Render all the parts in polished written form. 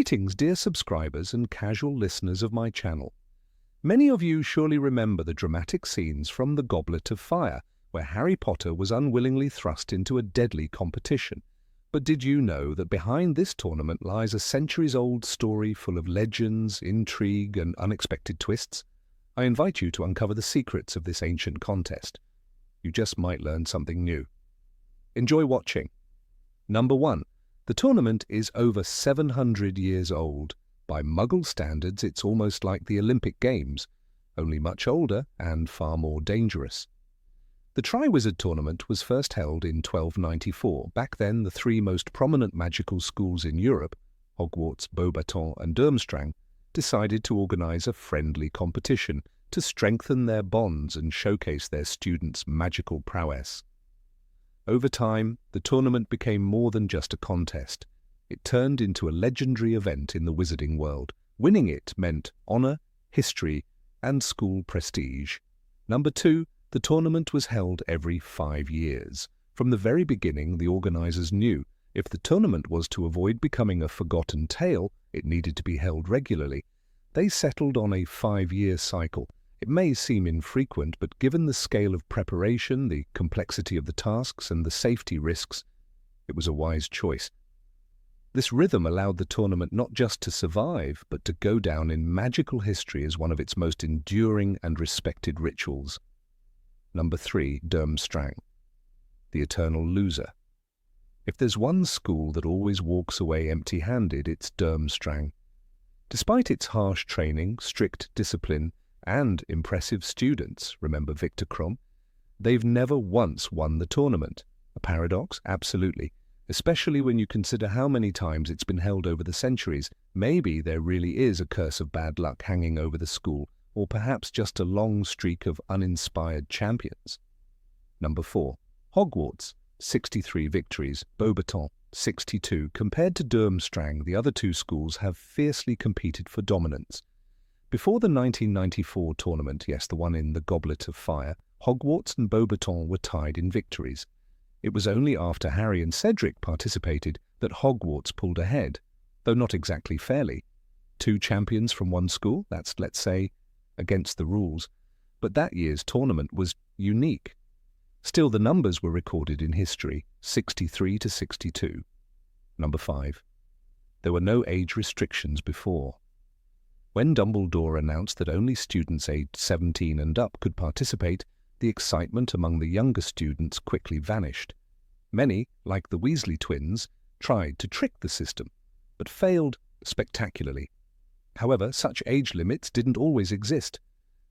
Greetings, dear subscribers and casual listeners of my channel. Many of you surely remember the dramatic scenes from the Goblet of Fire, where Harry Potter was unwillingly thrust into a deadly competition. But did you know that behind this tournament lies a centuries-old story full of legends, intrigue, and unexpected twists? I invite you to uncover the secrets of this ancient contest. You just might learn something new. Enjoy watching. Number 1. The tournament is over 700 years old. By Muggle standards, it's almost like the Olympic Games, only much older and far more dangerous. The Triwizard tournament was first held in 1294. Back then, the three most prominent magical schools in Europe, Hogwarts, Beauxbatons and Durmstrang, decided to organize a friendly competition to strengthen their bonds and showcase their students' magical prowess. Over time, the tournament became more than just a contest. It turned into a legendary event in the wizarding world. Winning it meant honor, history, and school prestige. Number 2, the tournament was held every 5 years. From the very beginning, the organizers knew if the tournament was to avoid becoming a forgotten tale, it needed to be held regularly. They settled on a 5-year cycle. It may seem infrequent, but given the scale of preparation, the complexity of the tasks, and the safety risks, it was a wise choice. This rhythm allowed the tournament not just to survive, but to go down in magical history as one of its most enduring and respected rituals. Number 3, Durmstrang, the eternal loser. If there's one school that always walks away empty-handed, it's Durmstrang. Despite its harsh training, strict discipline, and impressive students, remember Victor Krum, they've never once won the tournament. A paradox? Absolutely. Especially when you consider how many times it's been held over the centuries. Maybe there really is a curse of bad luck hanging over the school, or perhaps just a long streak of uninspired champions. Number 4. Hogwarts, 63 victories, Beauxbatons, 62. Compared to Durmstrang, the other two schools have fiercely competed for dominance. Before the 1994 tournament, yes, the one in the Goblet of Fire, Hogwarts and Beauxbatons were tied in victories. It was only after Harry and Cedric participated that Hogwarts pulled ahead, though not exactly fairly. 2 champions from one school, that's, let's say, against the rules. But that year's tournament was unique. Still, the numbers were recorded in history, 63 to 62. Number 5. There were no age restrictions before. When Dumbledore announced that only students aged 17 and up could participate, the excitement among the younger students quickly vanished. Many, like the Weasley twins, tried to trick the system, but failed spectacularly. However, such age limits didn't always exist.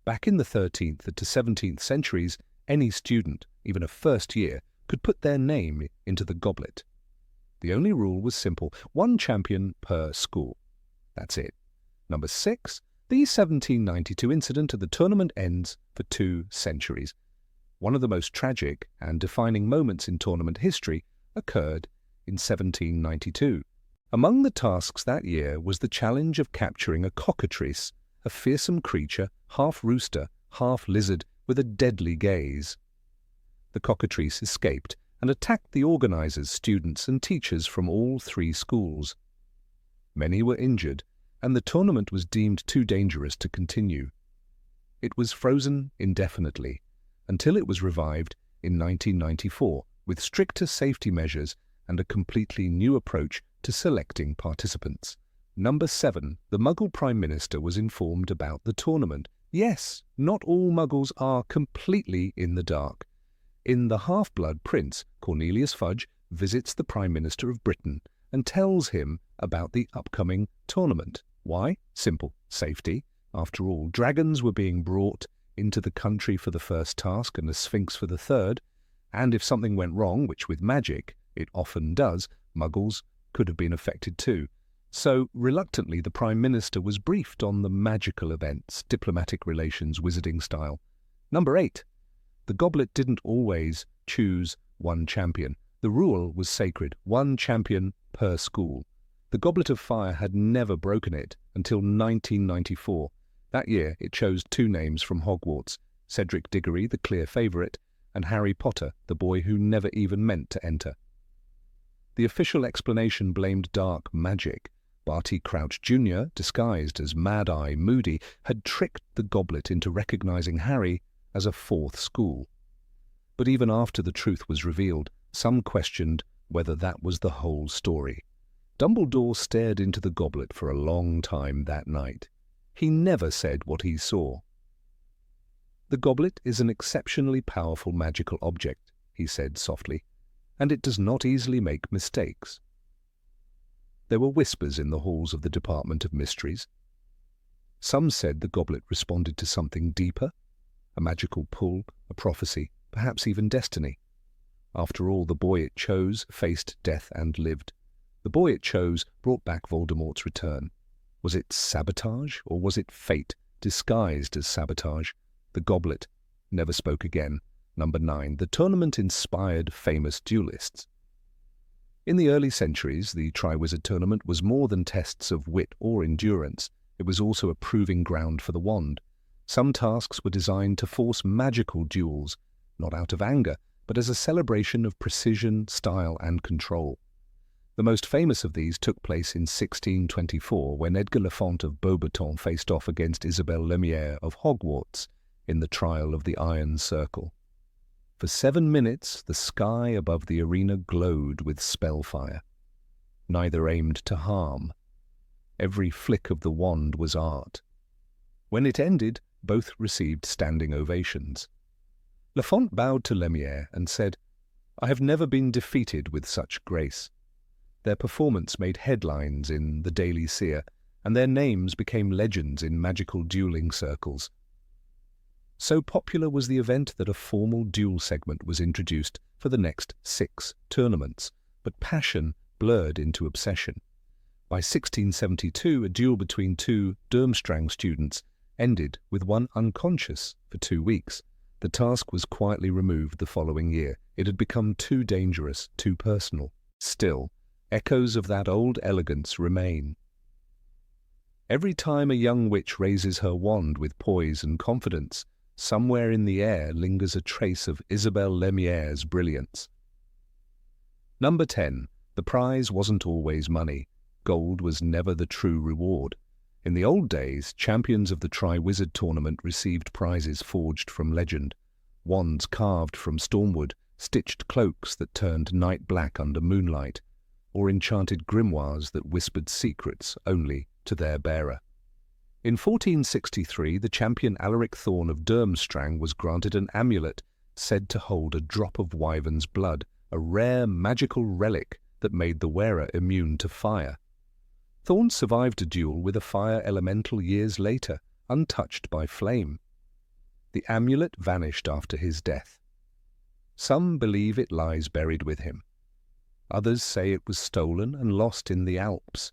Back in the 13th to 17th centuries, any student, even a first year, could put their name into the goblet. The only rule was simple: 1 champion per school. That's it. Number 6. The 1792 incident at the tournament ends for 2 centuries. One of the most tragic and defining moments in tournament history occurred in 1792. Among the tasks that year was the challenge of capturing a cockatrice, a fearsome creature, half rooster, half lizard, with a deadly gaze. The cockatrice escaped and attacked the organizers, students and teachers from all 3 schools. Many were injured, and the tournament was deemed too dangerous to continue. It was frozen indefinitely, until it was revived in 1994 with stricter safety measures and a completely new approach to selecting participants. Number 7. The Muggle Prime Minister was informed about the tournament. Yes, not all Muggles are completely in the dark. In The Half-Blood Prince, Cornelius Fudge visits the Prime Minister of Britain and tells him about the upcoming tournament. Why? Simple. Safety. After all, dragons were being brought into the country for the first task and a sphinx for the third, and if something went wrong, which with magic it often does, Muggles could have been affected too. So, reluctantly, the Prime Minister was briefed on the magical events, diplomatic relations, wizarding style. Number 8. The goblet didn't always choose 1 champion. The rule was sacred: 1 champion per school. The Goblet of Fire had never broken it until 1994. That year, it chose 2 names from Hogwarts: Cedric Diggory, the clear favourite, and Harry Potter, the boy who never even meant to enter. The official explanation blamed dark magic, Barty Crouch Jr., disguised as Mad-Eye Moody, had tricked the goblet into recognizing Harry as a fourth school. But even after the truth was revealed, some questioned whether that was the whole story. Dumbledore stared into the goblet for a long time that night. He never said what he saw. "The goblet is an exceptionally powerful magical object," he said softly, "and it does not easily make mistakes." There were whispers in the halls of the Department of Mysteries. Some said the goblet responded to something deeper, a magical pull, a prophecy, perhaps even destiny. After all, the boy it chose faced death and lived. The boy it chose brought back Voldemort's return. Was it sabotage, or was it fate, disguised as sabotage? The goblet never spoke again. Number 9. The tournament inspired famous duelists. In the early centuries, the Triwizard tournament was more than tests of wit or endurance. It was also a proving ground for the wand. Some tasks were designed to force magical duels, not out of anger, but as a celebration of precision, style, and control. The most famous of these took place in 1624, when Edgar Lafont of Beauxbatons faced off against Isabelle Lemierre of Hogwarts in the trial of the Iron Circle. For 7 minutes, the sky above the arena glowed with spellfire. Neither aimed to harm. Every flick of the wand was art. When it ended, both received standing ovations. Lafont bowed to Lemierre and said, "I have never been defeated with such grace." Their performance made headlines in the Daily Seer, and their names became legends in magical dueling circles. So popular was the event that a formal duel segment was introduced for the next 6 tournaments, but passion blurred into obsession. By 1672, a duel between 2 Durmstrang students ended with one unconscious for 2 weeks. The task was quietly removed the following year. It had become too dangerous, too personal. Still, echoes of that old elegance remain. Every time a young witch raises her wand with poise and confidence, somewhere in the air lingers a trace of Isabelle Lemierre's brilliance. Number 10. The prize wasn't always money. Gold was never the true reward. In the old days, champions of the Triwizard tournament received prizes forged from legend, wands carved from stormwood, stitched cloaks that turned night black under moonlight, or enchanted grimoires that whispered secrets only to their bearer. In 1463, the champion Alaric Thorn of Durmstrang was granted an amulet said to hold a drop of wyvern's blood, a rare magical relic that made the wearer immune to fire. Thorn survived a duel with a fire elemental years later, untouched by flame. The amulet vanished after his death. Some believe it lies buried with him. Others say it was stolen and lost in the Alps.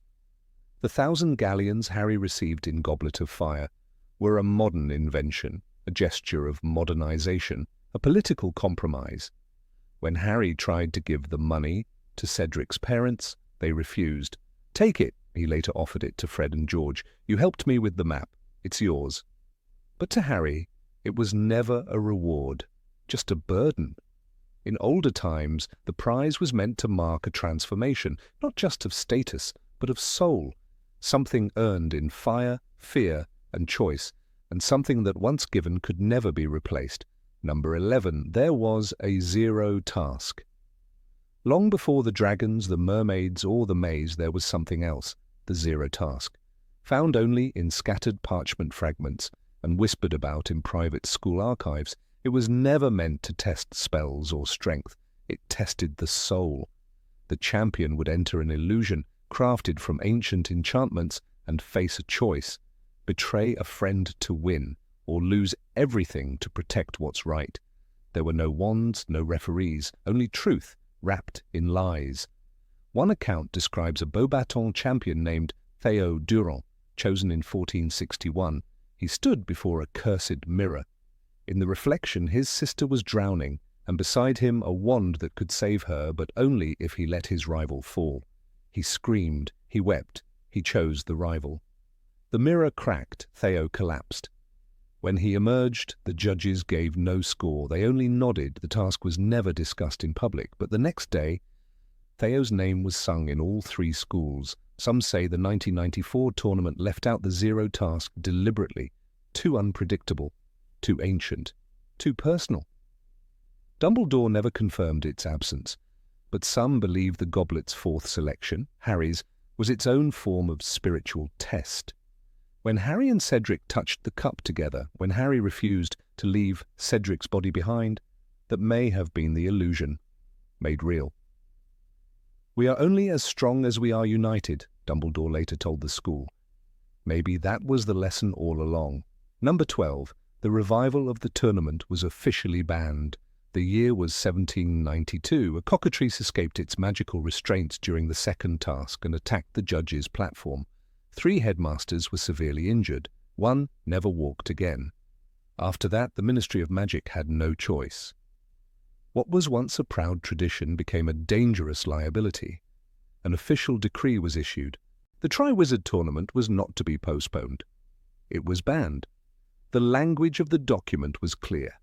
The 1,000 galleons Harry received in Goblet of Fire were a modern invention, a gesture of modernization, a political compromise. When Harry tried to give the money to Cedric's parents, they refused. "Take it," he later offered it to Fred and George. "You helped me with the map. It's yours." But to Harry, it was never a reward, just a burden. In older times, the prize was meant to mark a transformation, not just of status, but of soul, something earned in fire, fear, and choice, and something that once given could never be replaced. Number 11. There was a zero task. Long before the dragons, the mermaids, or the maze, there was something else, the zero task, found only in scattered parchment fragments and whispered about in private school archives. It was never meant to test spells or strength. It tested the soul. The champion would enter an illusion crafted from ancient enchantments and face a choice: betray a friend to win, or lose everything to protect what's right. There were no wands, no referees, only truth wrapped in lies. One account describes a Beauxbatons champion named Theo Durand, chosen in 1461. He stood before a cursed mirror. In the reflection, his sister was drowning, and beside him a wand that could save her, but only if he let his rival fall. He screamed, he wept, he chose the rival. The mirror cracked, Theo collapsed. When he emerged, the judges gave no score. They only nodded. The task was never discussed in public, but the next day, Theo's name was sung in all 3 schools. Some say the 1994 tournament left out the zero task deliberately, too unpredictable, too ancient, too personal. Dumbledore never confirmed its absence, but some believe the goblet's fourth selection, Harry's, was its own form of spiritual test. When Harry and Cedric touched the cup together, when Harry refused to leave Cedric's body behind, that may have been the illusion made real. "We are only as strong as we are united," Dumbledore later told the school. Maybe that was the lesson all along. Number 12. The revival of the tournament was officially banned. The year was 1792. A cockatrice escaped its magical restraints during the second task and attacked the judges' platform. 3 headmasters were severely injured. 1 never walked again. After that, the Ministry of Magic had no choice. What was once a proud tradition became a dangerous liability. An official decree was issued. The Triwizard tournament was not to be postponed. It was banned. The language of the document was clear.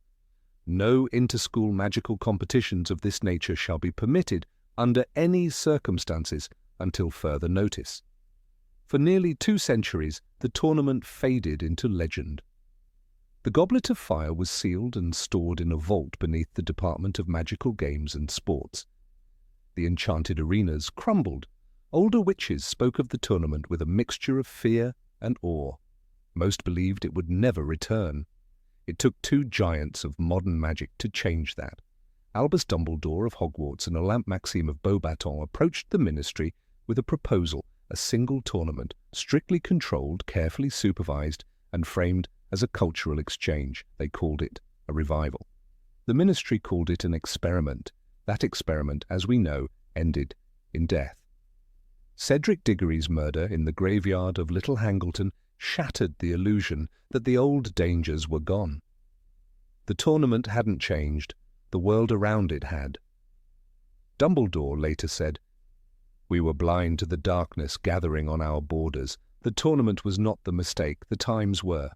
No inter-school magical competitions of this nature shall be permitted under any circumstances until further notice. For nearly 2 centuries, the tournament faded into legend. The Goblet of Fire was sealed and stored in a vault beneath the Department of Magical Games and Sports. The enchanted arenas crumbled. Older witches spoke of the tournament with a mixture of fear and awe. Most believed it would never return. It took 2 giants of modern magic to change that. Albus Dumbledore of Hogwarts and Olympe Maxime of Beauxbatons approached the ministry with a proposal, a single tournament, strictly controlled, carefully supervised, and framed as a cultural exchange. They called it a revival. The ministry called it an experiment. That experiment, as we know, ended in death. Cedric Diggory's murder in the graveyard of Little Hangleton shattered the illusion that the old dangers were gone. The tournament hadn't changed, the world around it had. Dumbledore later said, "We were blind to the darkness gathering on our borders. The tournament was not the mistake, the times were."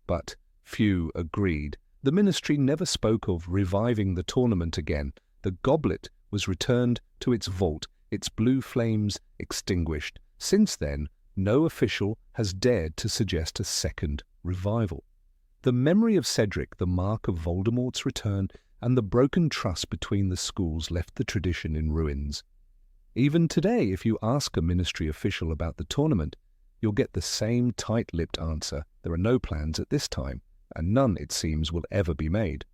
But few agreed. The ministry never spoke of reviving the tournament again. The goblet was returned to its vault, its blue flames extinguished. Since then, no official has dared to suggest a second revival. The memory of Cedric, the mark of Voldemort's return, and the broken trust between the schools left the tradition in ruins. Even today, if you ask a ministry official about the tournament, you'll get the same tight-lipped answer. There are no plans at this time, and none, it seems, will ever be made.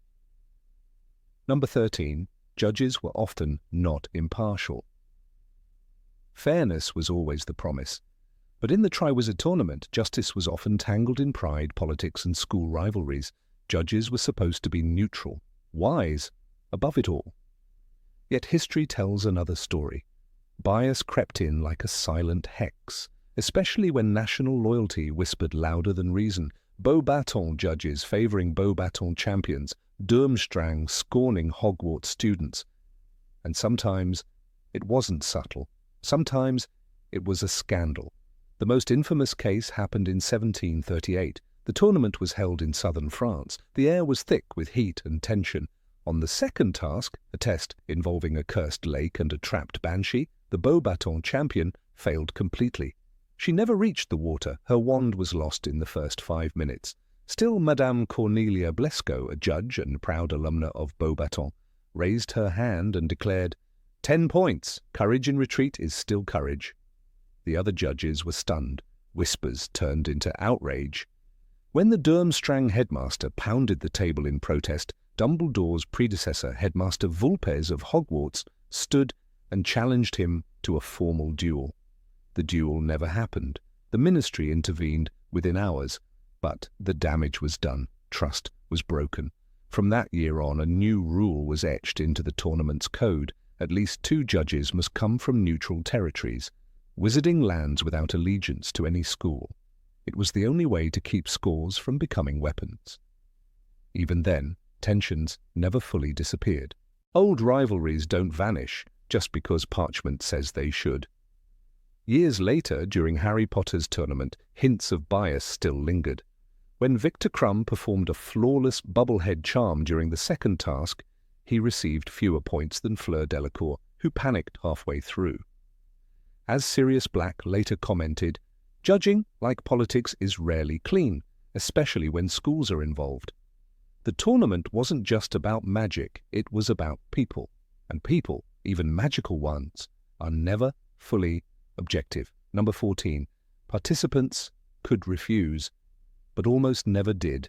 Number 13. Judges were often not impartial. Fairness was always the promise. But in the Triwizard tournament, justice was often tangled in pride, politics, and school rivalries. Judges were supposed to be neutral, wise, above it all. Yet history tells another story. Bias crept in like a silent hex, especially when national loyalty whispered louder than reason. Beauxbatons judges favouring Beauxbaton champions, Durmstrang scorning Hogwarts students. And sometimes it wasn't subtle. Sometimes it was a scandal. The most infamous case happened in 1738. The tournament was held in southern France. The air was thick with heat and tension. On the second task, a test involving a cursed lake and a trapped banshee, the Beauxbaton champion failed completely. She never reached the water. Her wand was lost in the first 5 minutes. Still, Madame Cornelia Blesco, a judge and proud alumna of Beauxbaton, raised her hand and declared, 10 points. Courage in retreat is still courage. The other judges were stunned. Whispers turned into outrage. When the Durmstrang headmaster pounded the table in protest, Dumbledore's predecessor, Headmaster Vulpes of Hogwarts, stood and challenged him to a formal duel. The duel never happened. The ministry intervened within hours, but the damage was done. Trust was broken. From that year on, a new rule was etched into the tournament's code. At least 2 judges must come from neutral territories, wizarding lands without allegiance to any school. It was the only way to keep scores from becoming weapons. Even then, tensions never fully disappeared. Old rivalries don't vanish just because parchment says they should. Years later, during Harry Potter's tournament, hints of bias still lingered. When Victor Crumb performed a flawless bubblehead charm during the second task, he received fewer points than Fleur Delacour, who panicked halfway through. As Sirius Black later commented, "Judging, like politics, is rarely clean, especially when schools are involved." The tournament wasn't just about magic, it was about people. And people, even magical ones, are never fully objective. Number 14. Participants could refuse, but almost never did.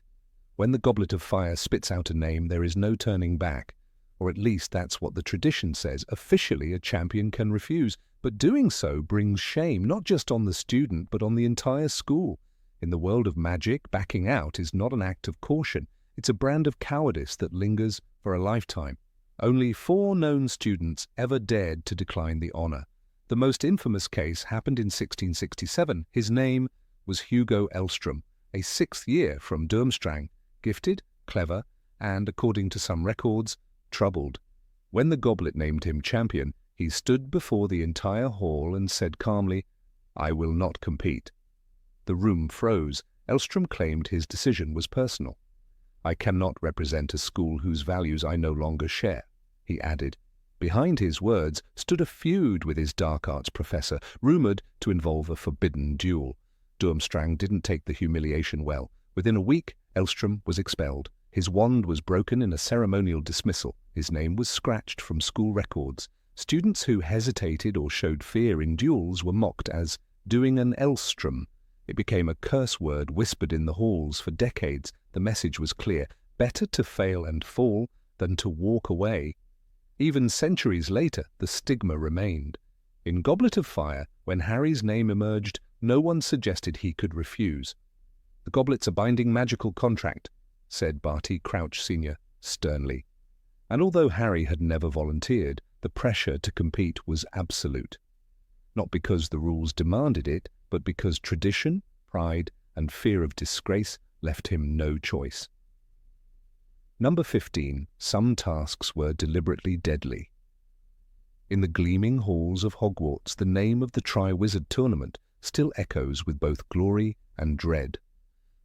When the Goblet of Fire spits out a name, there is no turning back. Or at least that's what the tradition says. Officially, a champion can refuse, but doing so brings shame not just on the student, but on the entire school. In the world of magic, backing out is not an act of caution. It's a brand of cowardice that lingers for a lifetime. Only 4 known students ever dared to decline the honor. The most infamous case happened in 1667. His name was Hugo Elstrom, a 6th year from Durmstrang, gifted, clever, and, according to some records, troubled. When the goblet named him champion, he stood before the entire hall and said calmly, "I will not compete." The room froze. Elstrom claimed his decision was personal. "I cannot represent a school whose values I no longer share," he added. Behind his words stood a feud with his dark arts professor, rumored to involve a forbidden duel. Durmstrang didn't take the humiliation well. Within a week, Elstrom was expelled. His wand was broken in a ceremonial dismissal. His name was scratched from school records. Students who hesitated or showed fear in duels were mocked as doing an Elstrom. It became a curse word whispered in the halls for decades. The message was clear: better to fail and fall than to walk away. Even centuries later, the stigma remained. In Goblet of Fire, when Harry's name emerged, no one suggested he could refuse. "The goblet's a binding magical contract," said Barty Crouch Sr. sternly. And although Harry had never volunteered, the pressure to compete was absolute. Not because the rules demanded it, but because tradition, pride, and fear of disgrace left him no choice. Number 15. Some tasks were deliberately deadly. In the gleaming halls of Hogwarts, the name of the Triwizard tournament still echoes with both glory and dread.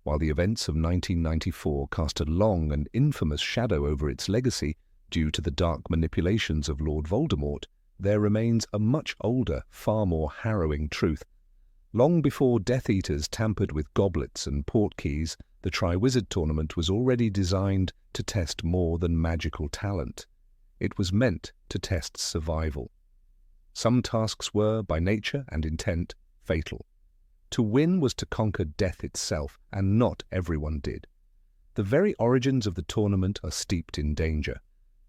While the events of 1994 cast a long and infamous shadow over its legacy due to the dark manipulations of Lord Voldemort, there remains a much older, far more harrowing truth. Long before Death Eaters tampered with goblets and portkeys, the Triwizard tournament was already designed to test more than magical talent. It was meant to test survival. Some tasks were, by nature and intent, fatal. To win was to conquer death itself, and not everyone did. The very origins of the tournament are steeped in danger.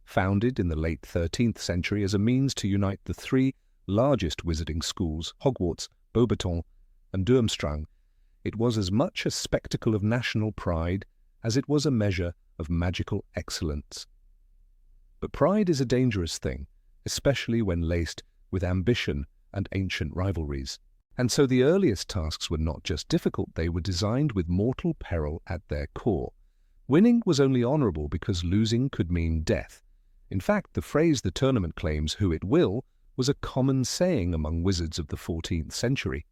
Founded in the late 13th century as a means to unite the 3 largest wizarding schools, Hogwarts, Beauxbatons, and Durmstrang, it was as much a spectacle of national pride as it was a measure of magical excellence. But pride is a dangerous thing, especially when laced with ambition and ancient rivalries. And so the earliest tasks were not just difficult, they were designed with mortal peril at their core. Winning was only honorable because losing could mean death. In fact, the phrase "the tournament claims who it will" was a common saying among wizards of the 14th century.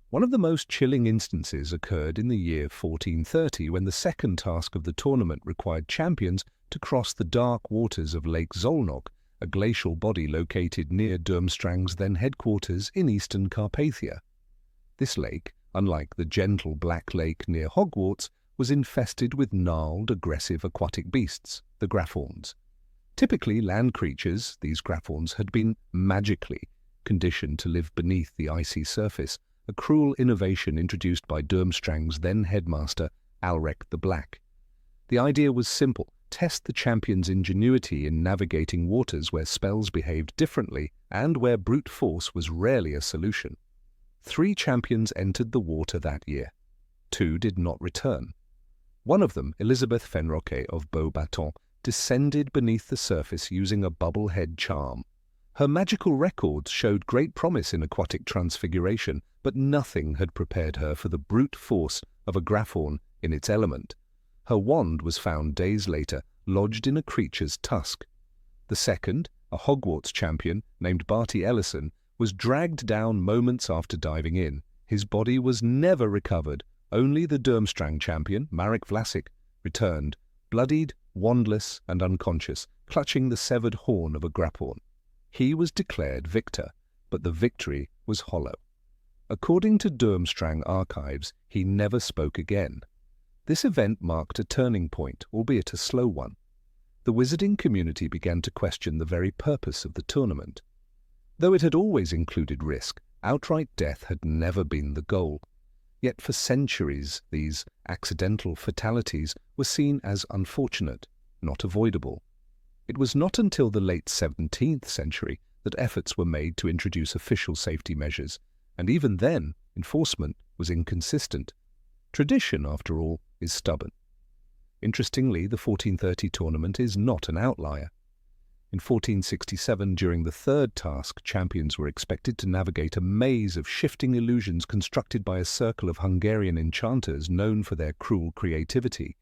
One of the most chilling instances occurred in the year 1430, when the second task of the tournament required champions to cross the dark waters of Lake Zolnok, a glacial body located near Durmstrang's then headquarters in eastern Carpathia. This lake, unlike the gentle Black Lake near Hogwarts, was infested with gnarled, aggressive aquatic beasts, the Graphorns. Typically land creatures, these Graphorns had been magically conditioned to live beneath the icy surface, a cruel innovation introduced by Durmstrang's then headmaster, Alrek the Black. The idea was simple: test the champion's ingenuity in navigating waters where spells behaved differently and where brute force was rarely a solution. 3 champions entered the water that year. 2 did not return. One of them, Elizabeth Fenroque of Beauxbatons, descended beneath the surface using a bubble-head charm. Her magical records showed great promise in aquatic transfiguration, but nothing had prepared her for the brute force of a Graphorn in its element. Her wand was found days later, lodged in a creature's tusk. The second, a Hogwarts champion named Barty Ellison, was dragged down moments after diving in. His body was never recovered. Only the Durmstrang champion, Marek Vlasic, returned, bloodied, wandless, and unconscious, clutching the severed horn of a Graphorn. He was declared victor. but the victory was hollow. According to Durmstrang archives, he never spoke again. This event marked a turning point, albeit a slow one. The wizarding community began to question the very purpose of the tournament. Though it had always included risk, outright death had never been the goal. Yet for centuries, these accidental fatalities were seen as unfortunate, not avoidable. It was not until the late 17th century that efforts were made to introduce official safety measures, and even then, enforcement was inconsistent. Tradition, after all, is stubborn. Interestingly, the 1430 tournament is not an outlier. In 1467, during the third task, champions were expected to navigate a maze of shifting illusions constructed by a circle of Hungarian enchanters known for their cruel creativity.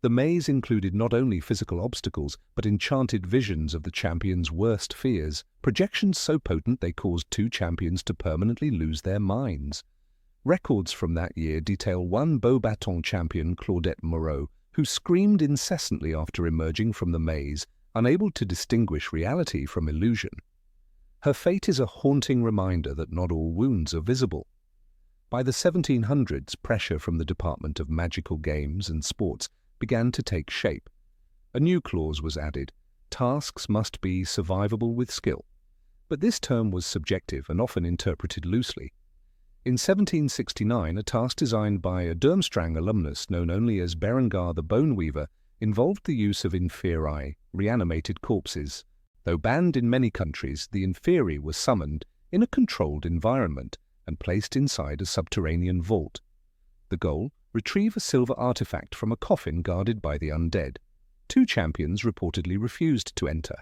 The maze included not only physical obstacles, but enchanted visions of the champions' worst fears, projections so potent they caused two champions to permanently lose their minds. Records from that year detail one Beauxbatons champion, Claudette Moreau, who screamed incessantly after emerging from the maze, unable to distinguish reality from illusion. Her fate is a haunting reminder that not all wounds are visible. By the 1700s, pressure from the Department of Magical Games and Sports began to take shape. A new clause was added: tasks must be survivable with skill. But this term was subjective and often interpreted loosely. In 1769, a task designed by a Durmstrang alumnus known only as Berengar the Bone Weaver involved the use of inferi, reanimated corpses. Though banned in many countries, the inferi were summoned in a controlled environment and placed inside a subterranean vault. The goal: retrieve a silver artifact from a coffin guarded by the undead. Two champions reportedly refused to enter.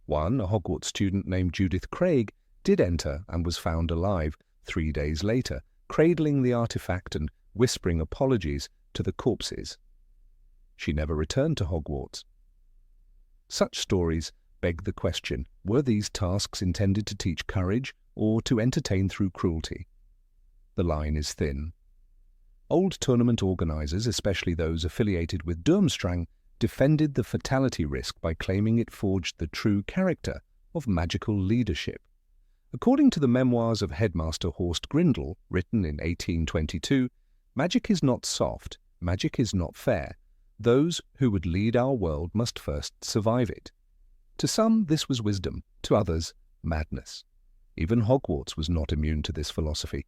One, a Hogwarts student named Judith Craig, did enter and was found alive 3 days later, cradling the artifact and whispering apologies to the corpses. She never returned to Hogwarts. Such stories beg the question: were these tasks intended to teach courage or to entertain through cruelty? The line is thin. Old tournament organizers, especially those affiliated with Durmstrang, defended the fatality risk by claiming it forged the true character of magical leadership. According to the memoirs of Headmaster Horst Grindel, written in 1822, magic is not soft, magic is not fair. Those who would lead our world must first survive it. To some, this was wisdom, to others, madness. Even Hogwarts was not immune to this philosophy.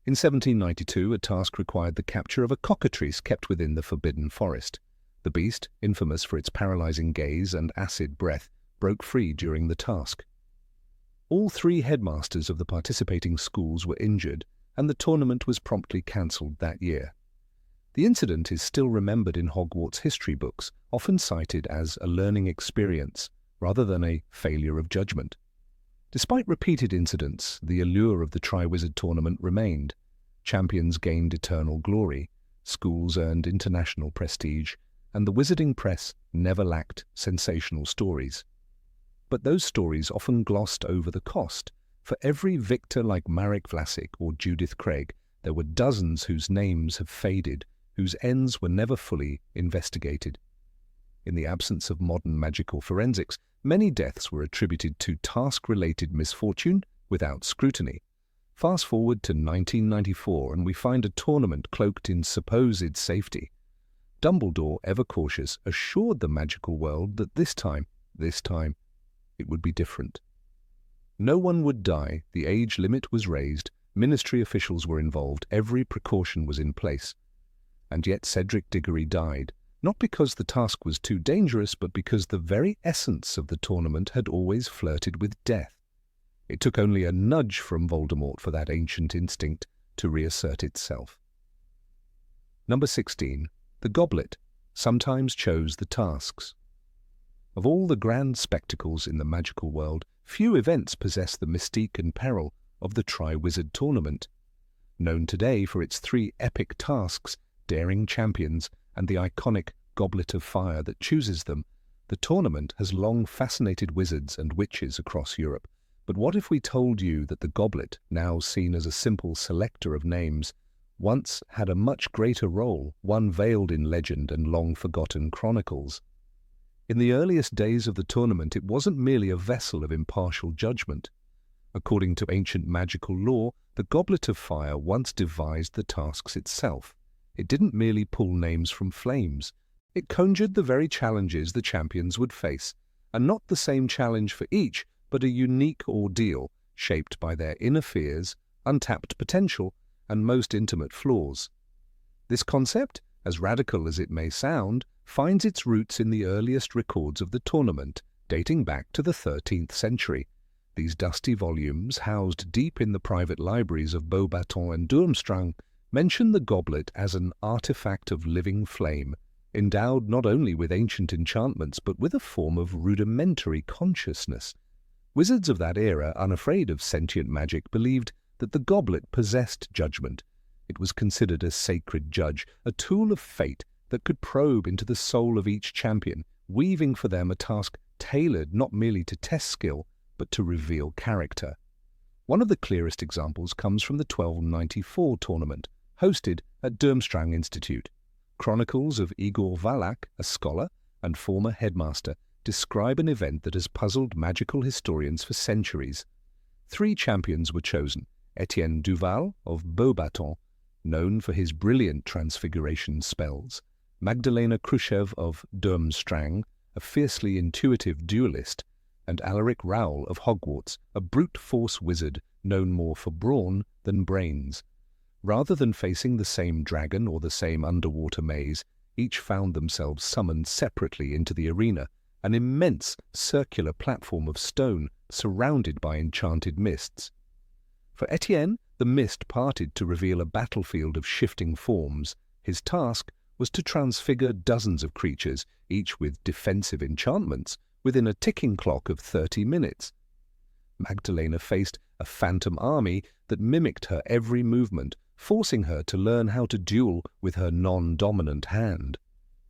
In 1792, a task required the capture of a cockatrice kept within the Forbidden Forest. The beast, infamous for its paralyzing gaze and acid breath, broke free during the task. All 3 headmasters of the participating schools were injured, and the tournament was promptly cancelled that year. The incident is still remembered in Hogwarts history books, often cited as a learning experience rather than a failure of judgment. Despite repeated incidents, the allure of the Triwizard tournament remained. Champions gained eternal glory, schools earned international prestige, and the wizarding press never lacked sensational stories. But those stories often glossed over the cost. For every victor like Marek Vlasic or Judith Craig, there were dozens whose names have faded, whose ends were never fully investigated. In the absence of modern magical forensics, many deaths were attributed to task-related misfortune without scrutiny. Fast forward to 1994 and we find a tournament cloaked in supposed safety. Dumbledore, ever cautious, assured the magical world that this time, it would be different. No one would die, the age limit was raised, ministry officials were involved, every precaution was in place. And yet Cedric Diggory died, not because the task was too dangerous, but because the very essence of the tournament had always flirted with death. It took only a nudge from Voldemort for that ancient instinct to reassert itself. Number 16. The goblet sometimes chose the tasks. Of all the grand spectacles in the magical world, few events possess the mystique and peril of the Triwizard tournament. Known today for its 3 epic tasks, daring champions, and the iconic goblet of fire that chooses them, the tournament has long fascinated wizards and witches across Europe. But what if we told you that the goblet, now seen as a simple selector of names, once had a much greater role, one veiled in legend and long-forgotten chronicles? In the earliest days of the tournament, it wasn't merely a vessel of impartial judgment. According to ancient magical lore, the Goblet of Fire once devised the tasks itself. It didn't merely pull names from flames. It conjured the very challenges the champions would face, and not the same challenge for each, but a unique ordeal shaped by their inner fears, untapped potential, and most intimate flaws. This concept, as radical as it may sound, finds its roots in the earliest records of the tournament, dating back to the 13th century. These dusty volumes, housed deep in the private libraries of Beauxbatons and Durmstrang, mention the goblet as an artifact of living flame, endowed not only with ancient enchantments but with a form of rudimentary consciousness. Wizards of that era, unafraid of sentient magic, believed that the goblet possessed judgment. It was considered a sacred judge, a tool of fate that could probe into the soul of each champion, weaving for them a task tailored not merely to test skill, but to reveal character. One of the clearest examples comes from the 1294 tournament, hosted at Durmstrang Institute. Chronicles of Igor Valak, a scholar and former headmaster, describe an event that has puzzled magical historians for centuries. 3 champions were chosen: Etienne Duval of Beauxbatons, known for his brilliant transfiguration spells; Magdalena Khrushchev of Durmstrang, a fiercely intuitive duelist; and Alaric Raoul of Hogwarts, a brute force wizard known more for brawn than brains. Rather than facing the same dragon or the same underwater maze, each found themselves summoned separately into the arena, an immense circular platform of stone surrounded by enchanted mists. For Etienne, the mist parted to reveal a battlefield of shifting forms. His task was to transfigure dozens of creatures, each with defensive enchantments, within a ticking clock of 30 minutes. Magdalena faced a phantom army that mimicked her every movement, forcing her to learn how to duel with her non-dominant hand.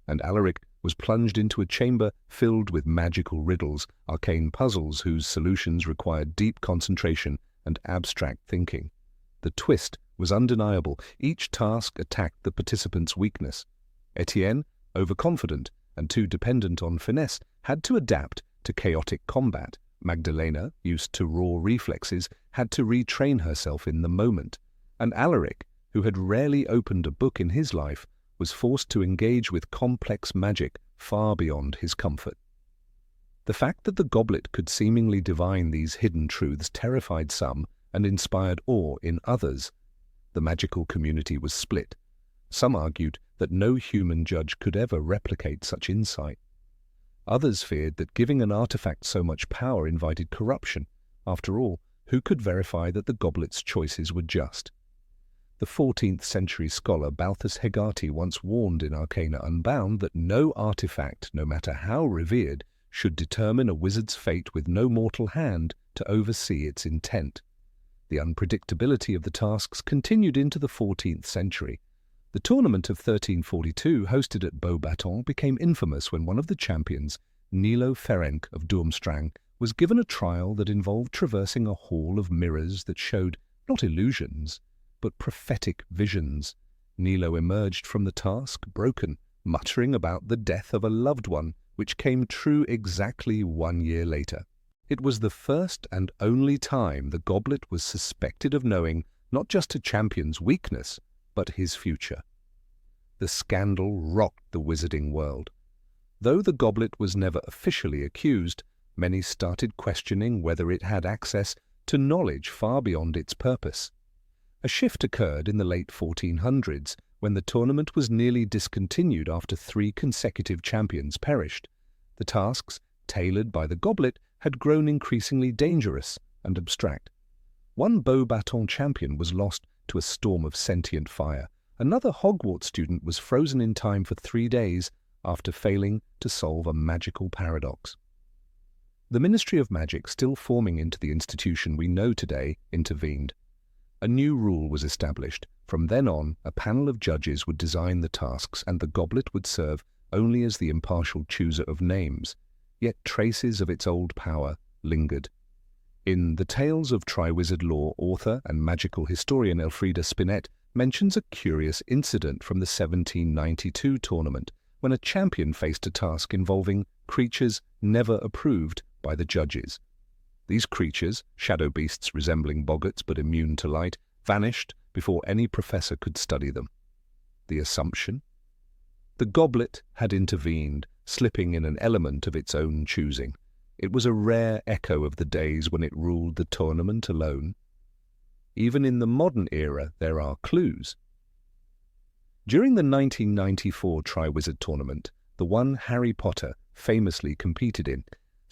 And Alaric was plunged into a chamber filled with magical riddles, arcane puzzles whose solutions required deep concentration and abstract thinking. The twist was undeniable. Each task attacked the participant's weakness. Etienne, overconfident and too dependent on finesse, had to adapt to chaotic combat. Magdalena, used to raw reflexes, had to retrain herself in the moment. And Alaric, who had rarely opened a book in his life, was forced to engage with complex magic far beyond his comfort. The fact that the goblet could seemingly divine these hidden truths terrified some and inspired awe in others. The magical community was split. Some argued that no human judge could ever replicate such insight. Others feared that giving an artifact so much power invited corruption. After all, who could verify that the goblet's choices were just? The 14th century scholar Balthus Hegati once warned in Arcana Unbound that no artifact, no matter how revered, should determine a wizard's fate with no mortal hand to oversee its intent. The unpredictability of the tasks continued into the 14th century. The tournament of 1342, hosted at Beauxbatons, became infamous when one of the champions, Nilo Ferenc of Durmstrang, was given a trial that involved traversing a hall of mirrors that showed not illusions, but prophetic visions. Nilo emerged from the task broken, muttering about the death of a loved one, which came true exactly 1 year later. It was the first and only time the goblet was suspected of knowing not just a champion's weakness, but his future. The scandal rocked the wizarding world. Though the goblet was never officially accused, many started questioning whether it had access to knowledge far beyond its purpose. A shift occurred in the late 1400s when the tournament was nearly discontinued after 3 consecutive champions perished. The tasks, tailored by the goblet, had grown increasingly dangerous and abstract. One Beauxbatons champion was lost to a storm of sentient fire. Another Hogwarts student was frozen in time for 3 days after failing to solve a magical paradox. The Ministry of Magic, still forming into the institution we know today, intervened. A new rule was established. From then on, a panel of judges would design the tasks, and the goblet would serve only as the impartial chooser of names. Yet traces of its old power lingered. In The Tales of Triwizard Lore, author and magical historian Elfrida Spinett mentions a curious incident from the 1792 tournament, when a champion faced a task involving creatures never approved by the judges. These creatures, shadow beasts resembling boggarts but immune to light, vanished before any professor could study them. The assumption? The goblet had intervened, slipping in an element of its own choosing. It was a rare echo of the days when it ruled the tournament alone. Even in the modern era, there are clues. During the 1994 Triwizard tournament, the one Harry Potter famously competed in,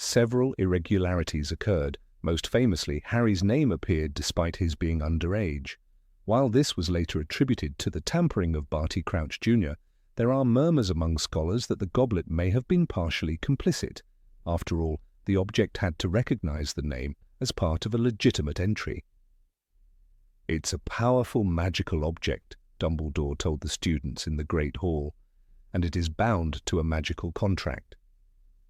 several irregularities occurred. Most famously, Harry's name appeared despite his being underage. While this was later attributed to the tampering of Barty Crouch Jr., there are murmurs among scholars that the goblet may have been partially complicit. After all, the object had to recognize the name as part of a legitimate entry. "It's a powerful magical object," Dumbledore told the students in the Great Hall, "and it is bound to a magical contract."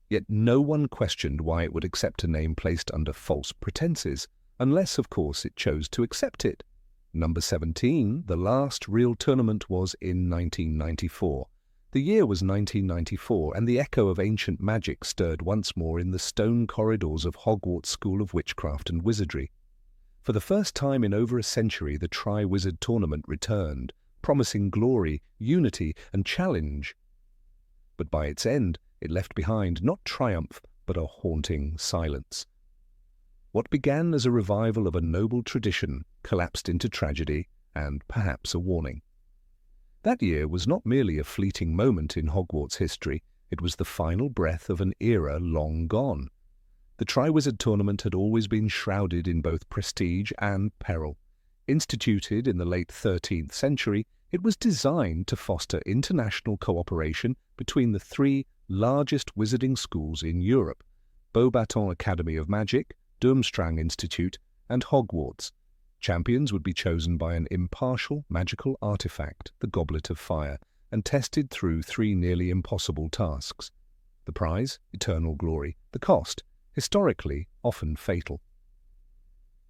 Yet no one questioned why it would accept a name placed under false pretenses, unless, of course, it chose to accept it. Number 17, the last real tournament, was in 1994. The year was 1994, and the echo of ancient magic stirred once more in the stone corridors of Hogwarts School of Witchcraft and Wizardry. For the first time in over a century, the Triwizard tournament returned, promising glory, unity, and challenge. But by its end, it left behind not triumph, but a haunting silence. What began as a revival of a noble tradition collapsed into tragedy and perhaps a warning. That year was not merely a fleeting moment in Hogwarts history, it was the final breath of an era long gone. The Triwizard tournament had always been shrouded in both prestige and peril. Instituted in the late 13th century, it was designed to foster international cooperation between the three largest wizarding schools in Europe: Beauxbatons Academy of Magic, Durmstrang Institute, and Hogwarts. Champions would be chosen by an impartial magical artifact, the Goblet of Fire, and tested through three nearly impossible tasks. The prize, eternal glory. The cost, historically often fatal.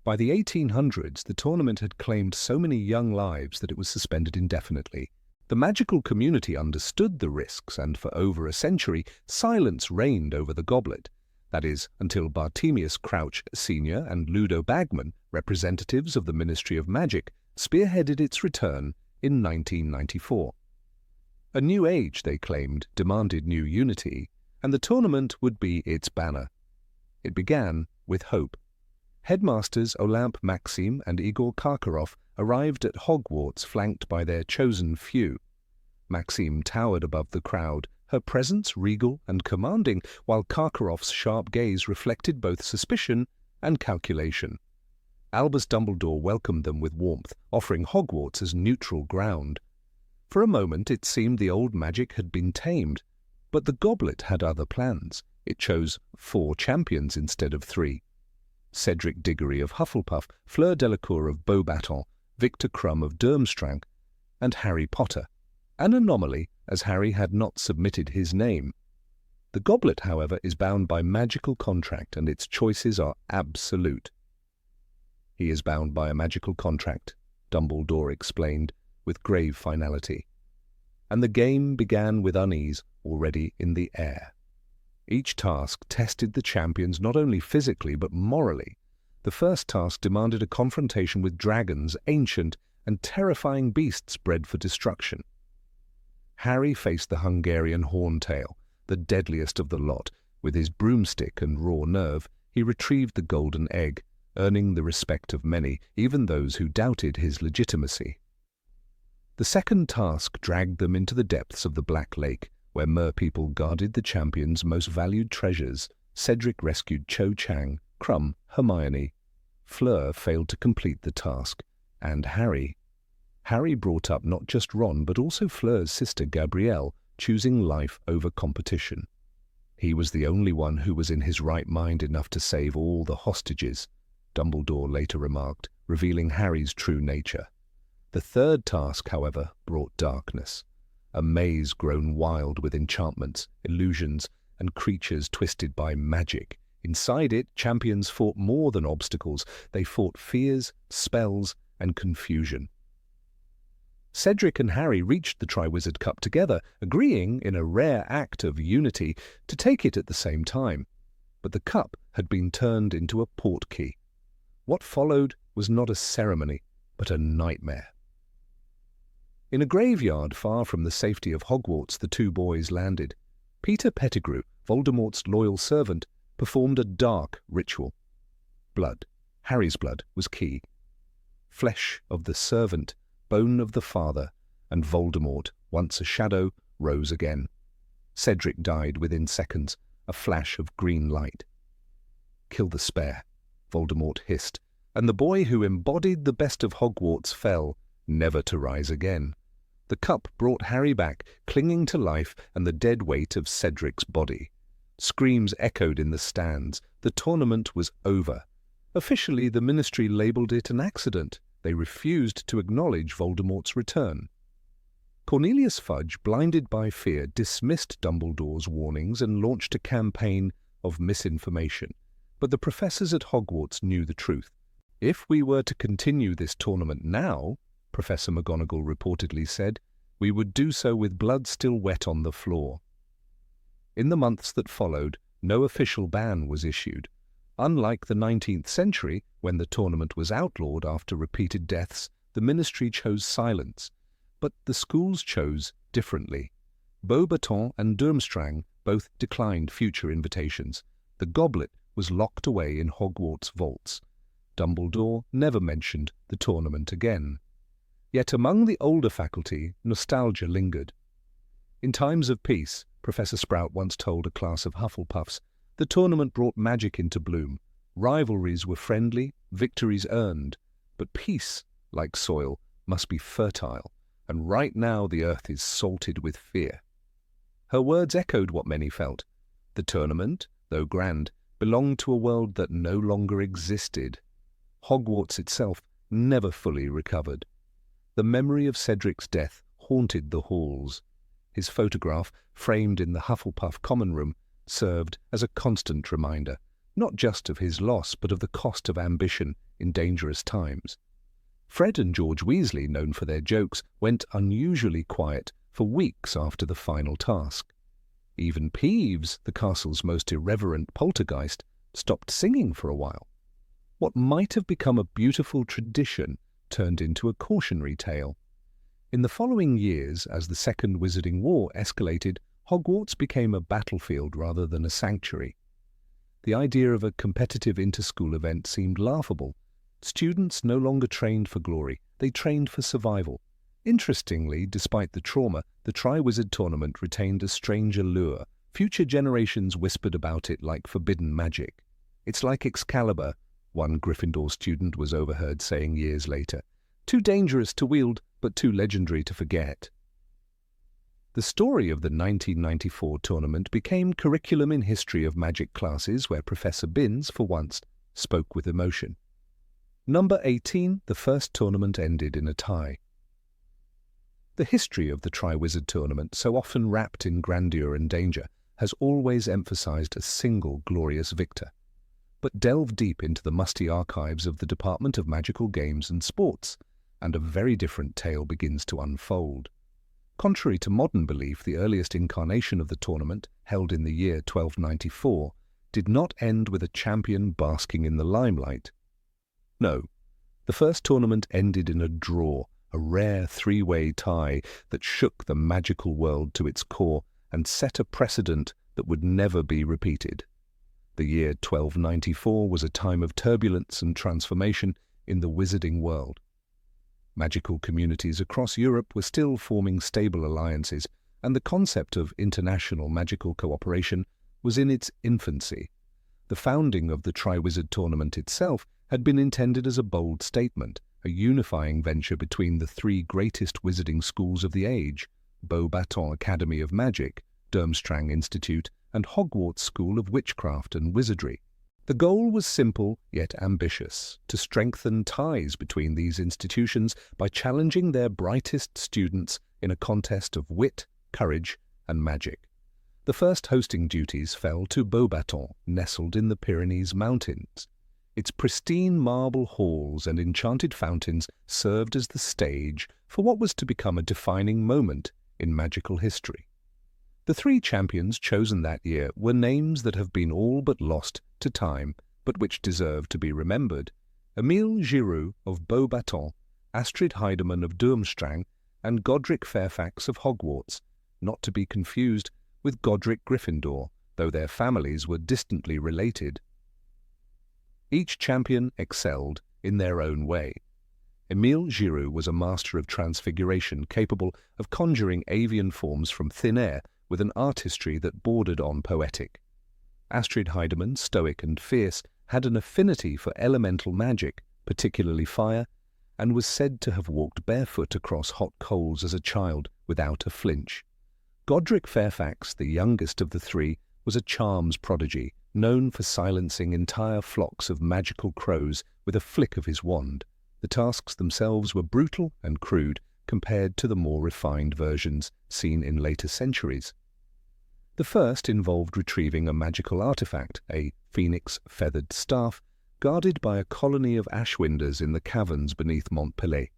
By the 1800s, the tournament had claimed so many young lives that it was suspended indefinitely. The magical community understood the risks, and for over a century, silence reigned over the goblet. That is, until Bartemius Crouch Sr. and Ludo Bagman, representatives of the Ministry of Magic, spearheaded its return in 1994. A new age, they claimed, demanded new unity, and the tournament would be its banner. It began with hope. Headmasters Olympe Maxime and Igor Karkaroff arrived at Hogwarts flanked by their chosen few. Maxime towered above the crowd, her presence regal and commanding, while Karkaroff's sharp gaze reflected both suspicion and calculation. Albus Dumbledore welcomed them with warmth, offering Hogwarts as neutral ground. For a moment it seemed the old magic had been tamed, but the goblet had other plans. It chose 4 champions instead of 3. Cedric Diggory of Hufflepuff, Fleur Delacour of Beauxbatons, Victor Crumb of Durmstrang, and Harry Potter. An anomaly, as Harry had not submitted his name. The goblet, however, is bound by magical contract, and its choices are absolute. "He is bound by a magical contract," Dumbledore explained, with grave finality. And the game began with unease already in the air. Each task tested the champions not only physically but morally. The first task demanded a confrontation with dragons, ancient and terrifying beasts bred for destruction. Harry faced the Hungarian Horntail, the deadliest of the lot. With his broomstick and raw nerve, he retrieved the golden egg, earning the respect of many, even those who doubted his legitimacy. The second task dragged them into the depths of the Black Lake, where merpeople guarded the champion's most valued treasures. Cedric rescued Cho Chang, Crumb, Hermione. Fleur failed to complete the task, and Harry brought up not just Ron but also Fleur's sister Gabrielle, choosing life over competition. He was the only one who was in his right mind enough to save all the hostages, Dumbledore later remarked, revealing Harry's true nature. The third task, however, brought darkness. A maze grown wild with enchantments, illusions, and creatures twisted by magic. Inside it, champions fought more than obstacles. They fought fears, spells, and confusion. Cedric and Harry reached the Triwizard Cup together, agreeing, in a rare act of unity, to take it at the same time. but the cup had been turned into a portkey. What followed was not a ceremony, but a nightmare. In a graveyard far from the safety of Hogwarts, the two boys landed. Peter Pettigrew, Voldemort's loyal servant, performed a dark ritual. Blood, Harry's blood, was key. Flesh of the servant, bone of the father, and Voldemort, once a shadow, rose again. Cedric died within seconds, a flash of green light. "Kill the spare," Voldemort hissed, and the boy who embodied the best of Hogwarts fell, never to rise again. The cup brought Harry back, clinging to life and the dead weight of Cedric's body. Screams echoed in the stands. The tournament was over. Officially, the Ministry labelled it an accident. They refused to acknowledge Voldemort's return. Cornelius Fudge, blinded by fear, dismissed Dumbledore's warnings and launched a campaign of misinformation. But the professors at Hogwarts knew the truth. "If we were to continue this tournament now," Professor McGonagall reportedly said, "we would do so with blood still wet on the floor." In the months that followed, no official ban was issued. Unlike the 19th century, when the tournament was outlawed after repeated deaths, the Ministry chose silence. But the schools chose differently. Beauxbatons and Durmstrang both declined future invitations. The goblet was locked away in Hogwarts vaults. Dumbledore never mentioned the tournament again. Yet among the older faculty, nostalgia lingered. In times of peace, Professor Sprout once told a class of Hufflepuffs, the tournament brought magic into bloom. Rivalries were friendly, victories earned. But peace, like soil, must be fertile, and right now the earth is salted with fear. Her words echoed what many felt. The tournament, though grand, belonged to a world that no longer existed. Hogwarts itself never fully recovered. The memory of Cedric's death haunted the halls. His photograph, framed in the Hufflepuff common room, served as a constant reminder, not just of his loss, but of the cost of ambition in dangerous times. Fred and George Weasley, known for their jokes, went unusually quiet for weeks after the final task. Even Peeves, the castle's most irreverent poltergeist, stopped singing for a while. What might have become a beautiful tradition turned into a cautionary tale. In the following years, as the Second Wizarding War escalated, Hogwarts became a battlefield rather than a sanctuary. The idea of a competitive inter-school event seemed laughable. Students no longer trained for glory, they trained for survival. Interestingly, despite the trauma, the Triwizard tournament retained a strange allure. Future generations whispered about it like forbidden magic. "It's like Excalibur," one Gryffindor student was overheard saying years later. "Too dangerous to wield, but too legendary to forget." The story of the 1994 tournament became curriculum in history of magic classes where Professor Binns, for once, spoke with emotion. Number 18, the first tournament ended in a tie. The history of the Triwizard tournament, so often wrapped in grandeur and danger, has always emphasized a single glorious victor. But delve deep into the musty archives of the Department of Magical Games and Sports, and a very different tale begins to unfold. Contrary to modern belief, the earliest incarnation of the tournament, held in the year 1294, did not end with a champion basking in the limelight. No, the first tournament ended in a draw, a rare three-way tie that shook the magical world to its core and set a precedent that would never be repeated. The year 1294 was a time of turbulence and transformation in the wizarding world. Magical communities across Europe were still forming stable alliances, and the concept of international magical cooperation was in its infancy. The founding of the Triwizard tournament itself had been intended as a bold statement, a unifying venture between the three greatest wizarding schools of the age, Beauxbatons Academy of Magic, Durmstrang Institute, and Hogwarts School of Witchcraft and Wizardry. The goal was simple yet ambitious, to strengthen ties between these institutions by challenging their brightest students in a contest of wit, courage, and magic. The first hosting duties fell to Beauxbatons, nestled in the Pyrenees Mountains. Its pristine marble halls and enchanted fountains served as the stage for what was to become a defining moment in magical history. The three champions chosen that year were names that have been all but lost to time, but which deserve to be remembered: Emile Giroux of Beauxbatons, Astrid Heidemann of Durmstrang, and Godric Fairfax of Hogwarts, not to be confused with Godric Gryffindor, though their families were distantly related. Each champion excelled in their own way. Emile Giroux was a master of transfiguration, capable of conjuring avian forms from thin air with an artistry that bordered on poetic. Astrid Heidemann, stoic and fierce, had an affinity for elemental magic, particularly fire, and was said to have walked barefoot across hot coals as a child without a flinch. Godric Fairfax, the youngest of the three, was a charms prodigy, known for silencing entire flocks of magical crows with a flick of his wand. The tasks themselves were brutal and crude compared to the more refined versions seen in later centuries. The first involved retrieving a magical artifact, a phoenix feathered staff, guarded by a colony of ashwinders in the caverns beneath Montpellier.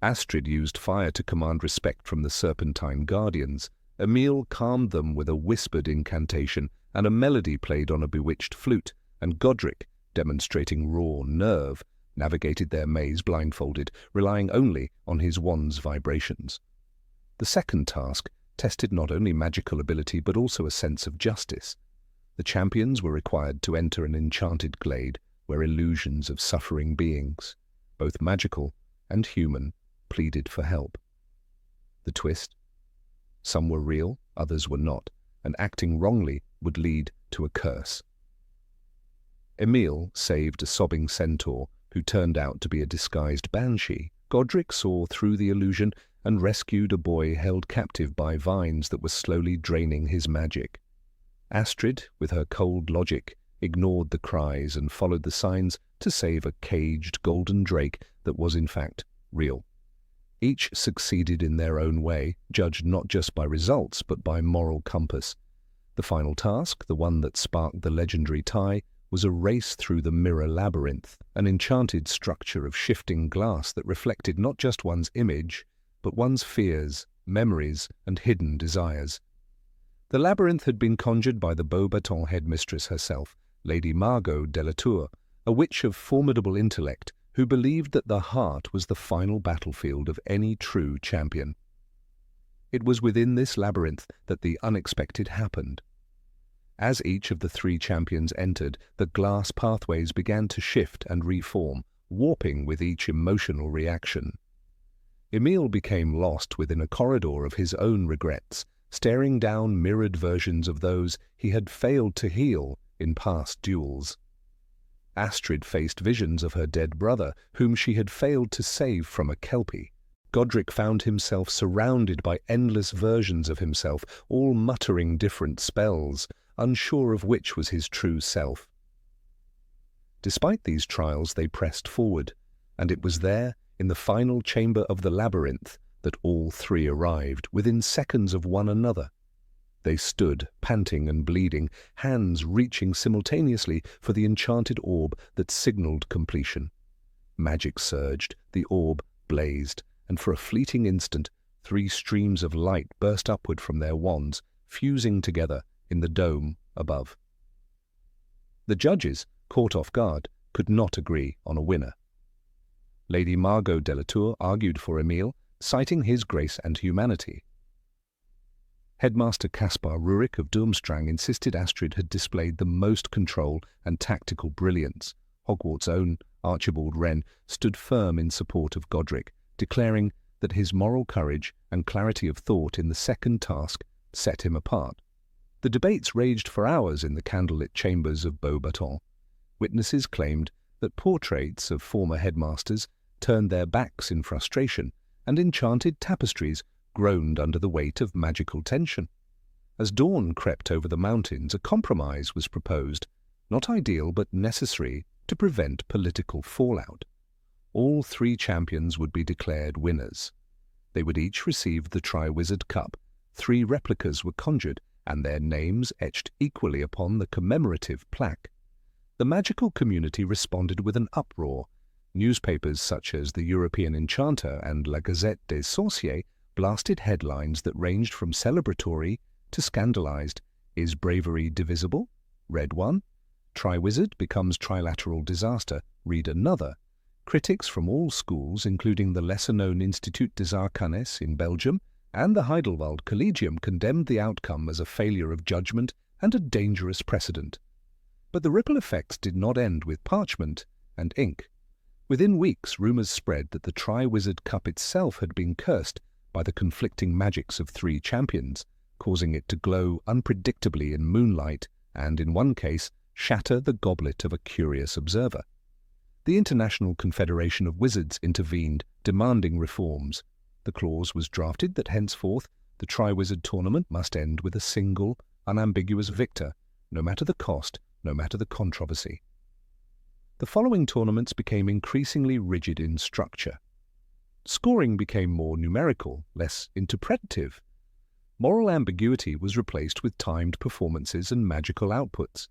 Astrid used fire to command respect from the Serpentine Guardians. Emile calmed them with a whispered incantation and a melody played on a bewitched flute, and Godric, demonstrating raw nerve, navigated their maze blindfolded, relying only on his wand's vibrations. The second task tested not only magical ability but also a sense of justice. The champions were required to enter an enchanted glade where illusions of suffering beings, both magical and human, pleaded for help. The twist? Some were real, others were not, and acting wrongly would lead to a curse. Emile saved a sobbing centaur who turned out to be a disguised banshee. Godric saw through the illusion and rescued a boy held captive by vines that were slowly draining his magic. Astrid, with her cold logic, ignored the cries and followed the signs to save a caged golden drake that was in fact real. Each succeeded in their own way, judged not just by results but by moral compass. The final task, the one that sparked the legendary tie, was a race through the mirror labyrinth, an enchanted structure of shifting glass that reflected not just one's image, but one's fears, memories, and hidden desires. The labyrinth had been conjured by the Beauxbatons headmistress herself, Lady Margot de la Tour, a witch of formidable intellect who believed that the heart was the final battlefield of any true champion. It was within this labyrinth that the unexpected happened. As each of the three champions entered, the glass pathways began to shift and reform, warping with each emotional reaction. Emile became lost within a corridor of his own regrets, staring down mirrored versions of those he had failed to heal in past duels. Astrid faced visions of her dead brother, whom she had failed to save from a kelpie. Godric found himself surrounded by endless versions of himself, all muttering different spells, unsure of which was his true self. Despite these trials, they pressed forward, and it was there, in the final chamber of the labyrinth, that all three arrived, within seconds of one another. They stood, panting and bleeding, hands reaching simultaneously for the enchanted orb that signaled completion. Magic surged, the orb blazed, and for a fleeting instant, three streams of light burst upward from their wands, fusing together in the dome above. The judges, caught off guard, could not agree on a winner. Lady Margot de la Tour argued for Emile, citing his grace and humanity. Headmaster Caspar Rurik of Durmstrang insisted Astrid had displayed the most control and tactical brilliance. Hogwarts' own Archibald Wren stood firm in support of Godric, declaring that his moral courage and clarity of thought in the second task set him apart. The debates raged for hours in the candlelit chambers of Beauxbatons. Witnesses claimed that portraits of former headmasters turned their backs in frustration, and enchanted tapestries groaned under the weight of magical tension. As dawn crept over the mountains, a compromise was proposed, not ideal but necessary to prevent political fallout. All three champions would be declared winners. They would each receive the Triwizard Cup. 3 replicas were conjured, and their names etched equally upon the commemorative plaque. The magical community responded with an uproar. Newspapers such as the European Enchanter and La Gazette des Sorciers blasted headlines that ranged from celebratory to scandalized, is bravery divisible? Read one. Triwizard becomes trilateral disaster. Read another. Critics from all schools, including the lesser-known Institut des Arcanes in Belgium and the Heidelwald Collegium, condemned the outcome as a failure of judgment and a dangerous precedent. But the ripple effects did not end with parchment and ink. Within weeks, rumours spread that the Triwizard Cup itself had been cursed by the conflicting magics of 3 champions, causing it to glow unpredictably in moonlight and, in one case, shatter the goblet of a curious observer. The International Confederation of Wizards intervened, demanding reforms. The clause was drafted that henceforth the Triwizard tournament must end with a single, unambiguous victor, no matter the cost, no matter the controversy. The following tournaments became increasingly rigid in structure. Scoring became more numerical, less interpretative. Moral ambiguity was replaced with timed performances and magical outputs.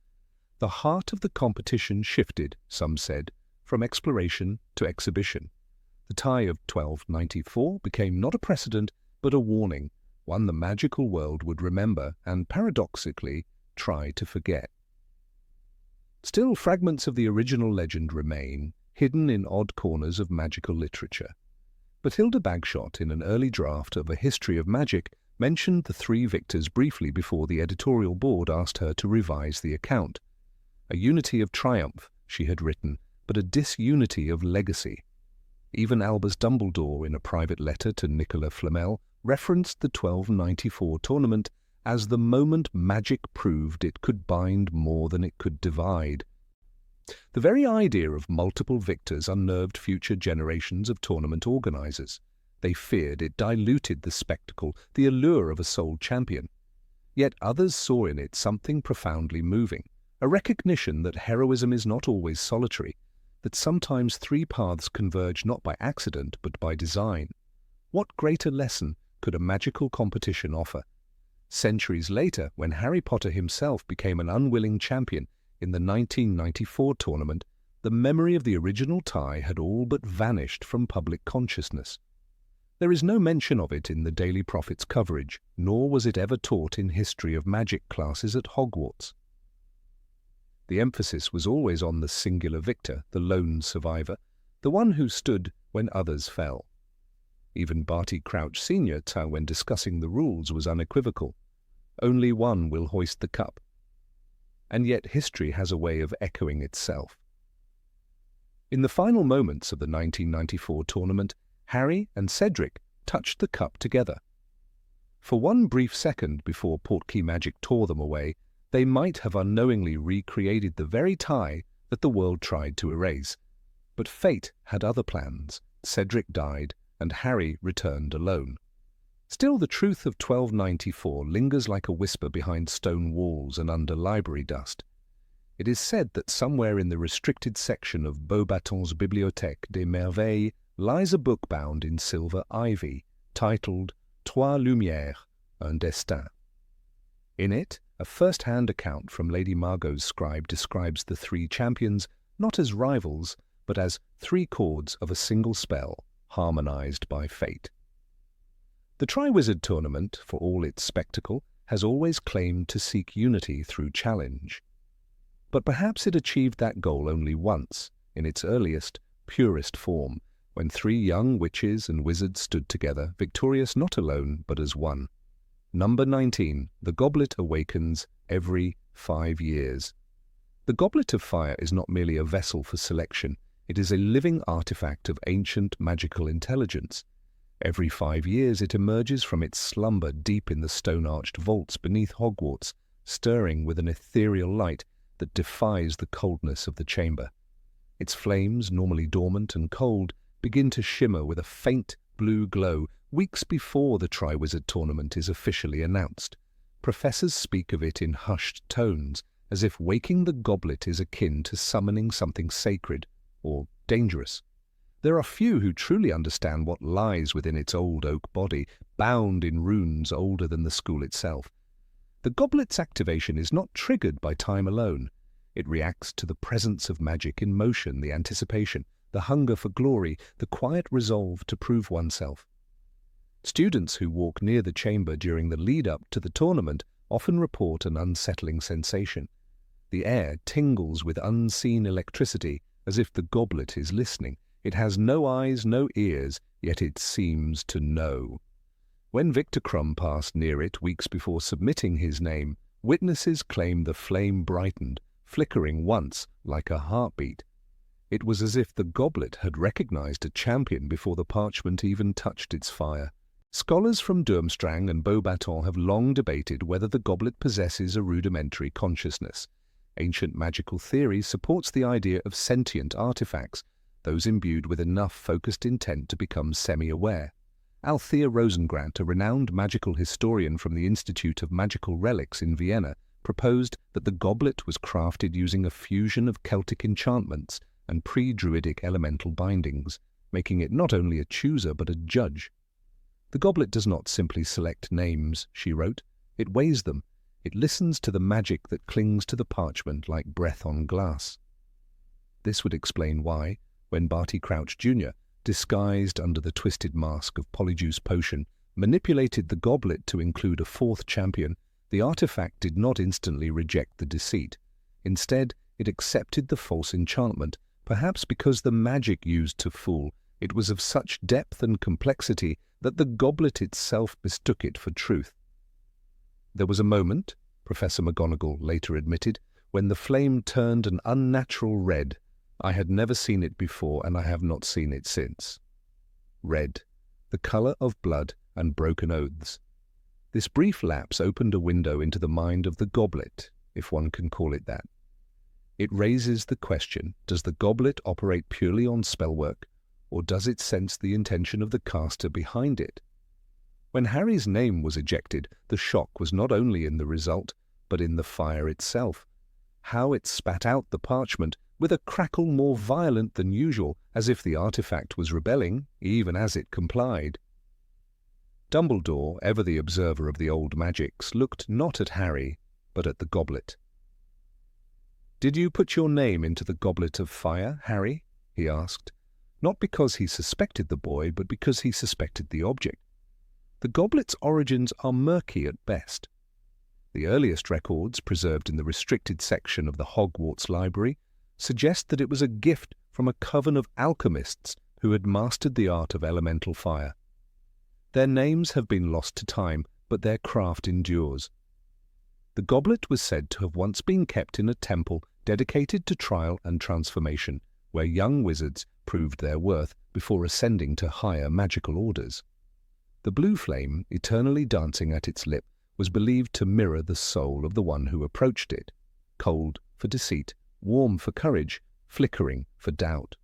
The heart of the competition shifted, some said, from exploration to exhibition. The tie of 1294 became not a precedent, but a warning, one the magical world would remember and, paradoxically, try to forget. Still, fragments of the original legend remain, hidden in odd corners of magical literature. But Hilda Bagshot, in an early draft of A History of Magic, mentioned the 3 victors briefly before the editorial board asked her to revise the account. A unity of triumph, she had written, but a disunity of legacy. Even Albus Dumbledore, in a private letter to Nicolas Flamel, referenced the 1294 tournament as the moment magic proved it could bind more than it could divide. The very idea of multiple victors unnerved future generations of tournament organizers. They feared it diluted the spectacle, the allure of a sole champion. Yet others saw in it something profoundly moving, a recognition that heroism is not always solitary, that sometimes 3 paths converge not by accident but by design. What greater lesson could a magical competition offer? Centuries later, when Harry Potter himself became an unwilling champion in the 1994 tournament, the memory of the original tie had all but vanished from public consciousness. There is no mention of it in the Daily Prophet's coverage, nor was it ever taught in history of magic classes at Hogwarts. The emphasis was always on the singular victor, the lone survivor, the one who stood when others fell. Even Barty Crouch Sr., when discussing the rules, was unequivocal. Only one will hoist the cup. And yet history has a way of echoing itself. In the final moments of the 1994 tournament, Harry and Cedric touched the cup together. For one brief second before Portkey magic tore them away, they might have unknowingly recreated the very tie that the world tried to erase. But fate had other plans. Cedric died, and Harry returned alone. Still, the truth of 1294 lingers like a whisper behind stone walls and under library dust. It is said that somewhere in the restricted section of Beauxbatons' Bibliothèque des Merveilles lies a book bound in silver ivy, titled Trois Lumières, un destin. In it, a first-hand account from Lady Margot's scribe describes the 3 champions not as rivals, but as 3 chords of a single spell, harmonized by fate. The Triwizard tournament, for all its spectacle, has always claimed to seek unity through challenge. But perhaps it achieved that goal only once, in its earliest, purest form, when 3 young witches and wizards stood together, victorious not alone, but as one. Number 19, the goblet awakens every 5 years. The Goblet of Fire is not merely a vessel for selection, it is a living artifact of ancient magical intelligence. Every 5 years it emerges from its slumber deep in the stone-arched vaults beneath Hogwarts, stirring with an ethereal light that defies the coldness of the chamber. Its flames, normally dormant and cold, begin to shimmer with a faint blue glow weeks before the Triwizard tournament is officially announced. Professors speak of it in hushed tones, as if waking the goblet is akin to summoning something sacred or dangerous. There are few who truly understand what lies within its old oak body, bound in runes older than the school itself. The goblet's activation is not triggered by time alone. It reacts to the presence of magic in motion, the anticipation, the hunger for glory, the quiet resolve to prove oneself. Students who walk near the chamber during the lead-up to the tournament often report an unsettling sensation. The air tingles with unseen electricity, as if the goblet is listening. It has no eyes, no ears, yet it seems to know. When Victor Crumb passed near it weeks before submitting his name, witnesses claim the flame brightened, flickering once like a heartbeat. It was as if the goblet had recognized a champion before the parchment even touched its fire. Scholars from Durmstrang and Beauxbatons have long debated whether the goblet possesses a rudimentary consciousness. Ancient magical theory supports the idea of sentient artifacts, those imbued with enough focused intent to become semi-aware. Althea Rosengrant, a renowned magical historian from the Institute of Magical Relics in Vienna, proposed that the goblet was crafted using a fusion of Celtic enchantments and pre-Druidic elemental bindings, making it not only a chooser but a judge. The goblet does not simply select names, she wrote. It weighs them. It listens to the magic that clings to the parchment like breath on glass. This would explain why, when Barty Crouch Jr., disguised under the twisted mask of Polyjuice Potion, manipulated the goblet to include a fourth champion, the artifact did not instantly reject the deceit. Instead, it accepted the false enchantment, perhaps because the magic used to fool. It was of such depth and complexity that the goblet itself mistook it for truth. There was a moment, Professor McGonagall later admitted, when the flame turned an unnatural red. I had never seen it before, and I have not seen it since. Red, the colour of blood and broken oaths. This brief lapse opened a window into the mind of the goblet, if one can call it that. It raises the question, does the goblet operate purely on spellwork, or does it sense the intention of the caster behind it? When Harry's name was ejected, the shock was not only in the result, but in the fire itself. How it spat out the parchment, with a crackle more violent than usual, as if the artifact was rebelling, even as it complied. Dumbledore, ever the observer of the old magics, looked not at Harry, but at the goblet. "Did you put your name into the goblet of fire, Harry?" he asked, not because he suspected the boy, but because he suspected the object. The goblet's origins are murky at best. The earliest records, preserved in the restricted section of the Hogwarts library, suggest that it was a gift from a coven of alchemists who had mastered the art of elemental fire. Their names have been lost to time, but their craft endures. The goblet was said to have once been kept in a temple dedicated to trial and transformation, where young wizards proved their worth before ascending to higher magical orders. The blue flame, eternally dancing at its lip, was believed to mirror the soul of the one who approached it, cold for deceit, warm for courage, flickering for doubt.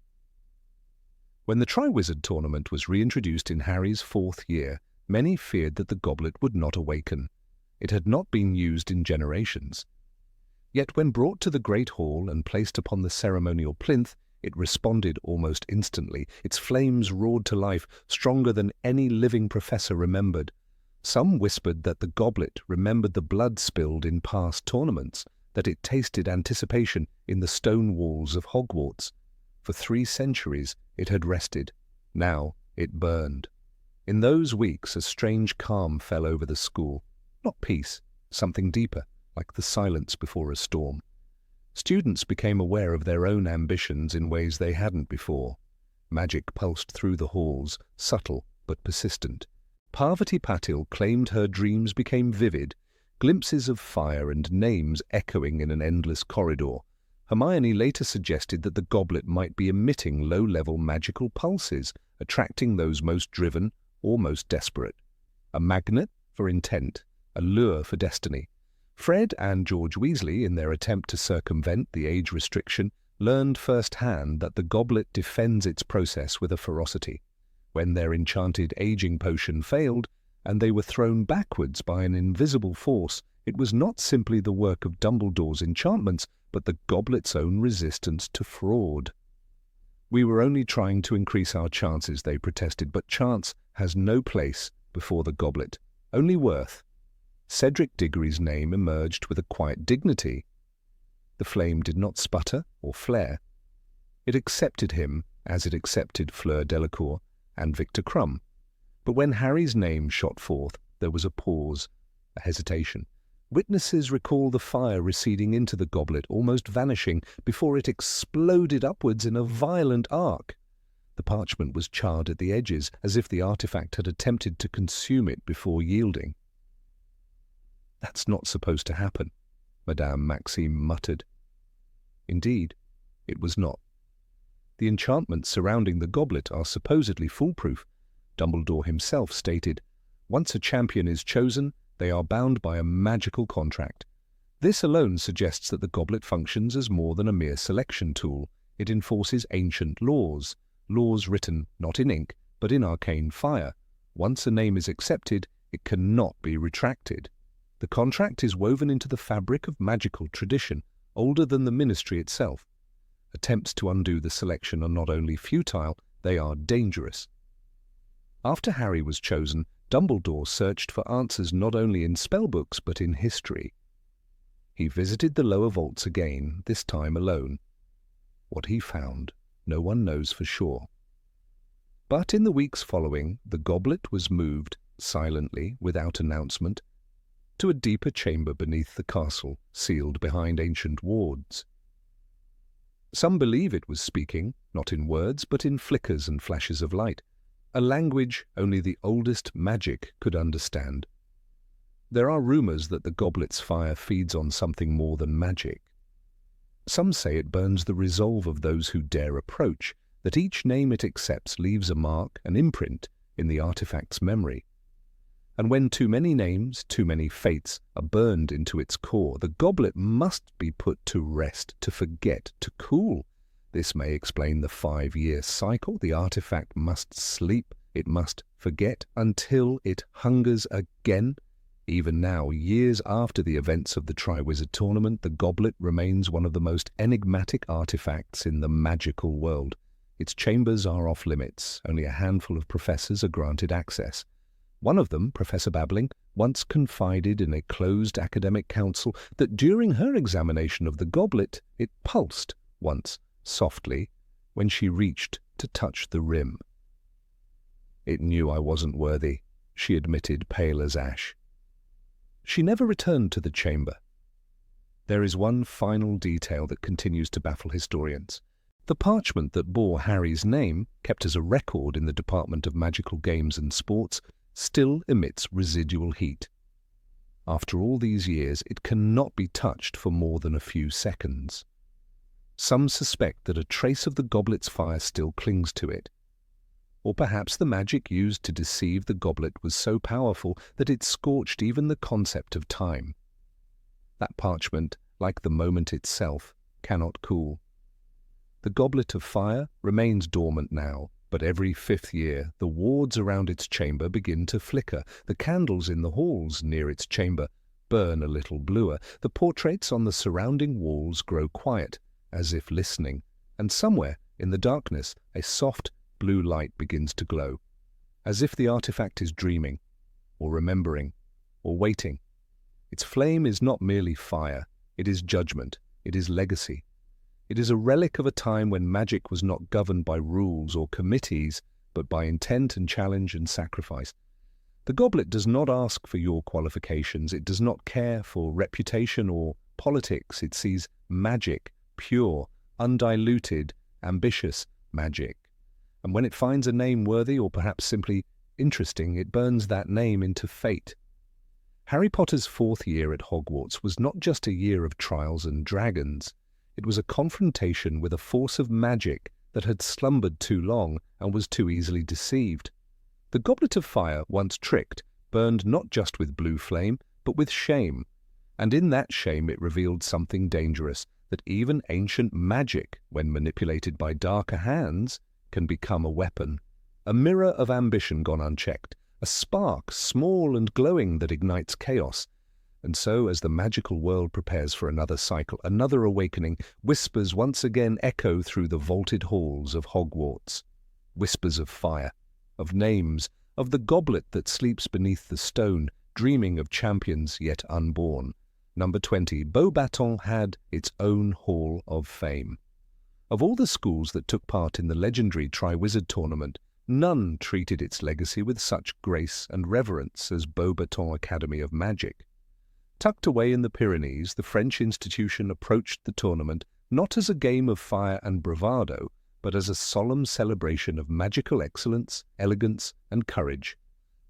When the Triwizard tournament was reintroduced in Harry's 4th year, many feared that the goblet would not awaken. It had not been used in generations. Yet when brought to the Great Hall and placed upon the ceremonial plinth, it responded almost instantly. Its flames roared to life, stronger than any living professor remembered. Some whispered that the goblet remembered the blood spilled in past tournaments, that it tasted anticipation in the stone walls of Hogwarts. For 3 centuries it had rested. Now it burned. In those weeks a strange calm fell over the school. Not peace, something deeper, like the silence before a storm. Students became aware of their own ambitions in ways they hadn't before. Magic pulsed through the halls, subtle but persistent. Parvati Patil claimed her dreams became vivid, glimpses of fire and names echoing in an endless corridor. Hermione later suggested that the goblet might be emitting low-level magical pulses, attracting those most driven or most desperate. A magnet for intent, a lure for destiny. Fred and George Weasley, in their attempt to circumvent the age restriction, learned firsthand that the goblet defends its process with a ferocity. When their enchanted aging potion failed, and they were thrown backwards by an invisible force, it was not simply the work of Dumbledore's enchantments, but the goblet's own resistance to fraud. "We were only trying to increase our chances," they protested, "but chance has no place before the goblet, only worth." Cedric Diggory's name emerged with a quiet dignity. The flame did not sputter or flare. It accepted him as it accepted Fleur Delacour and Victor Crumb. But when Harry's name shot forth, there was a pause, a hesitation. Witnesses recall the fire receding into the goblet, almost vanishing, before it exploded upwards in a violent arc. The parchment was charred at the edges, as if the artifact had attempted to consume it before yielding. "That's not supposed to happen," Madame Maxime muttered. Indeed, it was not. The enchantments surrounding the goblet are supposedly foolproof. Dumbledore himself stated, "Once a champion is chosen, they are bound by a magical contract." This alone suggests that the goblet functions as more than a mere selection tool. It enforces ancient laws, laws written not in ink, but in arcane fire. Once a name is accepted, it cannot be retracted. The contract is woven into the fabric of magical tradition, older than the ministry itself. Attempts to undo the selection are not only futile, they are dangerous. After Harry was chosen, Dumbledore searched for answers not only in spellbooks but in history. He visited the lower vaults again, this time alone. What he found, no one knows for sure. But in the weeks following, the goblet was moved, silently, without announcement, to a deeper chamber beneath the castle, sealed behind ancient wards. Some believe it was speaking, not in words, but in flickers and flashes of light, a language only the oldest magic could understand. There are rumors that the goblet's fire feeds on something more than magic. Some say it burns the resolve of those who dare approach, that each name it accepts leaves a mark, an imprint, in the artifact's memory. And when too many names, too many fates, are burned into its core, the goblet must be put to rest, to forget, to cool. This may explain the 5-year cycle. The artifact must sleep, it must forget, until it hungers again. Even now, years after the events of the Triwizard tournament, the goblet remains one of the most enigmatic artifacts in the magical world. Its chambers are off limits. Only a handful of professors are granted access. One of them, Professor Babbling, once confided in a closed academic council that during her examination of the goblet, it pulsed once, softly, when she reached to touch the rim. "It knew I wasn't worthy," she admitted, pale as ash. She never returned to the chamber. There is one final detail that continues to baffle historians. The parchment that bore Harry's name, kept as a record in the Department of Magical Games and Sports, still emits residual heat. After all these years, it cannot be touched for more than a few seconds. Some suspect that a trace of the goblet's fire still clings to it. Or perhaps the magic used to deceive the goblet was so powerful that it scorched even the concept of time. That parchment, like the moment itself, cannot cool. The goblet of fire remains dormant now, but every 5th year the wards around its chamber begin to flicker. The candles in the halls near its chamber burn a little bluer. The portraits on the surrounding walls grow quiet, as if listening, and somewhere in the darkness a soft blue light begins to glow, as if the artifact is dreaming, or remembering, or waiting. Its flame is not merely fire, it is judgment, it is legacy. It is a relic of a time when magic was not governed by rules or committees, but by intent and challenge and sacrifice. The goblet does not ask for your qualifications. It does not care for reputation or politics. It sees magic, pure, undiluted, ambitious magic. And when it finds a name worthy or perhaps simply interesting, it burns that name into fate. Harry Potter's 4th year at Hogwarts was not just a year of trials and dragons. It was a confrontation with a force of magic that had slumbered too long and was too easily deceived. The goblet of fire, once tricked, burned not just with blue flame, but with shame. And in that shame it revealed something dangerous, that even ancient magic, when manipulated by darker hands, can become a weapon. A mirror of ambition gone unchecked, a spark small and glowing that ignites chaos. And so, as the magical world prepares for another cycle, another awakening, whispers once again echo through the vaulted halls of Hogwarts. Whispers of fire, of names, of the goblet that sleeps beneath the stone, dreaming of champions yet unborn. Number 20, Beauxbatons had its own Hall of Fame. Of all the schools that took part in the legendary Triwizard tournament, none treated its legacy with such grace and reverence as Beauxbatons Academy of Magic. Tucked away in the Pyrenees, the French institution approached the tournament not as a game of fire and bravado, but as a solemn celebration of magical excellence, elegance, and courage.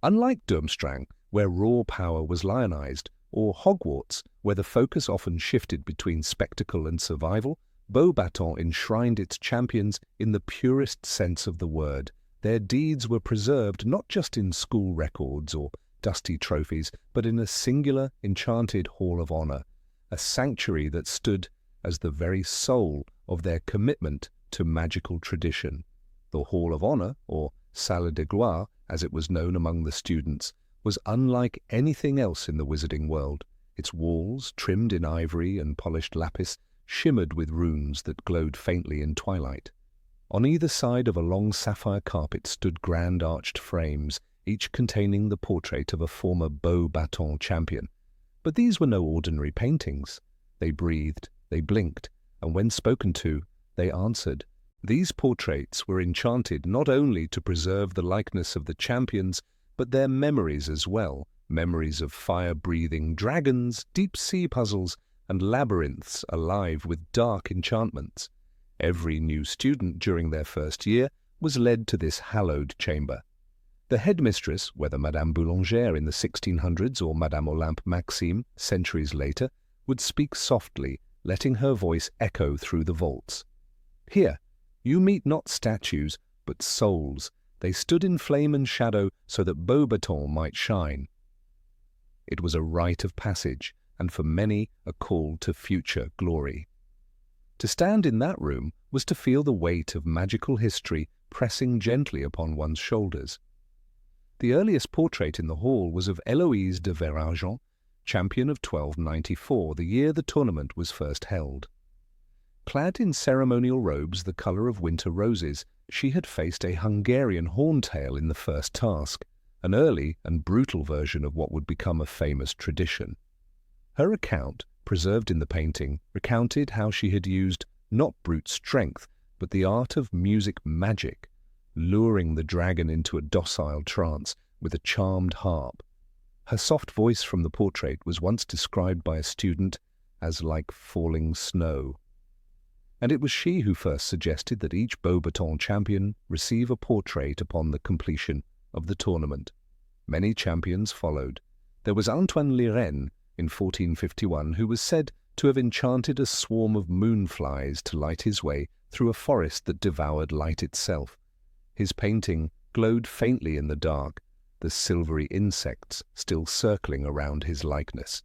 Unlike Durmstrang, where raw power was lionized, or Hogwarts, where the focus often shifted between spectacle and survival, Beauxbatons enshrined its champions in the purest sense of the word. Their deeds were preserved not just in school records or dusty trophies, but in a singular, enchanted hall of honor, a sanctuary that stood as the very soul of their commitment to magical tradition. The Hall of Honor, or Salle de Gloire, as it was known among the students, was unlike anything else in the wizarding world. Its walls, trimmed in ivory and polished lapis, shimmered with runes that glowed faintly in twilight. On either side of a long sapphire carpet stood grand arched frames, each containing the portrait of a former Beauxbatons champion. But these were no ordinary paintings. They breathed, they blinked, and when spoken to, they answered. These portraits were enchanted not only to preserve the likeness of the champions, but their memories as well, memories of fire-breathing dragons, deep-sea puzzles, and labyrinths alive with dark enchantments. Every new student during their first year was led to this hallowed chamber. The headmistress, whether Madame Boulanger in the 1600s or Madame Olympe Maxime centuries later, would speak softly, letting her voice echo through the vaults. Here, you meet not statues, but souls. They stood in flame and shadow so that Beauxbatons might shine. It was a rite of passage, and for many a call to future glory. To stand in that room was to feel the weight of magical history pressing gently upon one's shoulders. The earliest portrait in the hall was of Héloïse de Veragent, champion of 1294, the year the tournament was first held. Clad in ceremonial robes the colour of winter roses, she had faced a Hungarian horntail in the first task, an early and brutal version of what would become a famous tradition. Her account, preserved in the painting, recounted how she had used not brute strength, but the art of music magic, luring the dragon into a docile trance with a charmed harp. Her soft voice from the portrait was once described by a student as like falling snow. And it was she who first suggested that each Beauxbatons champion receive a portrait upon the completion of the tournament. Many champions followed. There was Antoine Liren in 1451, who was said to have enchanted a swarm of moonflies to light his way through a forest that devoured light itself. His painting glowed faintly in the dark, the silvery insects still circling around his likeness.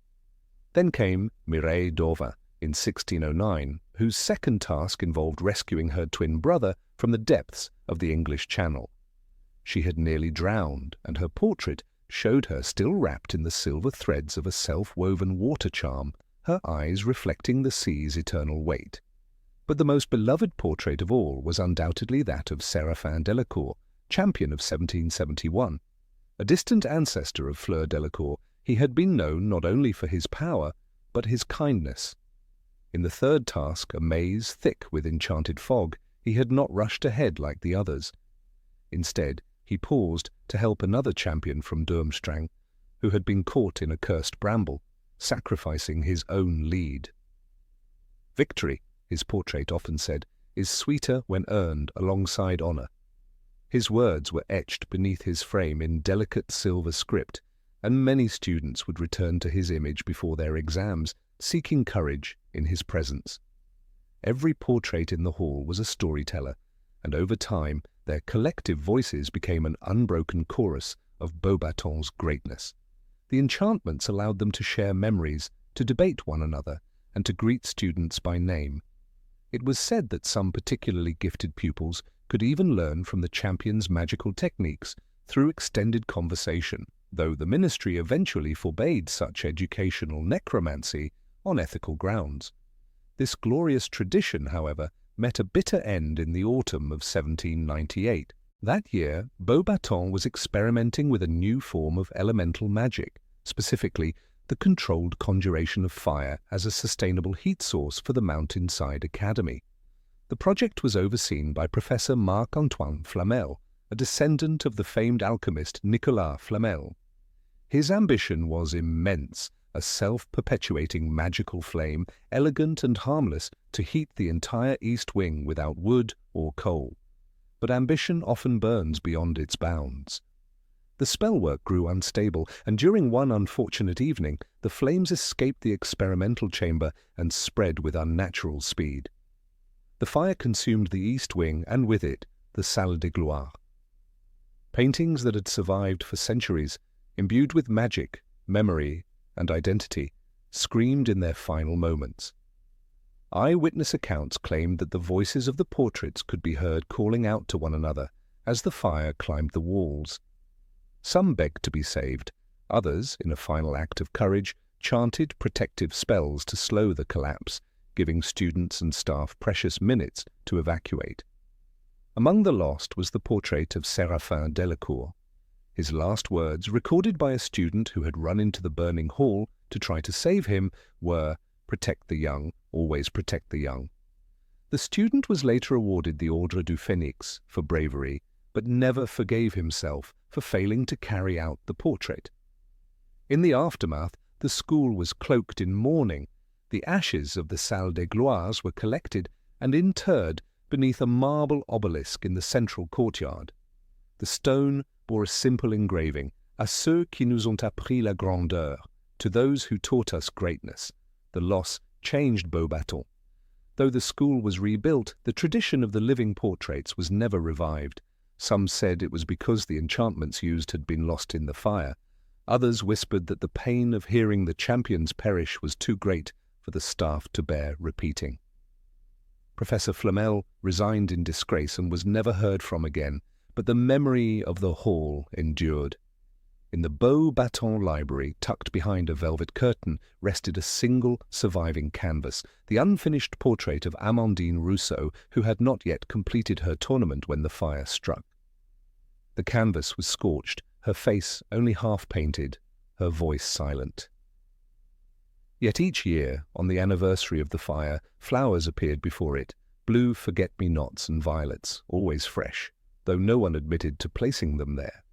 Then came Mireille d'Auvin in 1609, whose second task involved rescuing her twin brother from the depths of the English Channel. She had nearly drowned, and her portrait showed her still wrapped in the silver threads of a self-woven water charm, her eyes reflecting the sea's eternal weight. But the most beloved portrait of all was undoubtedly that of Séraphin Delacour, champion of 1771. A distant ancestor of Fleur Delacour, he had been known not only for his power, but his kindness. In the third task, a maze thick with enchanted fog, he had not rushed ahead like the others. Instead, he paused to help another champion from Durmstrang, who had been caught in a cursed bramble, sacrificing his own lead. Victory, his portrait often said, is sweeter when earned alongside honor. His words were etched beneath his frame in delicate silver script, and many students would return to his image before their exams, seeking courage in his presence. Every portrait in the hall was a storyteller, and over time their collective voices became an unbroken chorus of Beauxbatons' greatness. The enchantments allowed them to share memories, to debate one another, and to greet students by name. It was said that some particularly gifted pupils could even learn from the champion's magical techniques through extended conversation, though the ministry eventually forbade such educational necromancy on ethical grounds. This glorious tradition, however, met a bitter end in the autumn of 1798. That year, Beauxbatons was experimenting with a new form of elemental magic, specifically the controlled conjuration of fire as a sustainable heat source for the mountainside academy. The project was overseen by Professor Marc-Antoine Flamel, a descendant of the famed alchemist Nicolas Flamel. His ambition was immense, a self-perpetuating magical flame, elegant and harmless, to heat the entire east wing without wood or coal. But ambition often burns beyond its bounds. The spellwork grew unstable, and during one unfortunate evening, the flames escaped the experimental chamber and spread with unnatural speed. The fire consumed the east wing, and with it, the salle de gloire. Paintings that had survived for centuries, imbued with magic, memory, and identity, screamed in their final moments. Eyewitness accounts claimed that the voices of the portraits could be heard calling out to one another as the fire climbed the walls. Some begged to be saved, others, in a final act of courage, chanted protective spells to slow the collapse, giving students and staff precious minutes to evacuate. Among the lost was the portrait of Séraphin Delacour. His last words, recorded by a student who had run into the burning hall to try to save him, were, "Protect the young, always protect the young." The student was later awarded the Ordre du Phénix for bravery, but never forgave himself for failing to carry out the portrait. In the aftermath, the school was cloaked in mourning. The ashes of the Salle des Gloires were collected and interred beneath a marble obelisk in the central courtyard. The stone bore a simple engraving, "À ceux qui nous ont appris la grandeur," to those who taught us greatness. The loss changed Beauxbatons. Though the school was rebuilt, the tradition of the living portraits was never revived. Some said it was because the enchantments used had been lost in the fire. Others whispered that the pain of hearing the champions perish was too great for the staff to bear repeating. Professor Flamel resigned in disgrace and was never heard from again, but the memory of the hall endured. In the Beauxbatons library, tucked behind a velvet curtain, rested a single surviving canvas, the unfinished portrait of Amandine Rousseau, who had not yet completed her tournament when the fire struck. The canvas was scorched, her face only half-painted, her voice silent. Yet each year, on the anniversary of the fire, flowers appeared before it, blue forget-me-nots and violets, always fresh, though no one admitted to placing them there.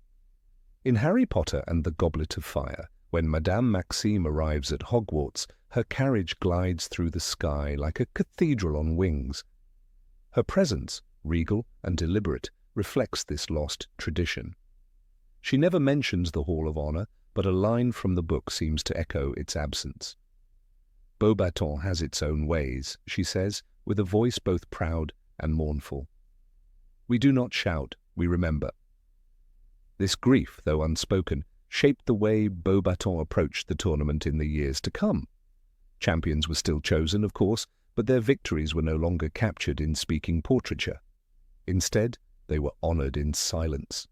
In Harry Potter and the Goblet of Fire, when Madame Maxime arrives at Hogwarts, her carriage glides through the sky like a cathedral on wings. Her presence, regal and deliberate, reflects this lost tradition. She never mentions the Hall of Honor, but a line from the book seems to echo its absence. Beauxbatons has its own ways, she says, with a voice both proud and mournful. We do not shout, we remember. This grief, though unspoken, shaped the way Beauxbatons approached the tournament in the years to come. Champions were still chosen, of course, but their victories were no longer captured in speaking portraiture. Instead, they were honored in silence.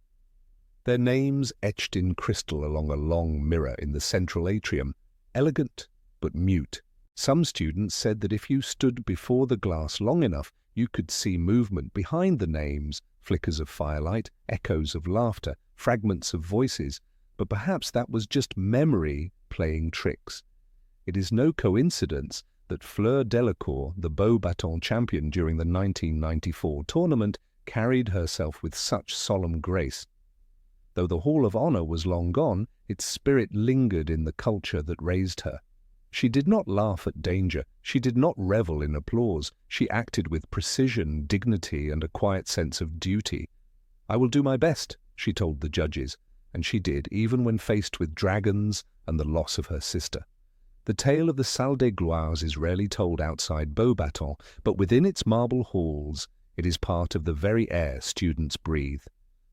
Their names etched in crystal along a long mirror in the central atrium, elegant but mute. Some students said that if you stood before the glass long enough, you could see movement behind the names, flickers of firelight, echoes of laughter, fragments of voices, but perhaps that was just memory playing tricks. It is no coincidence that Fleur Delacour, the Beauxbatons champion during the 1994 tournament, carried herself with such solemn grace. Though the Hall of Honor was long gone, its spirit lingered in the culture that raised her. She did not laugh at danger, she did not revel in applause, she acted with precision, dignity, and a quiet sense of duty. "I will do my best," she told the judges, and she did, even when faced with dragons and the loss of her sister. The tale of the Salle des Gloires is rarely told outside Beauxbatons, but within its marble halls it is part of the very air students breathe.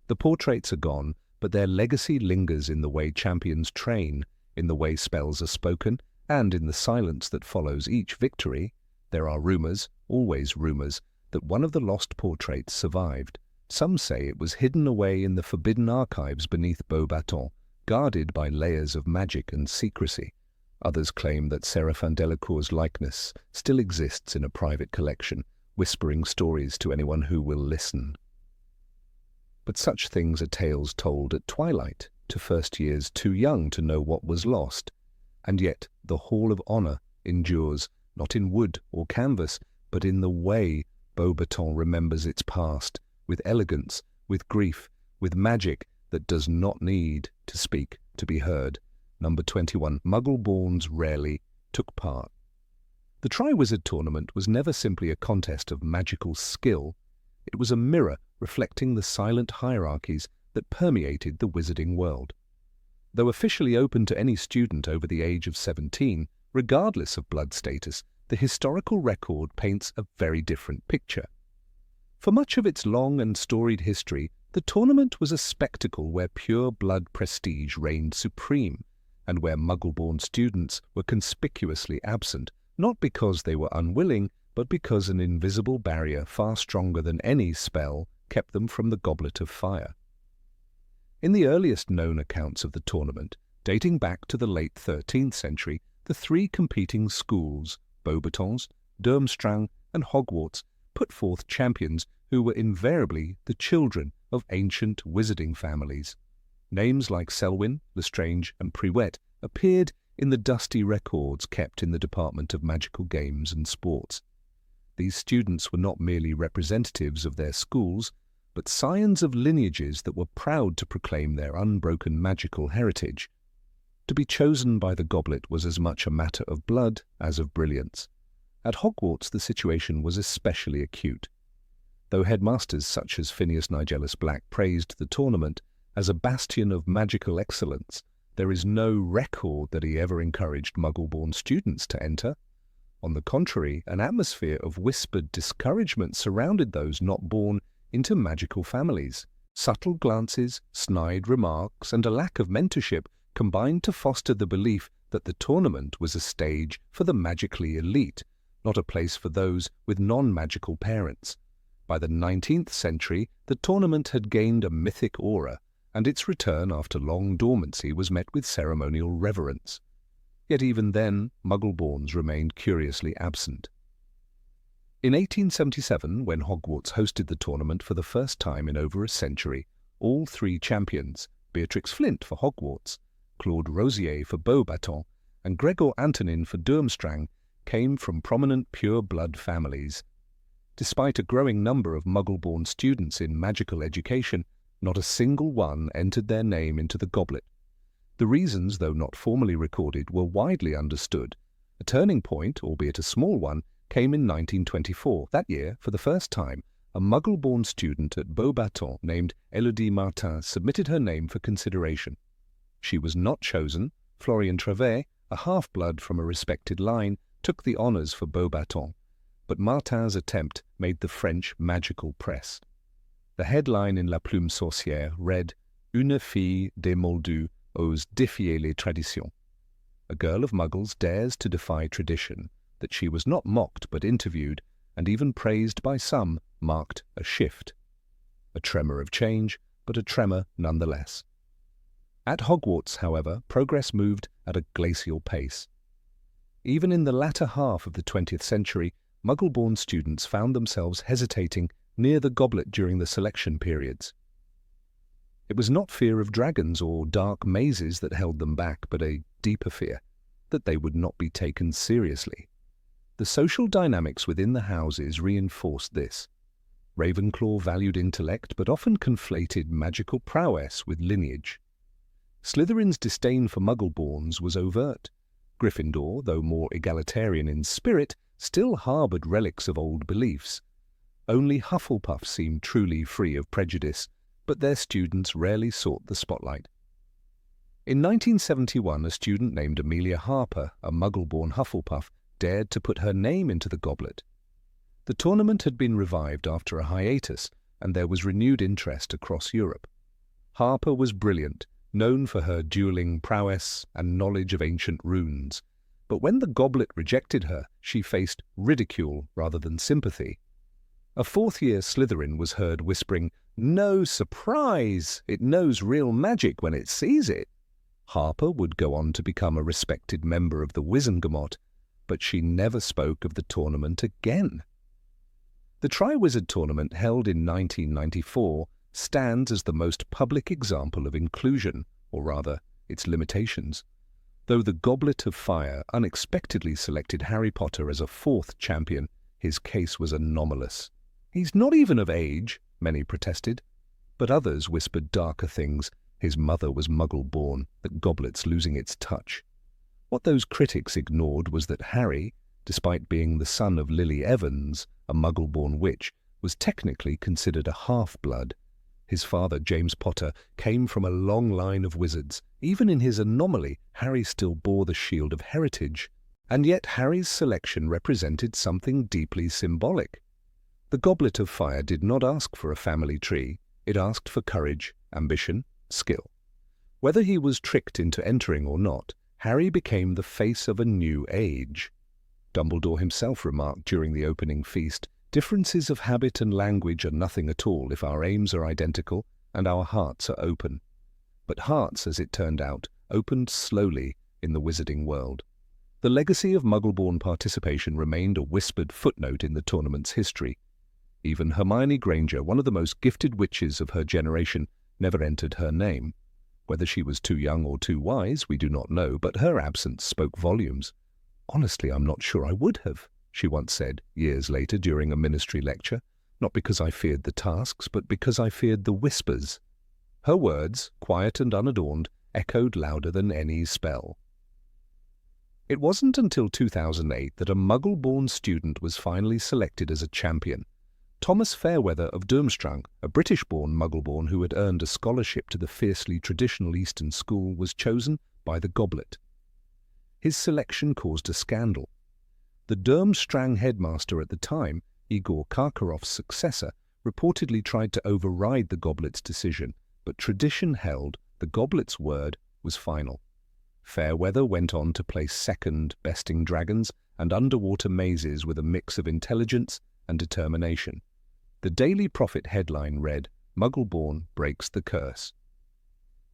The portraits are gone, but their legacy lingers in the way champions train, in the way spells are spoken, and in the silence that follows each victory. There are rumors, always rumors, that one of the lost portraits survived. Some say it was hidden away in the forbidden archives beneath Beauxbatons, guarded by layers of magic and secrecy. Others claim that Séraphin Delacour's likeness still exists in a private collection, whispering stories to anyone who will listen. But such things are tales told at twilight, to first years too young to know what was lost. And yet the Hall of Honor endures, not in wood or canvas, but in the way Beauxbatons remembers its past, with elegance, with grief, with magic that does not need to speak to be heard. number 21, Muggle-borns rarely took part. The Triwizard tournament was never simply a contest of magical skill. It was a mirror reflecting the silent hierarchies that permeated the wizarding world. Though officially open to any student over the age of 17, regardless of blood status, the historical record paints a very different picture. For much of its long and storied history, the tournament was a spectacle where pure blood prestige reigned supreme, and where Muggle-born students were conspicuously absent, not because they were unwilling, but because an invisible barrier far stronger than any spell kept them from the Goblet of Fire. In the earliest known accounts of the tournament, dating back to the late 13th century, the three competing schools, Beauxbatons, Durmstrang, and Hogwarts, put forth champions who were invariably the children of ancient wizarding families. Names like Selwyn, Lestrange, and Privet appeared in the dusty records kept in the Department of Magical Games and Sports. These students were not merely representatives of their schools, but scions of lineages that were proud to proclaim their unbroken magical heritage. To be chosen by the goblet was as much a matter of blood as of brilliance. At Hogwarts the situation was especially acute. Though headmasters such as Phineas Nigellus Black praised the tournament as a bastion of magical excellence, there is no record that he ever encouraged Muggle-born students to enter. On the contrary, an atmosphere of whispered discouragement surrounded those not born into magical families. Subtle glances, snide remarks, and a lack of mentorship combined to foster the belief that the tournament was a stage for the magically elite, not a place for those with non-magical parents. By the 19th century, the tournament had gained a mythic aura, and its return after long dormancy was met with ceremonial reverence. Yet even then, Muggle-borns remained curiously absent. In 1877, when Hogwarts hosted the tournament for the first time in over a century, all three champions, Beatrix Flint for Hogwarts, Claude Rosier for Beauxbatons, and Gregor Antonin for Durmstrang, came from prominent pure-blood families. Despite a growing number of Muggle-born students in magical education, not a single one entered their name into the goblet. The reasons, though not formally recorded, were widely understood. A turning point, albeit a small one, came in 1924. That year, for the first time, a Muggle-born student at Beauxbatons named Élodie Martin submitted her name for consideration. She was not chosen. Florian Trevet, a half-blood from a respected line, took the honours for Beauxbatons, but Martin's attempt made the French magical press. The headline in La Plume Sorcière read, "Une fille des Moldus ose défier les traditions." A girl of Muggles dares to defy tradition. That she was not mocked but interviewed, and even praised by some, marked a shift. A tremor of change, but a tremor nonetheless. At Hogwarts, however, progress moved at a glacial pace. Even in the latter half of the 20th century, Muggle-born students found themselves hesitating near the goblet during the selection periods. It was not fear of dragons or dark mazes that held them back, but a deeper fear that they would not be taken seriously. The social dynamics within the houses reinforced this. Ravenclaw valued intellect, but often conflated magical prowess with lineage. Slytherin's disdain for Muggle-borns was overt. Gryffindor, though more egalitarian in spirit, still harboured relics of old beliefs. Only Hufflepuff seemed truly free of prejudice, but their students rarely sought the spotlight. In 1971, a student named Amelia Harper, a Muggle-born Hufflepuff, dared to put her name into the goblet. The tournament had been revived after a hiatus, and there was renewed interest across Europe. Harper was brilliant, known for her dueling prowess and knowledge of ancient runes. But when the goblet rejected her, she faced ridicule rather than sympathy. A fourth-year Slytherin was heard whispering, "No surprise! It knows real magic when it sees it." Harper would go on to become a respected member of the Wizengamot, but she never spoke of the tournament again. The Triwizard tournament, held in 1994, stands as the most public example of inclusion, or rather, its limitations. Though the Goblet of Fire unexpectedly selected Harry Potter as a fourth champion, his case was anomalous. "He's not even of age," many protested, but others whispered darker things. His mother was Muggle-born, the goblet's losing its touch. What those critics ignored was that Harry, despite being the son of Lily Evans, a Muggle-born witch, was technically considered a half-blood. His father, James Potter, came from a long line of wizards. Even in his anomaly, Harry still bore the shield of heritage. And yet Harry's selection represented something deeply symbolic. The Goblet of Fire did not ask for a family tree. It asked for courage, ambition, skill. Whether he was tricked into entering or not, Harry became the face of a new age. Dumbledore himself remarked during the opening feast, "Differences of habit and language are nothing at all if our aims are identical and our hearts are open." But hearts, as it turned out, opened slowly in the wizarding world. The legacy of Muggle-born participation remained a whispered footnote in the tournament's history. Even Hermione Granger, one of the most gifted witches of her generation, never entered her name. Whether she was too young or too wise, we do not know, but her absence spoke volumes. "Honestly, I'm not sure I would have," she once said, years later during a ministry lecture, "not because I feared the tasks, but because I feared the whispers." Her words, quiet and unadorned, echoed louder than any spell. It wasn't until 2008 that a Muggle-born student was finally selected as a champion. Thomas Fairweather of Durmstrang, a British-born Muggle-born who had earned a scholarship to the fiercely traditional Eastern school, was chosen by the Goblet. His selection caused a scandal. The Durmstrang headmaster at the time, Igor Karkaroff's successor, reportedly tried to override the Goblet's decision, but tradition held the Goblet's word was final. Fairweather went on to place second, besting dragons and underwater mazes with a mix of intelligence and determination. The Daily Prophet headline read, "Muggle-born breaks the curse."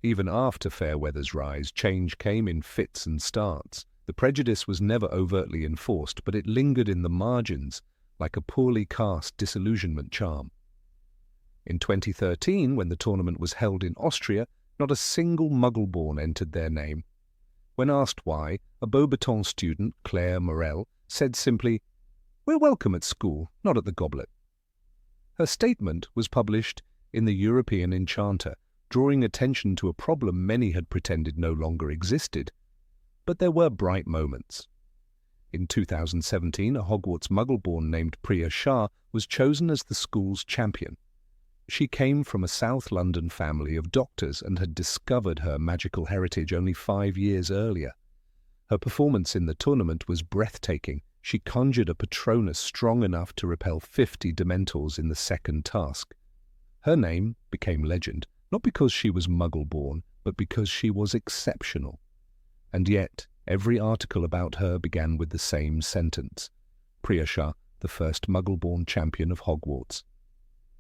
Even after Fairweather's rise, change came in fits and starts. The prejudice was never overtly enforced, but it lingered in the margins, like a poorly cast disillusionment charm. In 2013, when the tournament was held in Austria, not a single Muggle-born entered their name. When asked why, a Beauxbatons student, Claire Morel, said simply, "We're welcome at school, not at the Goblet." Her statement was published in the European Enchanter, drawing attention to a problem many had pretended no longer existed. But there were bright moments. In 2017, a Hogwarts Muggle-born named Priya Shah was chosen as the school's champion. She came from a South London family of doctors and had discovered her magical heritage only 5 years earlier. Her performance in the tournament was breathtaking. She conjured a Patronus strong enough to repel 50 Dementors in the second task. Her name became legend, not because she was Muggle-born, but because she was exceptional. And yet, every article about her began with the same sentence: Priya Shah, the first Muggle-born champion of Hogwarts.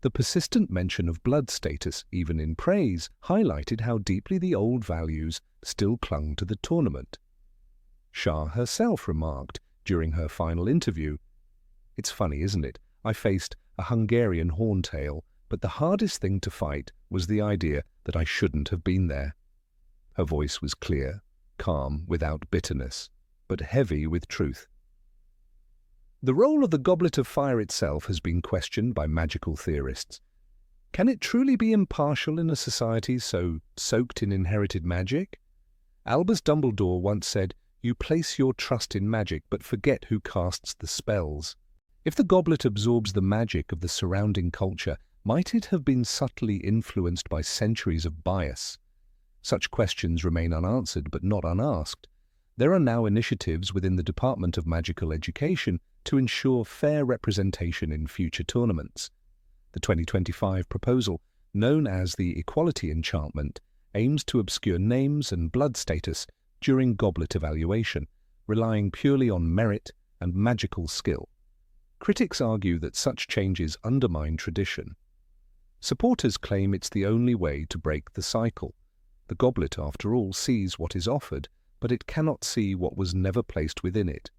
The persistent mention of blood status, even in praise, highlighted how deeply the old values still clung to the tournament. Shah herself remarked during her final interview, "It's funny, isn't it? I faced a Hungarian horntail, but the hardest thing to fight was the idea that I shouldn't have been there." Her voice was clear, calm without bitterness, but heavy with truth. The role of the Goblet of Fire itself has been questioned by magical theorists. Can it truly be impartial in a society so soaked in inherited magic? Albus Dumbledore once said, "You place your trust in magic but forget who casts the spells." If the goblet absorbs the magic of the surrounding culture, might it have been subtly influenced by centuries of bias? Such questions remain unanswered but not unasked. There are now initiatives within the Department of Magical Education to ensure fair representation in future tournaments. The 2025 proposal, known as the Equality Enchantment, aims to obscure names and blood status during goblet evaluation, relying purely on merit and magical skill. Critics argue that such changes undermine tradition. Supporters claim it's the only way to break the cycle. The goblet, after all, sees what is offered, but it cannot see what was never placed within it.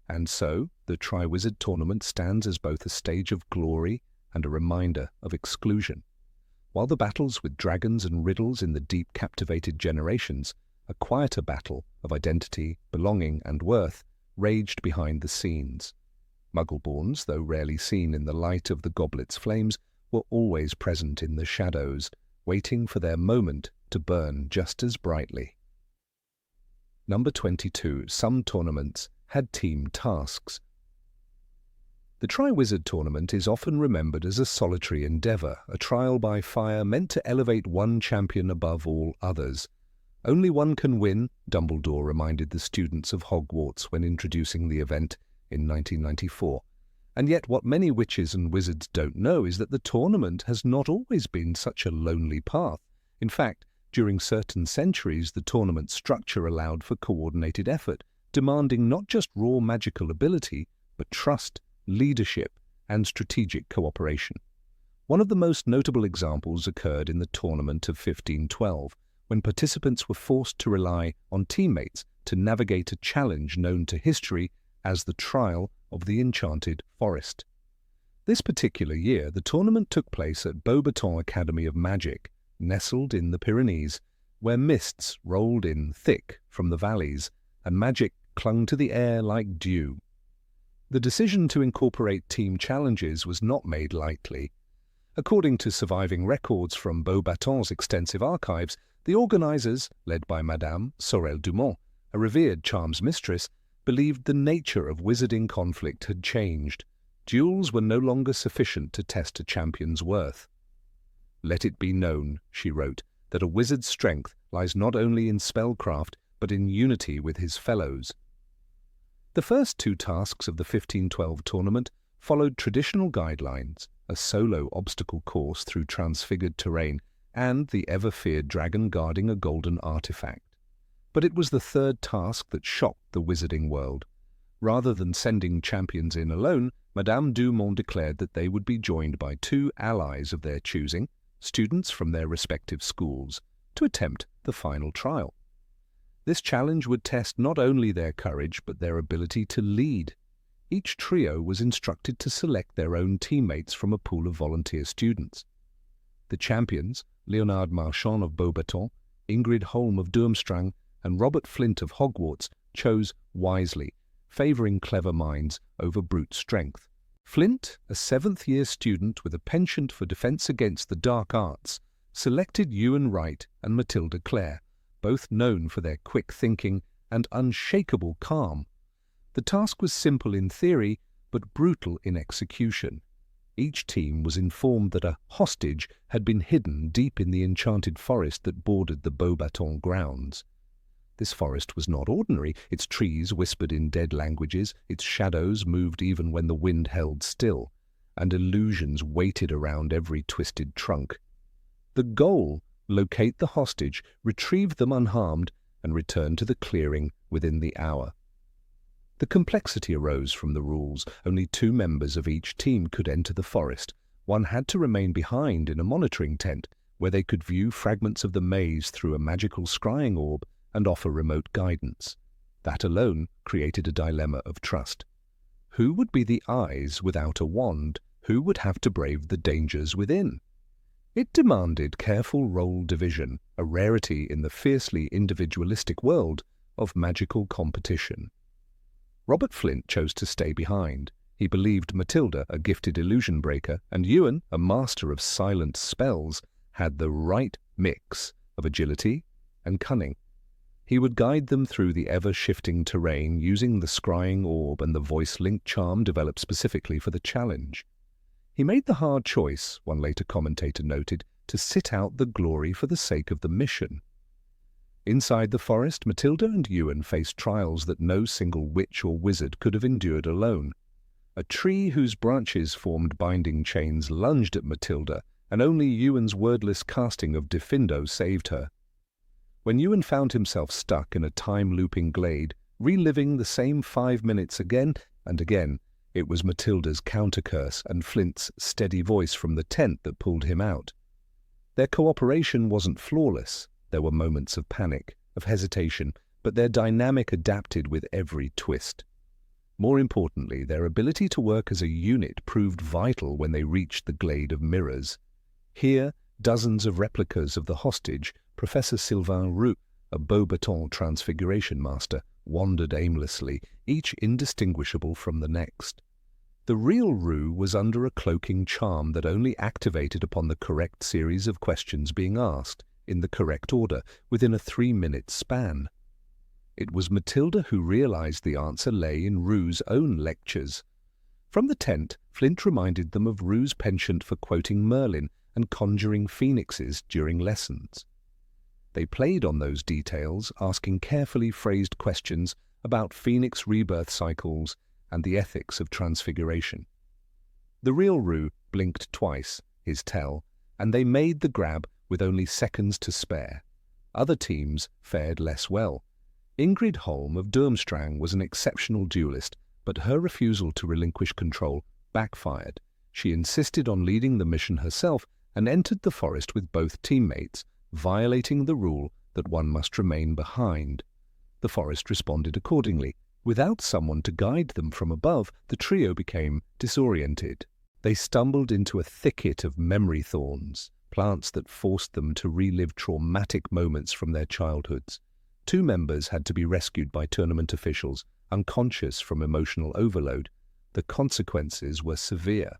And so, the Triwizard tournament stands as both a stage of glory and a reminder of exclusion. While the battles with dragons and riddles in the deep captivated generations, a quieter battle of identity, belonging, and worth raged behind the scenes. Muggle-borns, though rarely seen in the light of the goblet's flames, were always present in the shadows, waiting for their moment to burn just as brightly. Number 22. Some tournaments had team tasks. The Triwizard tournament is often remembered as a solitary endeavour, a trial by fire meant to elevate one champion above all others. Only one can win, Dumbledore reminded the students of Hogwarts when introducing the event in 1994. And yet what many witches and wizards don't know is that the tournament has not always been such a lonely path. In fact, during certain centuries, the tournament structure allowed for coordinated effort, demanding not just raw magical ability, but trust, leadership, and strategic cooperation. One of the most notable examples occurred in the tournament of 1512, when participants were forced to rely on teammates to navigate a challenge known to history as the Trial of the Enchanted Forest. This particular year, the tournament took place at Beauxbatons Academy of Magic, nestled in the Pyrenees, where mists rolled in thick from the valleys and magic clung to the air like dew. The decision to incorporate team challenges was not made lightly. According to surviving records from Beauxbatons' extensive archives, the organisers, led by Madame Sorel Dumont, a revered charms mistress, believed the nature of wizarding conflict had changed. Duels were no longer sufficient to test a champion's worth. "Let it be known," she wrote, "that a wizard's strength lies not only in spellcraft, but in unity with his fellows." The first two tasks of the 1512 tournament followed traditional guidelines, a solo obstacle course through transfigured terrain, and the ever-feared dragon guarding a golden artifact. But it was the third task that shocked the wizarding world. Rather than sending champions in alone, Madame Dumont declared that they would be joined by two allies of their choosing, students from their respective schools, to attempt the final trial. This challenge would test not only their courage but their ability to lead. Each trio was instructed to select their own teammates from a pool of volunteer students. The champions, Leonard Marchand of Beauxbatons, Ingrid Holm of Durmstrang, and Robert Flint of Hogwarts, chose wisely, favouring clever minds over brute strength. Flint, a seventh-year student with a penchant for defence against the dark arts, selected Ewan Wright and Matilda Clare, both known for their quick thinking and unshakable calm. The task was simple in theory, but brutal in execution. Each team was informed that a hostage had been hidden deep in the enchanted forest that bordered the Beauxbatons grounds. This forest was not ordinary. Its trees whispered in dead languages, its shadows moved even when the wind held still, and illusions waited around every twisted trunk. The goal: locate the hostage, retrieve them unharmed, and return to the clearing within the hour. The complexity arose from the rules. Only 2 members of each team could enter the forest. One had to remain behind in a monitoring tent, where they could view fragments of the maze through a magical scrying orb and offer remote guidance. That alone created a dilemma of trust. Who would be the eyes without a wand? Who would have to brave the dangers within? It demanded careful role division, a rarity in the fiercely individualistic world of magical competition. Robert Flint chose to stay behind. He believed Matilda, a gifted illusion breaker, and Ewan, a master of silent spells, had the right mix of agility and cunning. He would guide them through the ever-shifting terrain using the scrying orb and the voice-link charm developed specifically for the challenge. He made the hard choice, one later commentator noted, to sit out the glory for the sake of the mission. Inside the forest, Matilda and Ewan faced trials that no single witch or wizard could have endured alone. A tree whose branches formed binding chains lunged at Matilda, and only Ewan's wordless casting of Diffindo saved her. When Ewan found himself stuck in a time-looping glade, reliving the same 5 minutes again and again, it was Matilda's countercurse and Flint's steady voice from the tent that pulled him out. Their cooperation wasn't flawless. There were moments of panic, of hesitation, but their dynamic adapted with every twist. More importantly, their ability to work as a unit proved vital when they reached the glade of mirrors. Here, dozens of replicas of the hostage, Professor Sylvain Roux, a Beauxbatons transfiguration master, wandered aimlessly, each indistinguishable from the next. The real ruse was under a cloaking charm that only activated upon the correct series of questions being asked, in the correct order, within a 3-minute span. It was Matilda who realized the answer lay in Rue's own lectures. From the tent, Flint reminded them of Rue's penchant for quoting Merlin and conjuring phoenixes during lessons. They played on those details, asking carefully phrased questions about phoenix rebirth cycles and the ethics of transfiguration. The real Rue blinked twice, his tell, and they made the grab with only seconds to spare. Other teams fared less well. Ingrid Holm of Durmstrang was an exceptional duelist, but her refusal to relinquish control backfired. She insisted on leading the mission herself and entered the forest with both teammates, violating the rule that one must remain behind. The forest responded accordingly. Without someone to guide them from above, the trio became disoriented. They stumbled into a thicket of memory thorns, plants that forced them to relive traumatic moments from their childhoods. 2 members had to be rescued by tournament officials, unconscious from emotional overload. The consequences were severe.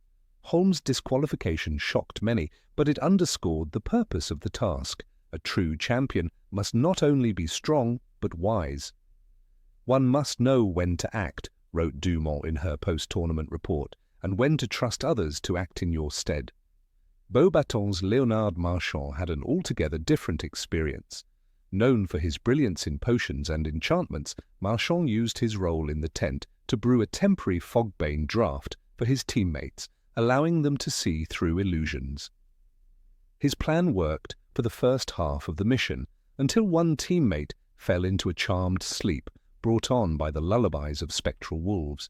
Holmes' disqualification shocked many, but it underscored the purpose of the task. A true champion must not only be strong, but wise. "One must know when to act," wrote Dumont in her post-tournament report, "and when to trust others to act in your stead." Beauxbatons' Leonard Marchand had an altogether different experience. Known for his brilliance in potions and enchantments, Marchand used his role in the tent to brew a temporary fogbane draught for his teammates, allowing them to see through illusions. His plan worked for the first half of the mission, until one teammate fell into a charmed sleep brought on by the lullabies of spectral wolves.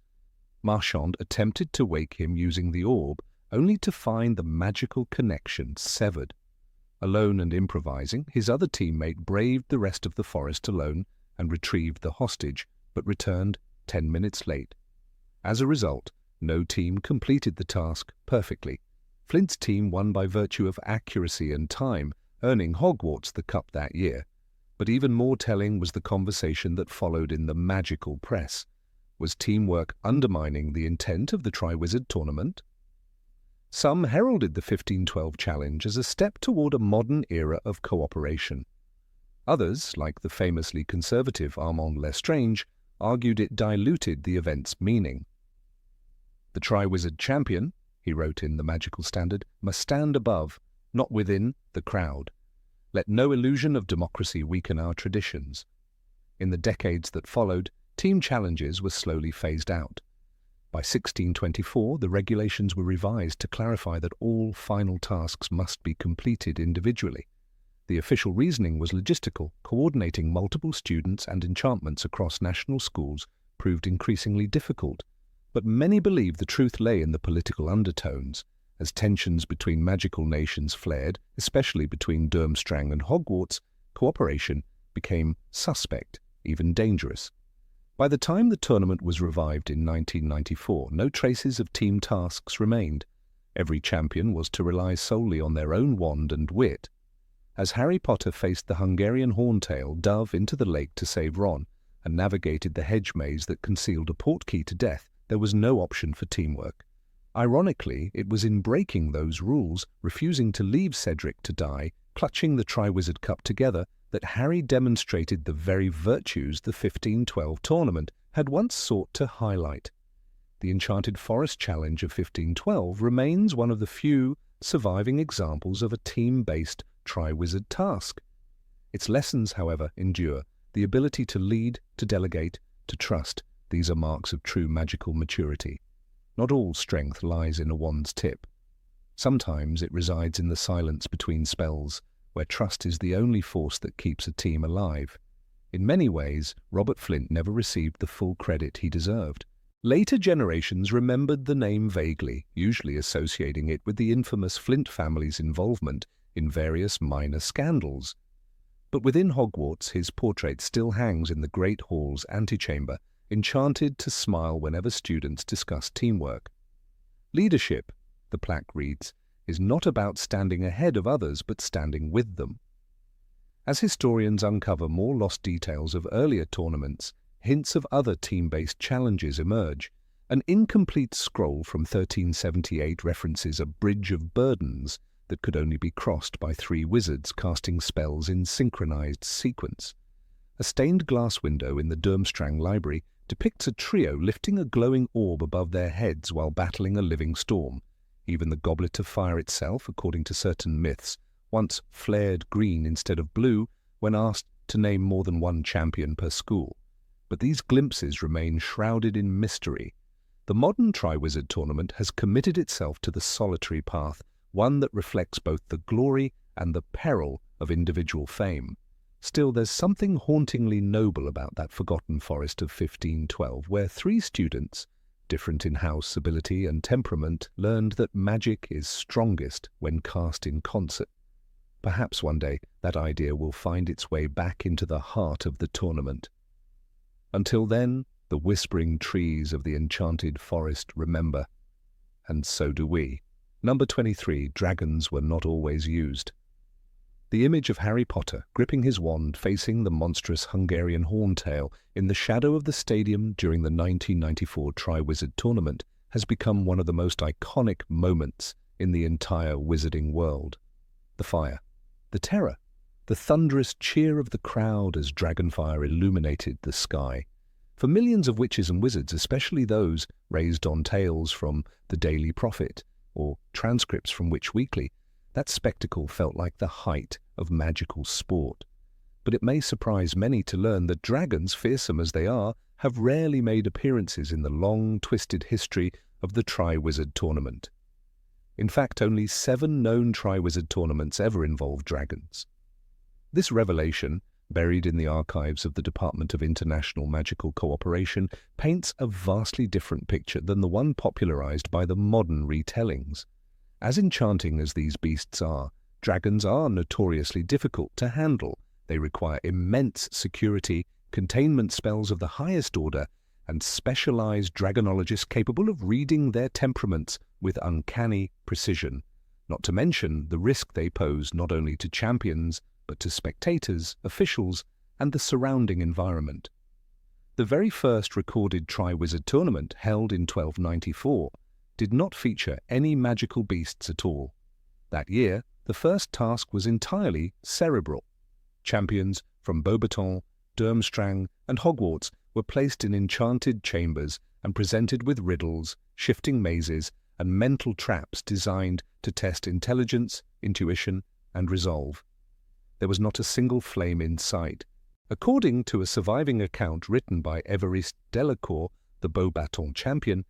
Marchand attempted to wake him using the orb, only to find the magical connection severed. Alone and improvising, his other teammate braved the rest of the forest alone and retrieved the hostage, but returned 10 minutes late. As a result, no team completed the task perfectly. Flint's team won by virtue of accuracy and time, earning Hogwarts the cup that year. But even more telling was the conversation that followed in the magical press. Was teamwork undermining the intent of the Triwizard tournament? Some heralded the 1512 challenge as a step toward a modern era of cooperation. Others, like the famously conservative Armand Lestrange, argued it diluted the event's meaning. "The Triwizard champion," he wrote in the Magical Standard, "must stand above, not within, the crowd. Let no illusion of democracy weaken our traditions." In the decades that followed, team challenges were slowly phased out. By 1624, the regulations were revised to clarify that all final tasks must be completed individually. The official reasoning was logistical. Coordinating multiple students and enchantments across national schools proved increasingly difficult. But many believed the truth lay in the political undertones. As tensions between magical nations flared, especially between Durmstrang and Hogwarts, cooperation became suspect, even dangerous. By the time the tournament was revived in 1994, no traces of team tasks remained. Every champion was to rely solely on their own wand and wit. As Harry Potter faced the Hungarian horntail dove into the lake to save Ron and navigated the hedge maze that concealed a portkey to death, there was no option for teamwork. Ironically, it was in breaking those rules, refusing to leave Cedric to die, clutching the Triwizard Cup together, that Harry demonstrated the very virtues the 1512 tournament had once sought to highlight. The Enchanted Forest Challenge of 1512 remains one of the few surviving examples of a team-based Triwizard task. Its lessons, however, endure. The ability to lead, to delegate, to trust, these are marks of true magical maturity. Not all strength lies in a wand's tip. Sometimes it resides in the silence between spells, where trust is the only force that keeps a team alive. In many ways, Robert Flint never received the full credit he deserved. Later generations remembered the name vaguely, usually associating it with the infamous Flint family's involvement in various minor scandals. But within Hogwarts, his portrait still hangs in the Great Hall's antechamber, enchanted to smile whenever students discuss teamwork. Leadership, the plaque reads, is not about standing ahead of others but standing with them. As historians uncover more lost details of earlier tournaments, hints of other team-based challenges emerge. An incomplete scroll from 1378 references a bridge of burdens that could only be crossed by 3 wizards casting spells in synchronized sequence. A stained glass window in the Durmstrang library depicts a trio lifting a glowing orb above their heads while battling a living storm. Even the goblet of fire itself, according to certain myths, once flared green instead of blue when asked to name more than one champion per school. But these glimpses remain shrouded in mystery. The modern Triwizard tournament has committed itself to the solitary path, one that reflects both the glory and the peril of individual fame. Still, there's something hauntingly noble about that forgotten forest of 1512, where 3 students, different in house, ability and temperament, learned that magic is strongest when cast in concert. Perhaps one day that idea will find its way back into the heart of the tournament. Until then, the whispering trees of the enchanted forest remember, and so do we. Number 23. Dragons were not always used. The image of Harry Potter gripping his wand facing the monstrous Hungarian horntail in the shadow of the stadium during the 1994 Triwizard tournament has become one of the most iconic moments in the entire wizarding world. The fire, the terror, the thunderous cheer of the crowd as dragonfire illuminated the sky. For millions of witches and wizards, especially those raised on tales from the Daily Prophet or transcripts from Witch Weekly, that spectacle felt like the height of magical sport. But it may surprise many to learn that dragons, fearsome as they are, have rarely made appearances in the long, twisted history of the Triwizard tournament. In fact, only 7 known Triwizard tournaments ever involved dragons. This revelation, buried in the archives of the Department of International Magical Cooperation, paints a vastly different picture than the one popularized by the modern retellings. As enchanting as these beasts are, dragons are notoriously difficult to handle. They require immense security, containment spells of the highest order, and specialized dragonologists capable of reading their temperaments with uncanny precision, not to mention the risk they pose not only to champions, but to spectators, officials, and the surrounding environment. The very first recorded Triwizard tournament, held in 1294, did not feature any magical beasts at all. That year, the first task was entirely cerebral. Champions from Beauxbatons, Durmstrang, and Hogwarts were placed in enchanted chambers and presented with riddles, shifting mazes, and mental traps designed to test intelligence, intuition, and resolve. There was not a single flame in sight. According to a surviving account written by Évariste Delacour, the Beauxbatons champion,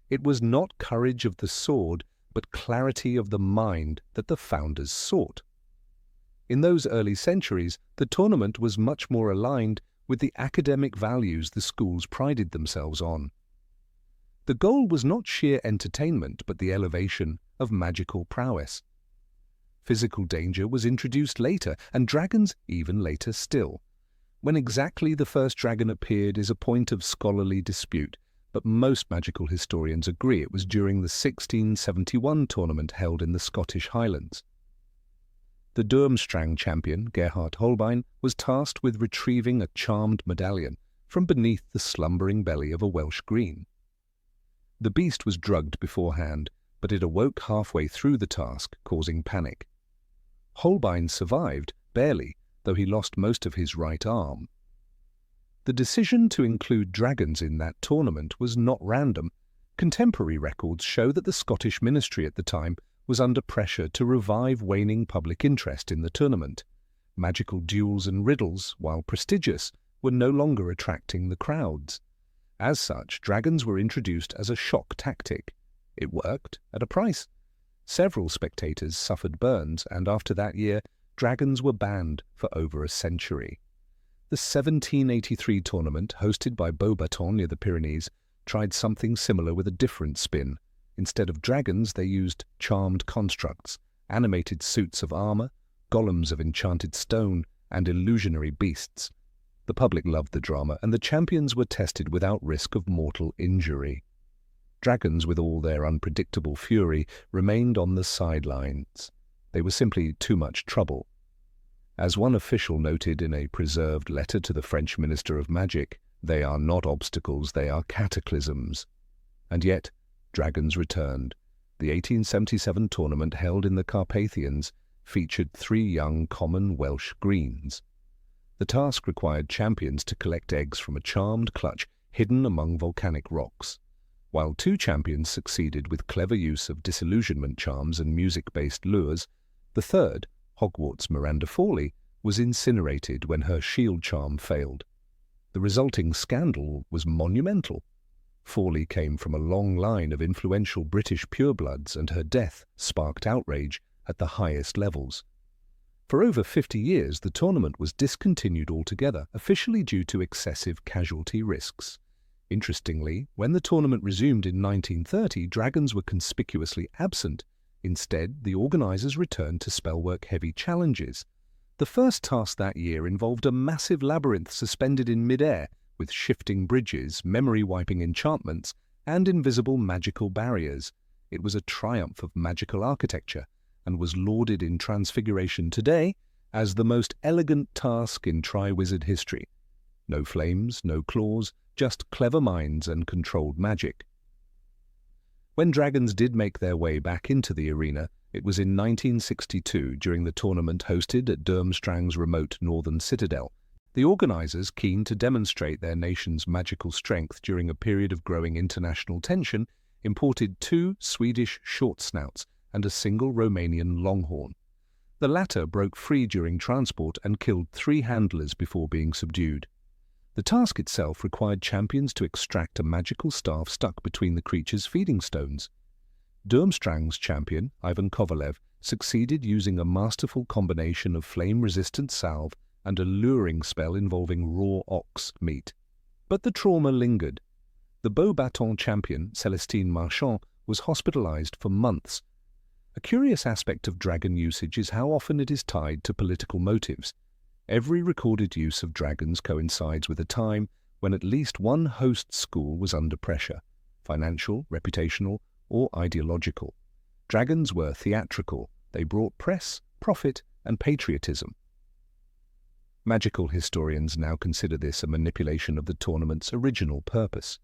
it was not courage of the sword, but clarity of the mind that the founders sought. In those early centuries, the tournament was much more aligned with the academic values the schools prided themselves on. The goal was not sheer entertainment, but the elevation of magical prowess. Physical danger was introduced later, and dragons even later still. When exactly the first dragon appeared is a point of scholarly dispute, but most magical historians agree it was during the 1671 tournament held in the Scottish Highlands. The Durmstrang champion, Gerhard Holbein, was tasked with retrieving a charmed medallion from beneath the slumbering belly of a Welsh green. The beast was drugged beforehand, but it awoke halfway through the task, causing panic. Holbein survived, barely, though he lost most of his right arm. The decision to include dragons in that tournament was not random. Contemporary records show that the Scottish ministry at the time was under pressure to revive waning public interest in the tournament. Magical duels and riddles, while prestigious, were no longer attracting the crowds. As such, dragons were introduced as a shock tactic. It worked at a price. Several spectators suffered burns, and after that year, dragons were banned for over a century. The 1783 tournament, hosted by Beauxbatons near the Pyrenees, tried something similar with a different spin. Instead of dragons, they used charmed constructs, animated suits of armor, golems of enchanted stone, and illusionary beasts. The public loved the drama, and the champions were tested without risk of mortal injury. Dragons, with all their unpredictable fury, remained on the sidelines. They were simply too much trouble. As one official noted in a preserved letter to the French Minister of Magic, they are not obstacles, they are cataclysms. And yet, dragons returned. The 1877 tournament held in the Carpathians featured 3 young common Welsh greens. The task required champions to collect eggs from a charmed clutch hidden among volcanic rocks. While 2 champions succeeded with clever use of disillusionment charms and music-based lures, the third, Hogwarts' Miranda Fawley, was incinerated when her shield charm failed. The resulting scandal was monumental. Fawley came from a long line of influential British purebloods, and her death sparked outrage at the highest levels. For over 50 years, the tournament was discontinued altogether, officially due to excessive casualty risks. Interestingly, when the tournament resumed in 1930, dragons were conspicuously absent. Instead, the organisers returned to spellwork-heavy challenges. The first task that year involved a massive labyrinth suspended in mid-air, with shifting bridges, memory-wiping enchantments, and invisible magical barriers. It was a triumph of magical architecture, and was lauded in Transfiguration today as the most elegant task in Triwizard history. No flames, no claws, just clever minds and controlled magic. When dragons did make their way back into the arena, it was in 1962 during the tournament hosted at Durmstrang's remote northern citadel. The organisers, keen to demonstrate their nation's magical strength during a period of growing international tension, imported 2 Swedish short-snouts and a single Romanian longhorn. The latter broke free during transport and killed 3 handlers before being subdued. The task itself required champions to extract a magical staff stuck between the creature's feeding stones. Durmstrang's champion, Ivan Kovalev, succeeded using a masterful combination of flame-resistant salve and a luring spell involving raw ox meat. But the trauma lingered. The Beauxbatons champion, Celestine Marchand, was hospitalized for months. A curious aspect of dragon usage is how often it is tied to political motives. Every recorded use of dragons coincides with a time when at least one host school was under pressure, financial, reputational, or ideological. Dragons were theatrical. They brought press, profit, and patriotism. Magical historians now consider this a manipulation of the tournament's original purpose.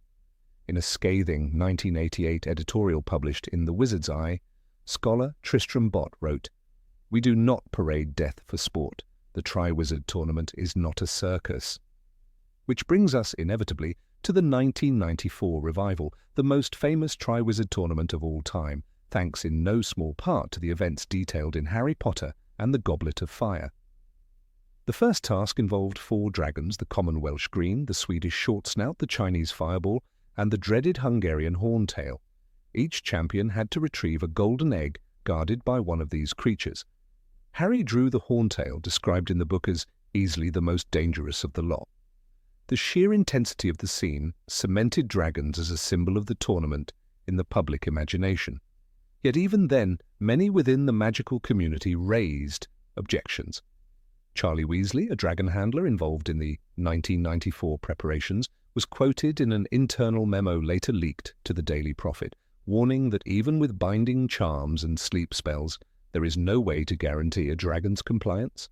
In a scathing 1988 editorial published in The Wizard's Eye, scholar Tristram Bott wrote, "We do not parade death for sport. The Triwizard tournament is not a circus." Which brings us inevitably to the 1994 revival, the most famous Triwizard tournament of all time, thanks in no small part to the events detailed in Harry Potter and the Goblet of Fire. The first task involved 4 dragons, the common Welsh green, the Swedish short snout, the Chinese fireball, and the dreaded Hungarian horntail. Each champion had to retrieve a golden egg guarded by one of these creatures. Harry drew the horntail, described in the book as easily the most dangerous of the lot. The sheer intensity of the scene cemented dragons as a symbol of the tournament in the public imagination. Yet even then, many within the magical community raised objections. Charlie Weasley, a dragon handler involved in the 1994 preparations, was quoted in an internal memo later leaked to the Daily Prophet, warning that even with binding charms and sleep spells, there is no way to guarantee a dragon's compliance.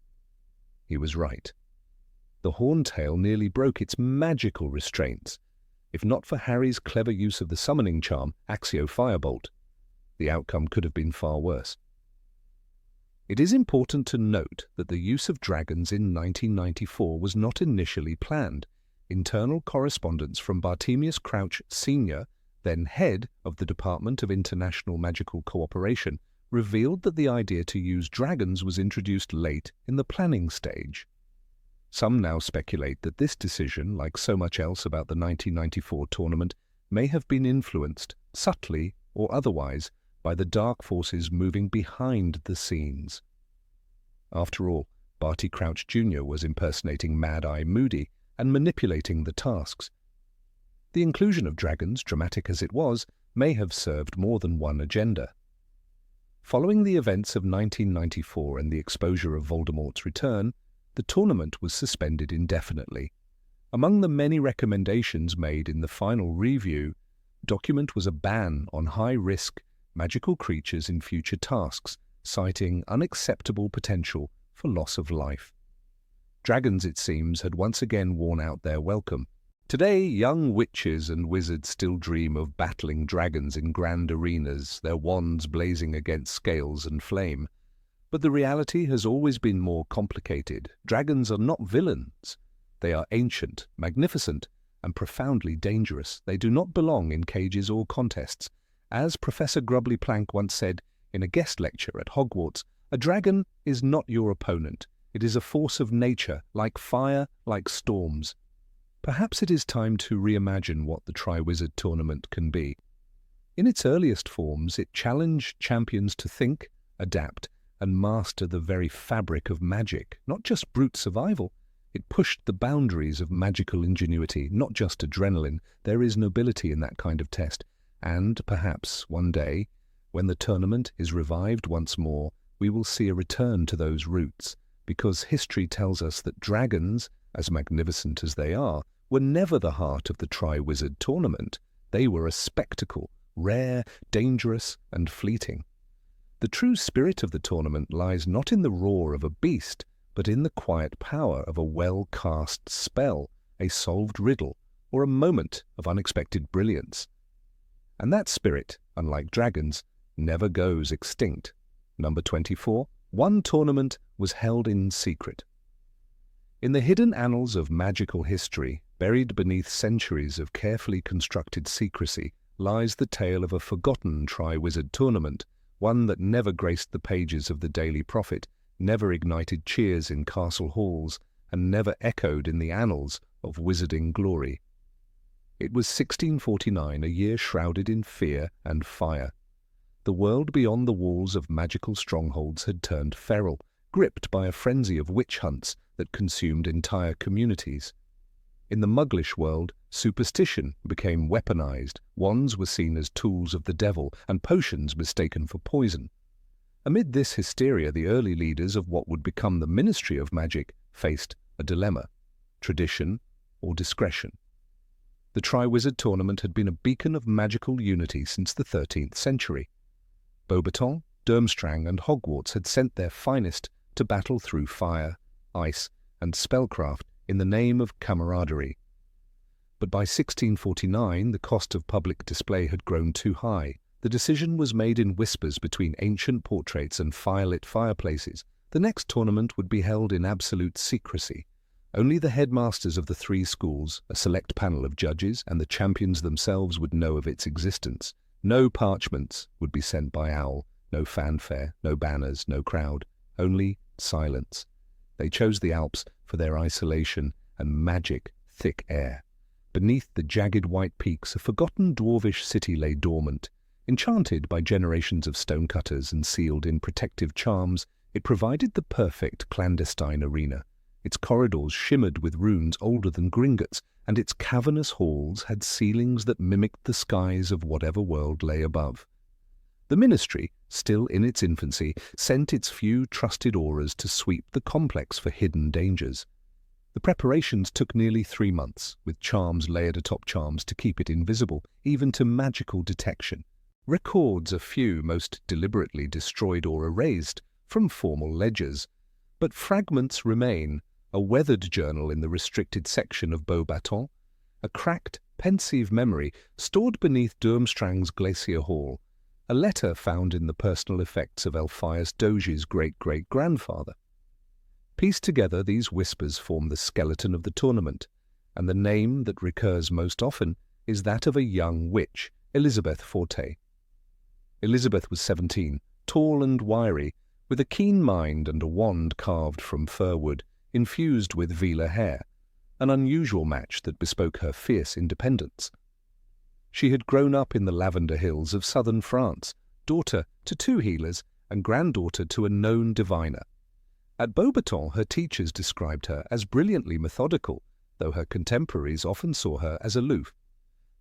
He was right. The horntail nearly broke its magical restraints. If not for Harry's clever use of the summoning charm, Accio Firebolt, the outcome could have been far worse. It is important to note that the use of dragons in 1994 was not initially planned. Internal correspondence from Bartemius Crouch Sr., then head of the Department of International Magical Cooperation, revealed that the idea to use dragons was introduced late in the planning stage. Some now speculate that this decision, like so much else about the 1994 tournament, may have been influenced, subtly or otherwise, by the dark forces moving behind the scenes. After all, Barty Crouch Jr. was impersonating Mad Eye Moody and manipulating the tasks. The inclusion of dragons, dramatic as it was, may have served more than one agenda. Following the events of 1994 and the exposure of Voldemort's return, the tournament was suspended indefinitely. Among the many recommendations made in the final review document was a ban on high-risk magical creatures in future tasks, citing unacceptable potential for loss of life. Dragons, it seems, had once again worn out their welcome. Today, young witches and wizards still dream of battling dragons in grand arenas, their wands blazing against scales and flame. But the reality has always been more complicated. Dragons are not villains. They are ancient, magnificent, and profoundly dangerous. They do not belong in cages or contests. As Professor Grubbly Plank once said in a guest lecture at Hogwarts, a dragon is not your opponent. It is a force of nature, like fire, like storms. Perhaps it is time to reimagine what the Triwizard tournament can be. In its earliest forms, it challenged champions to think, adapt, and master the very fabric of magic, not just brute survival. It pushed the boundaries of magical ingenuity, not just adrenaline. There is nobility in that kind of test. And perhaps one day, when the tournament is revived once more, we will see a return to those roots, because history tells us that dragons, as magnificent as they are, were never the heart of the Triwizard tournament. They were a spectacle, rare, dangerous, and fleeting. The true spirit of the tournament lies not in the roar of a beast, but in the quiet power of a well-cast spell, a solved riddle, or a moment of unexpected brilliance. And that spirit, unlike dragons, never goes extinct. Number 24. One tournament was held in secret. In the hidden annals of magical history, buried beneath centuries of carefully constructed secrecy, lies the tale of a forgotten Triwizard tournament, one that never graced the pages of the Daily Prophet, never ignited cheers in castle halls, and never echoed in the annals of wizarding glory. It was 1649, a year shrouded in fear and fire. The world beyond the walls of magical strongholds had turned feral, gripped by a frenzy of witch hunts that consumed entire communities. In the Mugglish world, superstition became weaponized, wands were seen as tools of the devil, and potions mistaken for poison. Amid this hysteria, the early leaders of what would become the Ministry of Magic faced a dilemma: tradition or discretion. The Triwizard tournament had been a beacon of magical unity since the 13th century. Beauxbatons, Durmstrang, and Hogwarts had sent their finest to battle through fire, ice, and spellcraft in the name of camaraderie. But by 1649, the cost of public display had grown too high. The decision was made in whispers between ancient portraits and firelit fireplaces. The next tournament would be held in absolute secrecy. Only the headmasters of the three schools, a select panel of judges, and the champions themselves would know of its existence. No parchments would be sent by owl, no fanfare, no banners, no crowd, only silence. They chose the Alps for their isolation and magic, thick air. Beneath the jagged white peaks, a forgotten dwarvish city lay dormant. Enchanted by generations of stonecutters and sealed in protective charms, it provided the perfect clandestine arena. Its corridors shimmered with runes older than Gringotts, and its cavernous halls had ceilings that mimicked the skies of whatever world lay above. The Ministry, still in its infancy, sent its few trusted aurors to sweep the complex for hidden dangers. The preparations took nearly 3 months, with charms layered atop charms to keep it invisible, even to magical detection. Records a few most deliberately destroyed or erased from formal ledgers, but fragments remain: a weathered journal in the restricted section of Beauxbatons, a cracked, pensive memory stored beneath Durmstrang's Glacier Hall, a letter found in the personal effects of Elphias Doge's great-great-grandfather. Pieced together, these whispers form the skeleton of the tournament, and the name that recurs most often is that of a young witch, Elizabeth Forte. Elizabeth was 17, tall and wiry, with a keen mind and a wand carved from fir wood, infused with Vila hair, an unusual match that bespoke her fierce independence. She had grown up in the lavender hills of southern France, daughter to 2 healers and granddaughter to a known diviner. At Beauxbatons, her teachers described her as brilliantly methodical, though her contemporaries often saw her as aloof.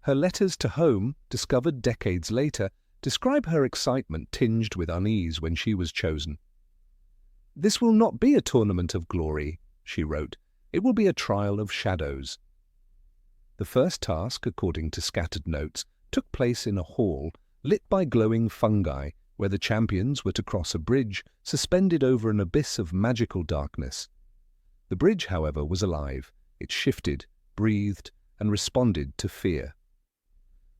Her letters to home, discovered decades later, describe her excitement tinged with unease when she was chosen. "This will not be a tournament of glory," she wrote. "It will be a trial of shadows." The first task, according to scattered notes, took place in a hall lit by glowing fungi, where the champions were to cross a bridge suspended over an abyss of magical darkness. The bridge, however, was alive. It shifted, breathed, and responded to fear.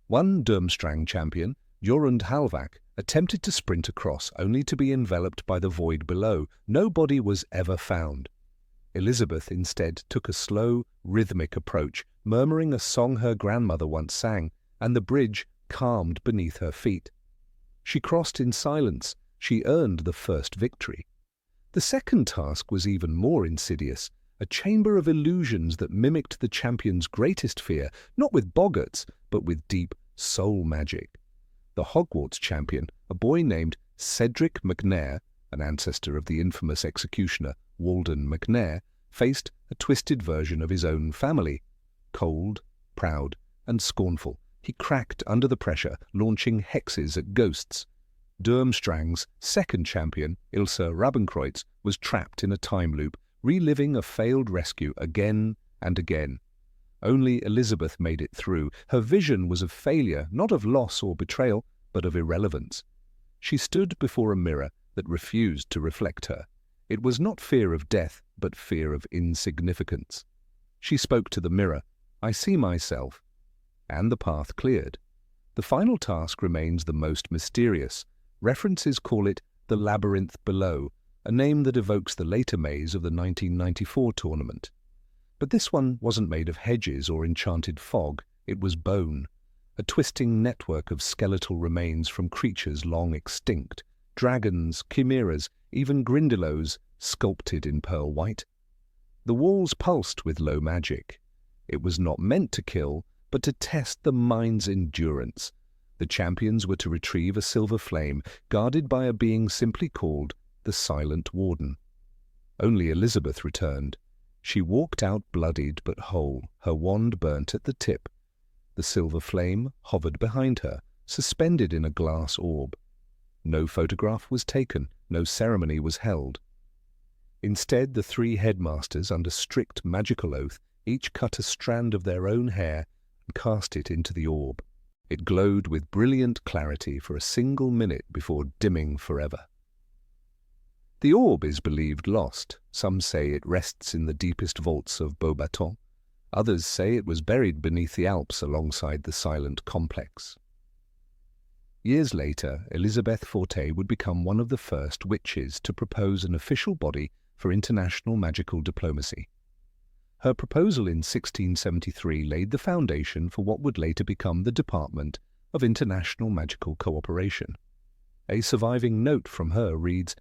One Durmstrang champion, Jorund Halvak, attempted to sprint across, only to be enveloped by the void below. No body was ever found. Elizabeth instead took a slow, rhythmic approach, murmuring a song her grandmother once sang, and the bridge calmed beneath her feet. She crossed in silence. She earned the first victory. The second task was even more insidious, a chamber of illusions that mimicked the champion's greatest fear, not with boggarts, but with deep soul magic. The Hogwarts champion, a boy named Cedric McNair, an ancestor of the infamous executioner Walden McNair, faced a twisted version of his own family. Cold, proud, and scornful, he cracked under the pressure, launching hexes at ghosts. Durmstrang's second champion, Ilse Rabenkreutz, was trapped in a time loop, reliving a failed rescue again and again. Only Elizabeth made it through. Her vision was of failure, not of loss or betrayal, but of irrelevance. She stood before a mirror that refused to reflect her. It was not fear of death, but fear of insignificance. She spoke to the mirror, "I see myself," and the path cleared. The final task remains the most mysterious. References call it the Labyrinth Below, a name that evokes the later maze of the 1994 tournament. But this one wasn't made of hedges or enchanted fog. It was bone, a twisting network of skeletal remains from creatures long extinct, dragons, chimeras, even grindylows sculpted in pearl white. The walls pulsed with low magic. It was not meant to kill, but to test the mind's endurance. The champions were to retrieve a silver flame, guarded by a being simply called the Silent Warden. Only Elizabeth returned. She walked out bloodied but whole, her wand burnt at the tip. The silver flame hovered behind her, suspended in a glass orb. No photograph was taken, no ceremony was held. Instead, the three headmasters, under strict magical oath, each cut a strand of their own hair and cast it into the orb. It glowed with brilliant clarity for a single minute before dimming forever. The orb is believed lost. Some say it rests in the deepest vaults of Beauxbatons. Others say it was buried beneath the Alps alongside the silent complex. Years later, Elizabeth Forte would become one of the first witches to propose an official body for international magical diplomacy. Her proposal in 1673 laid the foundation for what would later become the Department of International Magical Cooperation. A surviving note from her reads,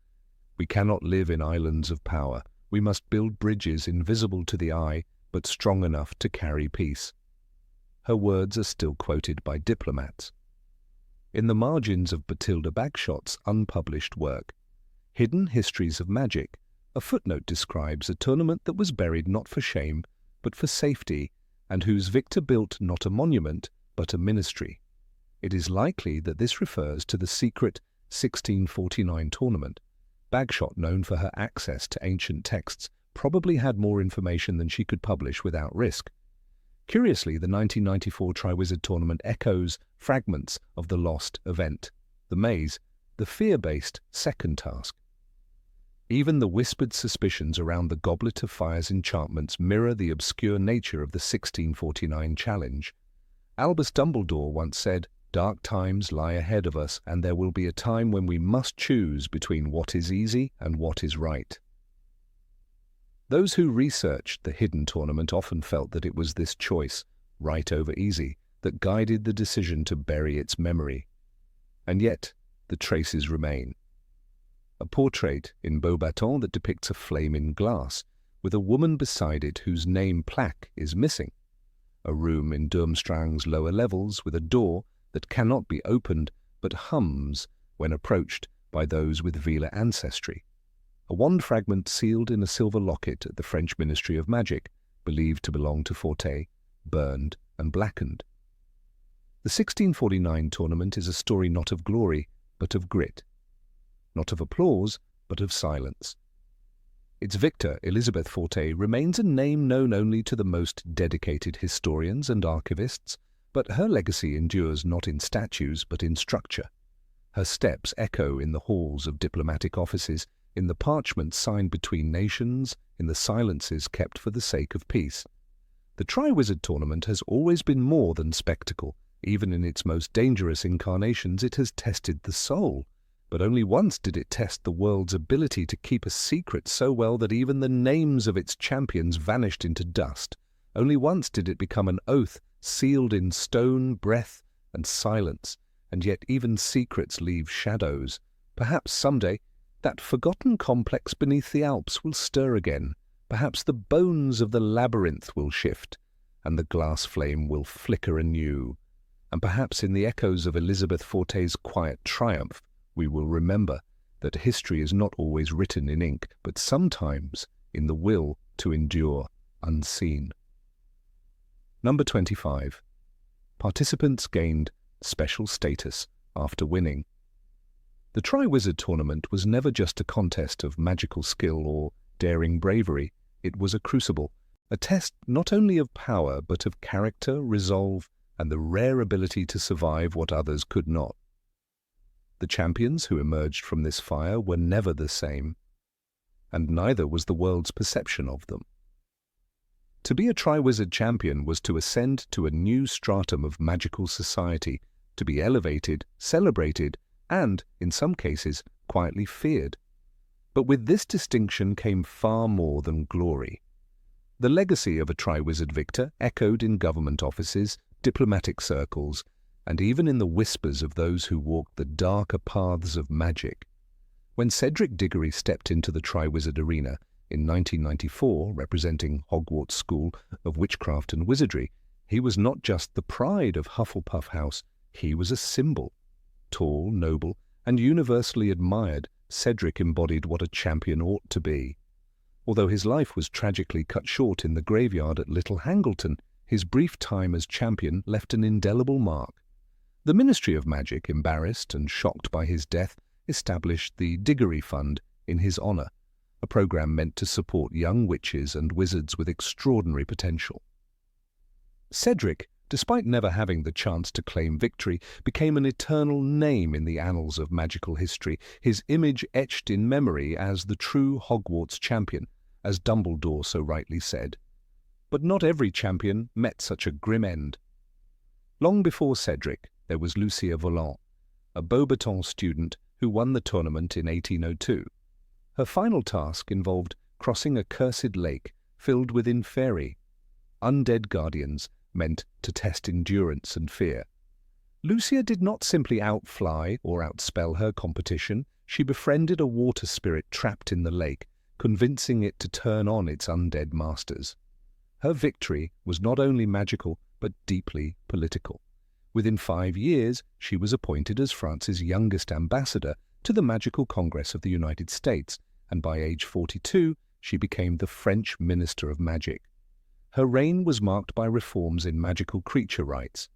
"We cannot live in islands of power. We must build bridges invisible to the eye, but strong enough to carry peace." Her words are still quoted by diplomats. In the margins of Bathilda Bagshot's unpublished work, Hidden Histories of Magic, a footnote describes a tournament that was buried not for shame, but for safety, and whose victor built not a monument, but a ministry. It is likely that this refers to the secret 1649 tournament. Bagshot, known for her access to ancient texts, probably had more information than she could publish without risk. Curiously, the 1994 Triwizard tournament echoes fragments of the lost event, the maze, the fear-based second task. Even the whispered suspicions around the Goblet of Fire's enchantments mirror the obscure nature of the 1649 challenge. Albus Dumbledore once said, "Dark times lie ahead of us, and there will be a time when we must choose between what is easy and what is right." Those who researched the hidden tournament often felt that it was this choice, right over easy, that guided the decision to bury its memory. And yet, the traces remain. A portrait in Beauxbatons that depicts a flame in glass, with a woman beside it whose name plaque is missing. A room in Durmstrang's lower levels with a door that cannot be opened but hums when approached by those with Velar ancestry. A wand fragment sealed in a silver locket at the French Ministry of Magic, believed to belong to Forte, burned and blackened. The 1649 tournament is a story not of glory, but of grit. Not of applause, but of silence. Its victor, Elizabeth Forte, remains a name known only to the most dedicated historians and archivists, but her legacy endures not in statues but in structure. Her steps echo in the halls of diplomatic offices, in the parchments signed between nations, in the silences kept for the sake of peace. The Triwizard Tournament has always been more than spectacle. Even in its most dangerous incarnations, it has tested the soul. But only once did it test the world's ability to keep a secret so well that even the names of its champions vanished into dust. Only once did it become an oath sealed in stone, breath, and silence. And yet even secrets leave shadows. Perhaps someday that forgotten complex beneath the Alps will stir again. Perhaps the bones of the labyrinth will shift, and the glass flame will flicker anew. And perhaps in the echoes of Elizabeth Forte's quiet triumph, we will remember that history is not always written in ink, but sometimes in the will to endure unseen. Number 25. Participants gained special status after winning. The Triwizard Tournament was never just a contest of magical skill or daring bravery. It was a crucible, a test not only of power but of character, resolve, and the rare ability to survive what others could not. The champions who emerged from this fire were never the same, and neither was the world's perception of them. To be a Triwizard champion was to ascend to a new stratum of magical society, to be elevated, celebrated, and, in some cases, quietly feared. But with this distinction came far more than glory. The legacy of a Triwizard victor echoed in government offices, diplomatic circles, and even in the whispers of those who walked the darker paths of magic. When Cedric Diggory stepped into the Triwizard arena in 1994, representing Hogwarts School of Witchcraft and Wizardry, he was not just the pride of Hufflepuff House, he was a symbol. Tall, noble, and universally admired, Cedric embodied what a champion ought to be. Although his life was tragically cut short in the graveyard at Little Hangleton, his brief time as champion left an indelible mark. The Ministry of Magic, embarrassed and shocked by his death, established the Diggory Fund in his honour, a program meant to support young witches and wizards with extraordinary potential. Cedric, despite never having the chance to claim victory, became an eternal name in the annals of magical history, his image etched in memory as the true Hogwarts champion, as Dumbledore so rightly said. But not every champion met such a grim end. Long before Cedric, there was Lucia Volant, a Beauxbatons student who won the tournament in 1802. Her final task involved crossing a cursed lake filled with inferi, undead guardians meant to test endurance and fear. Lucia did not simply outfly or outspell her competition. She befriended a water spirit trapped in the lake, convincing it to turn on its undead masters. Her victory was not only magical, but deeply political. Within 5 years, she was appointed as France's youngest ambassador to the Magical Congress of the United States, and by age 42, she became the French Minister of Magic. Her reign was marked by reforms in magical creature rights,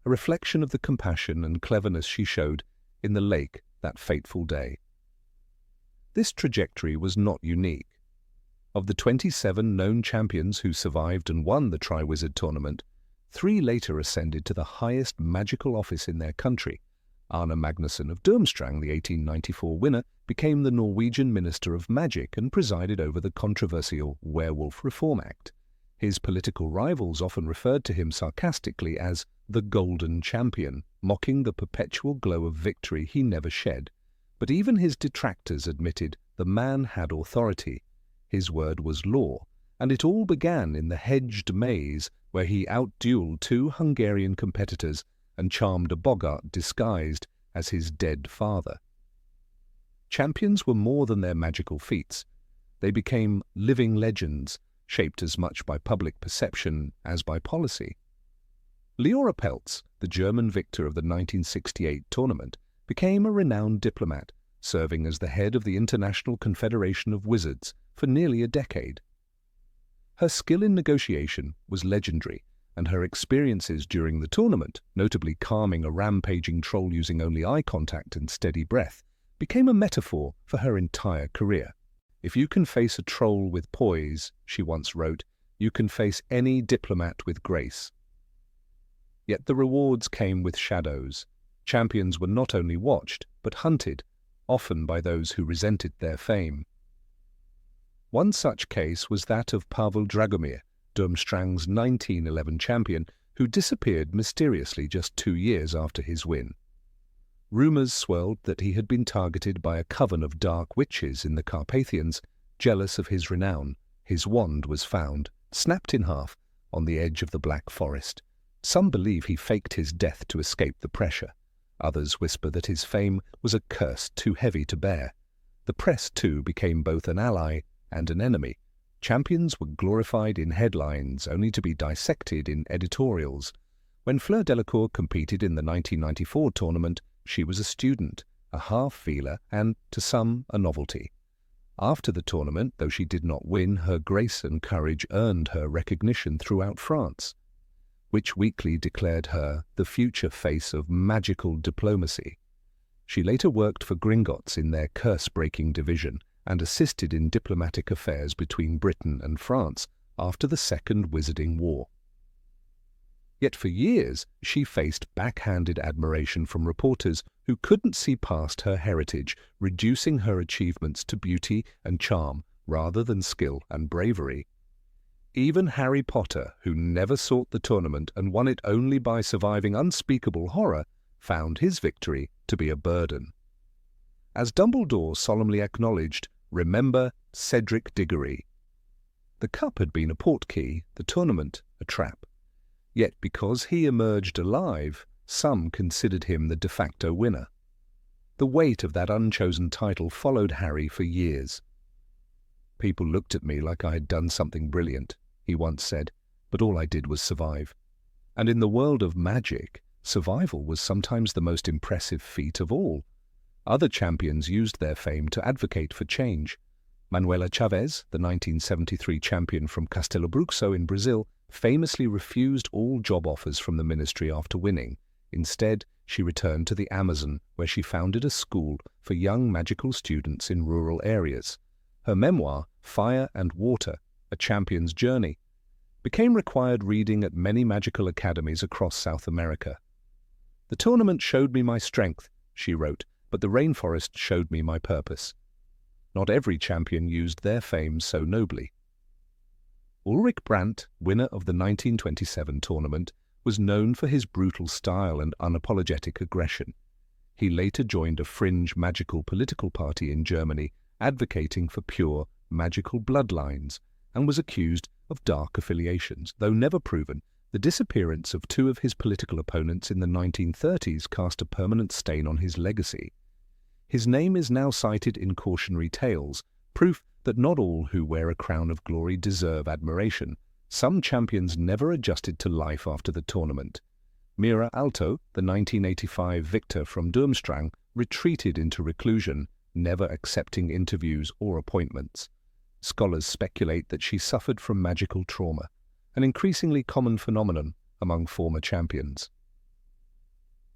a reflection of the compassion and cleverness she showed in the lake that fateful day. This trajectory was not unique. Of the 27 known champions who survived and won the Triwizard Tournament, 3 later ascended to the highest magical office in their country. Arne Magnusson of Durmstrang, the 1894 winner, became the Norwegian Minister of Magic and presided over the controversial Werewolf Reform Act. His political rivals often referred to him sarcastically as the Golden Champion, mocking the perpetual glow of victory he never shed. But even his detractors admitted the man had authority. His word was law, and it all began in the hedged maze where he outdueled 2 Hungarian competitors and charmed a boggart disguised as his dead father. Champions were more than their magical feats. They became living legends, shaped as much by public perception as by policy. Leora Peltz, the German victor of the 1968 tournament, became a renowned diplomat, serving as the head of the International Confederation of Wizards for nearly a decade. Her skill in negotiation was legendary, and her experiences during the tournament, notably calming a rampaging troll using only eye contact and steady breath, became a metaphor for her entire career. "If you can face a troll with poise," she once wrote, "you can face any diplomat with grace." Yet the rewards came with shadows. Champions were not only watched, but hunted, often by those who resented their fame. One such case was that of Pavel Dragomir, Durmstrang's 1911 champion, who disappeared mysteriously just 2 years after his win. Rumours swirled that he had been targeted by a coven of dark witches in the Carpathians. Jealous of his renown, his wand was found, snapped in half, on the edge of the Black Forest. Some believe he faked his death to escape the pressure. Others whisper that his fame was a curse too heavy to bear. The press, too, became both an ally and an enemy. Champions were glorified in headlines, only to be dissected in editorials. When Fleur Delacour competed in the 1994 tournament, she was a student, a half-feeler, and, to some, a novelty. After the tournament, though she did not win, her grace and courage earned her recognition throughout France. Witch Weekly declared her the future face of magical diplomacy. She later worked for Gringotts in their curse-breaking division and assisted in diplomatic affairs between Britain and France after the Second Wizarding War. Yet for years she faced backhanded admiration from reporters who couldn't see past her heritage, reducing her achievements to beauty and charm rather than skill and bravery. Even Harry Potter, who never sought the tournament and won it only by surviving unspeakable horror, found his victory to be a burden. As Dumbledore solemnly acknowledged, "Remember Cedric Diggory." The cup had been a portkey, the tournament a trap. Yet because he emerged alive, some considered him the de facto winner. The weight of that unchosen title followed Harry for years. "People looked at me like I had done something brilliant," he once said, "but all I did was survive." And in the world of magic, survival was sometimes the most impressive feat of all. Other champions used their fame to advocate for change. Manuela Chavez, the 1973 champion from Castelo Bruxo in Brazil, famously refused all job offers from the ministry after winning. Instead, she returned to the Amazon, where she founded a school for young magical students in rural areas. Her memoir, Fire and Water, A Champion's Journey, became required reading at many magical academies across South America. "The tournament showed me my strength," she wrote, "but the rainforest showed me my purpose." Not every champion used their fame so nobly. Ulrich Brandt, winner of the 1927 tournament, was known for his brutal style and unapologetic aggression. He later joined a fringe magical political party in Germany, advocating for pure magical bloodlines, and was accused of dark affiliations. Though never proven, the disappearance of 2 of his political opponents in the 1930s cast a permanent stain on his legacy. His name is now cited in cautionary tales, proof that not all who wear a crown of glory deserve admiration. Some champions never adjusted to life after the tournament. Mira Alto, the 1985 victor from Durmstrang, retreated into reclusion, never accepting interviews or appointments. Scholars speculate that she suffered from magical trauma, an increasingly common phenomenon among former champions.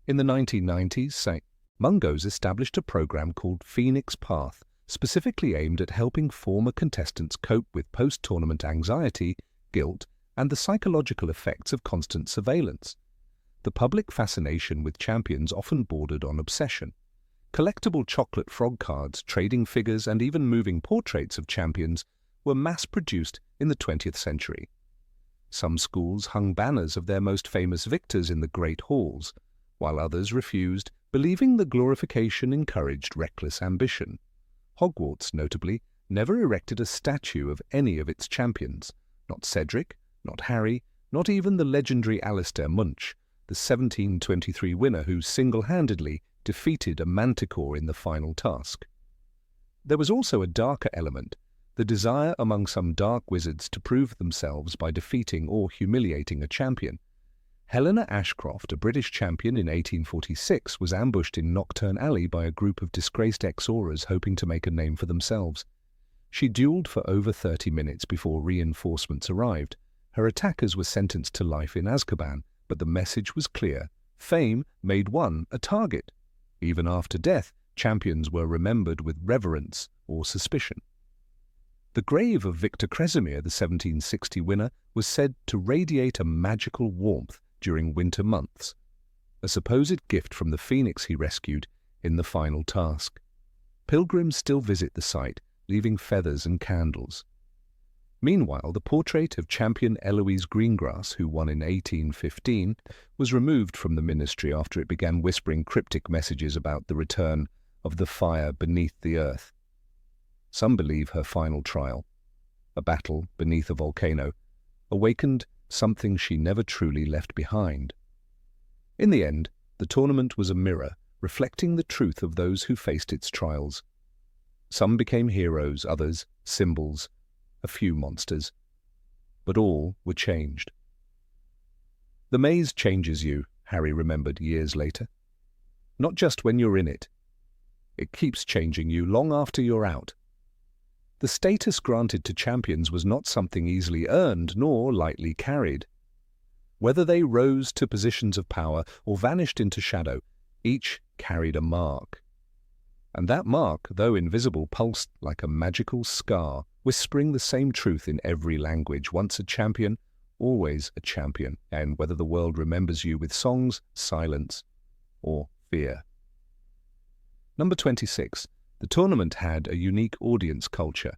In the 1990s, St. Mungo's established a program called Phoenix Path, specifically aimed at helping former contestants cope with post-tournament anxiety, guilt, and the psychological effects of constant surveillance. The public fascination with champions often bordered on obsession. Collectible chocolate frog cards, trading figures, and even moving portraits of champions were mass-produced in the 20th century. Some schools hung banners of their most famous victors in the great halls, while others refused, believing the glorification encouraged reckless ambition. Hogwarts, notably, never erected a statue of any of its champions. Not Cedric, not Harry, not even the legendary Alistair Munch, the 1723 winner who single-handedly defeated a manticore in the final task. There was also a darker element, the desire among some dark wizards to prove themselves by defeating or humiliating a champion. Helena Ashcroft, a British champion in 1846, was ambushed in Knockturn Alley by a group of disgraced ex-Aurors hoping to make a name for themselves. She duelled for over 30 minutes before reinforcements arrived. Her attackers were sentenced to life in Azkaban, but the message was clear. Fame made one a target. Even after death, champions were remembered with reverence or suspicion. The grave of Victor Cresemere, the 1760 winner, was said to radiate a magical warmth during winter months, a supposed gift from the phoenix he rescued in the final task. Pilgrims still visit the site, leaving feathers and candles. Meanwhile, the portrait of champion Eloise Greengrass, who won in 1815, was removed from the ministry after it began whispering cryptic messages about the return of the fire beneath the earth. Some believe her final trial, a battle beneath a volcano, awakened something she never truly left behind. In the end, the tournament was a mirror, reflecting the truth of those who faced its trials. Some became heroes, others symbols, a few monsters. But all were changed. The maze changes you, Harry remembered years later. Not just when you're in it. It keeps changing you long after you're out. The status granted to champions was not something easily earned nor lightly carried. Whether they rose to positions of power or vanished into shadow, each carried a mark. And that mark, though invisible, pulsed like a magical scar, whispering the same truth in every language. Once a champion, always a champion, and whether the world remembers you with songs, silence, or fear. Number 26. The tournament had a unique audience culture.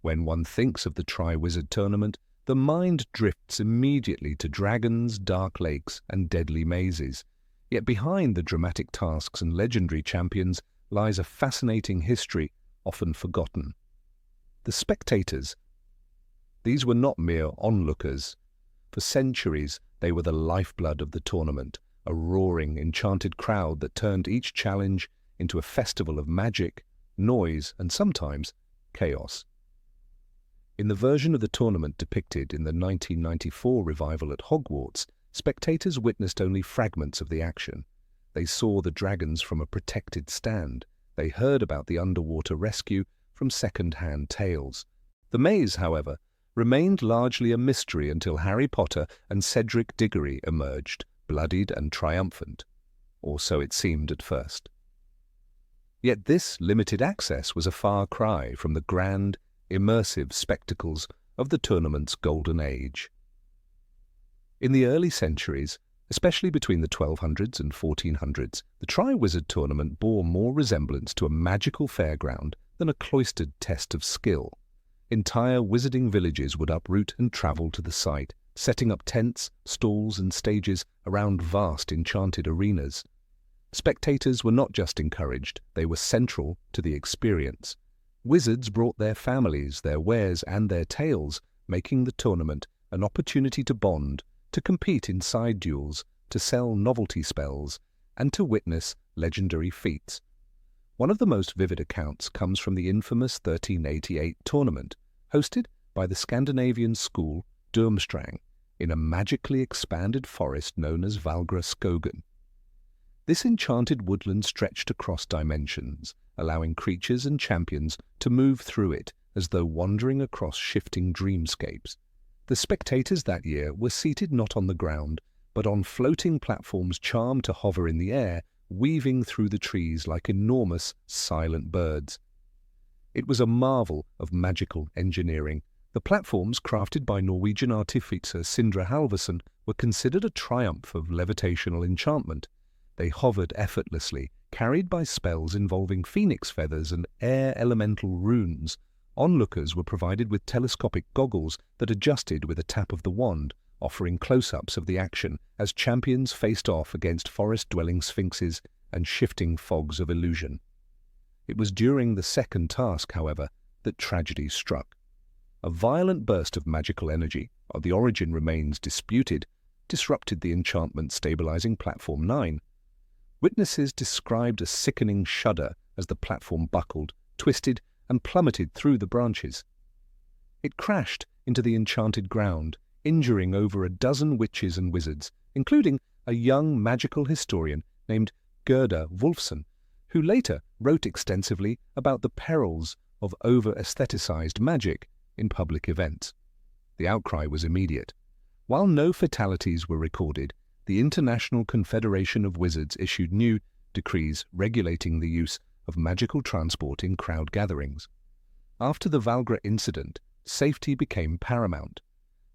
When one thinks of the Triwizard tournament, the mind drifts immediately to dragons, dark lakes, and deadly mazes. Yet behind the dramatic tasks and legendary champions lies a fascinating history, often forgotten. The spectators. These were not mere onlookers. For centuries, they were the lifeblood of the tournament, a roaring, enchanted crowd that turned each challenge into a festival of magic, noise, and sometimes chaos. In the version of the tournament depicted in the 1994 revival at Hogwarts, spectators witnessed only fragments of the action. They saw the dragons from a protected stand. They heard about the underwater rescue from second-hand tales. The maze, however, remained largely a mystery until Harry Potter and Cedric Diggory emerged, bloodied and triumphant. Or so it seemed at first. Yet this limited access was a far cry from the grand, immersive spectacles of the tournament's golden age. In the early centuries, especially between the 1200s and 1400s, the Triwizard tournament bore more resemblance to a magical fairground than a cloistered test of skill. Entire wizarding villages would uproot and travel to the site, setting up tents, stalls, and stages around vast enchanted arenas. Spectators were not just encouraged, they were central to the experience. Wizards brought their families, their wares, and their tales, making the tournament an opportunity to bond, to compete in side duels, to sell novelty spells, and to witness legendary feats. One of the most vivid accounts comes from the infamous 1388 tournament, hosted by the Scandinavian school Durmstrang, in a magically expanded forest known as Valgra Skogen. This enchanted woodland stretched across dimensions, allowing creatures and champions to move through it as though wandering across shifting dreamscapes. The spectators that year were seated not on the ground, but on floating platforms charmed to hover in the air, weaving through the trees like enormous, silent birds. It was a marvel of magical engineering. The platforms, crafted by Norwegian artificer Sindre Halvorsen, were considered a triumph of levitational enchantment. They hovered effortlessly, carried by spells involving phoenix feathers and air elemental runes. Onlookers were provided with telescopic goggles that adjusted with a tap of the wand, offering close-ups of the action as champions faced off against forest-dwelling sphinxes and shifting fogs of illusion. It was during the second task, however, that tragedy struck. A violent burst of magical energy, of the origin remains disputed, disrupted the enchantment stabilizing Platform 9. Witnesses described a sickening shudder as the platform buckled, twisted, and plummeted through the branches. It crashed into the enchanted ground, injuring over a dozen witches and wizards, including a young magical historian named Gerda Wolfson, who later wrote extensively about the perils of over-aestheticized magic in public events. The outcry was immediate. While no fatalities were recorded, the International Confederation of Wizards issued new decrees regulating the use of magical transport in crowd gatherings. After the Valgra incident, safety became paramount.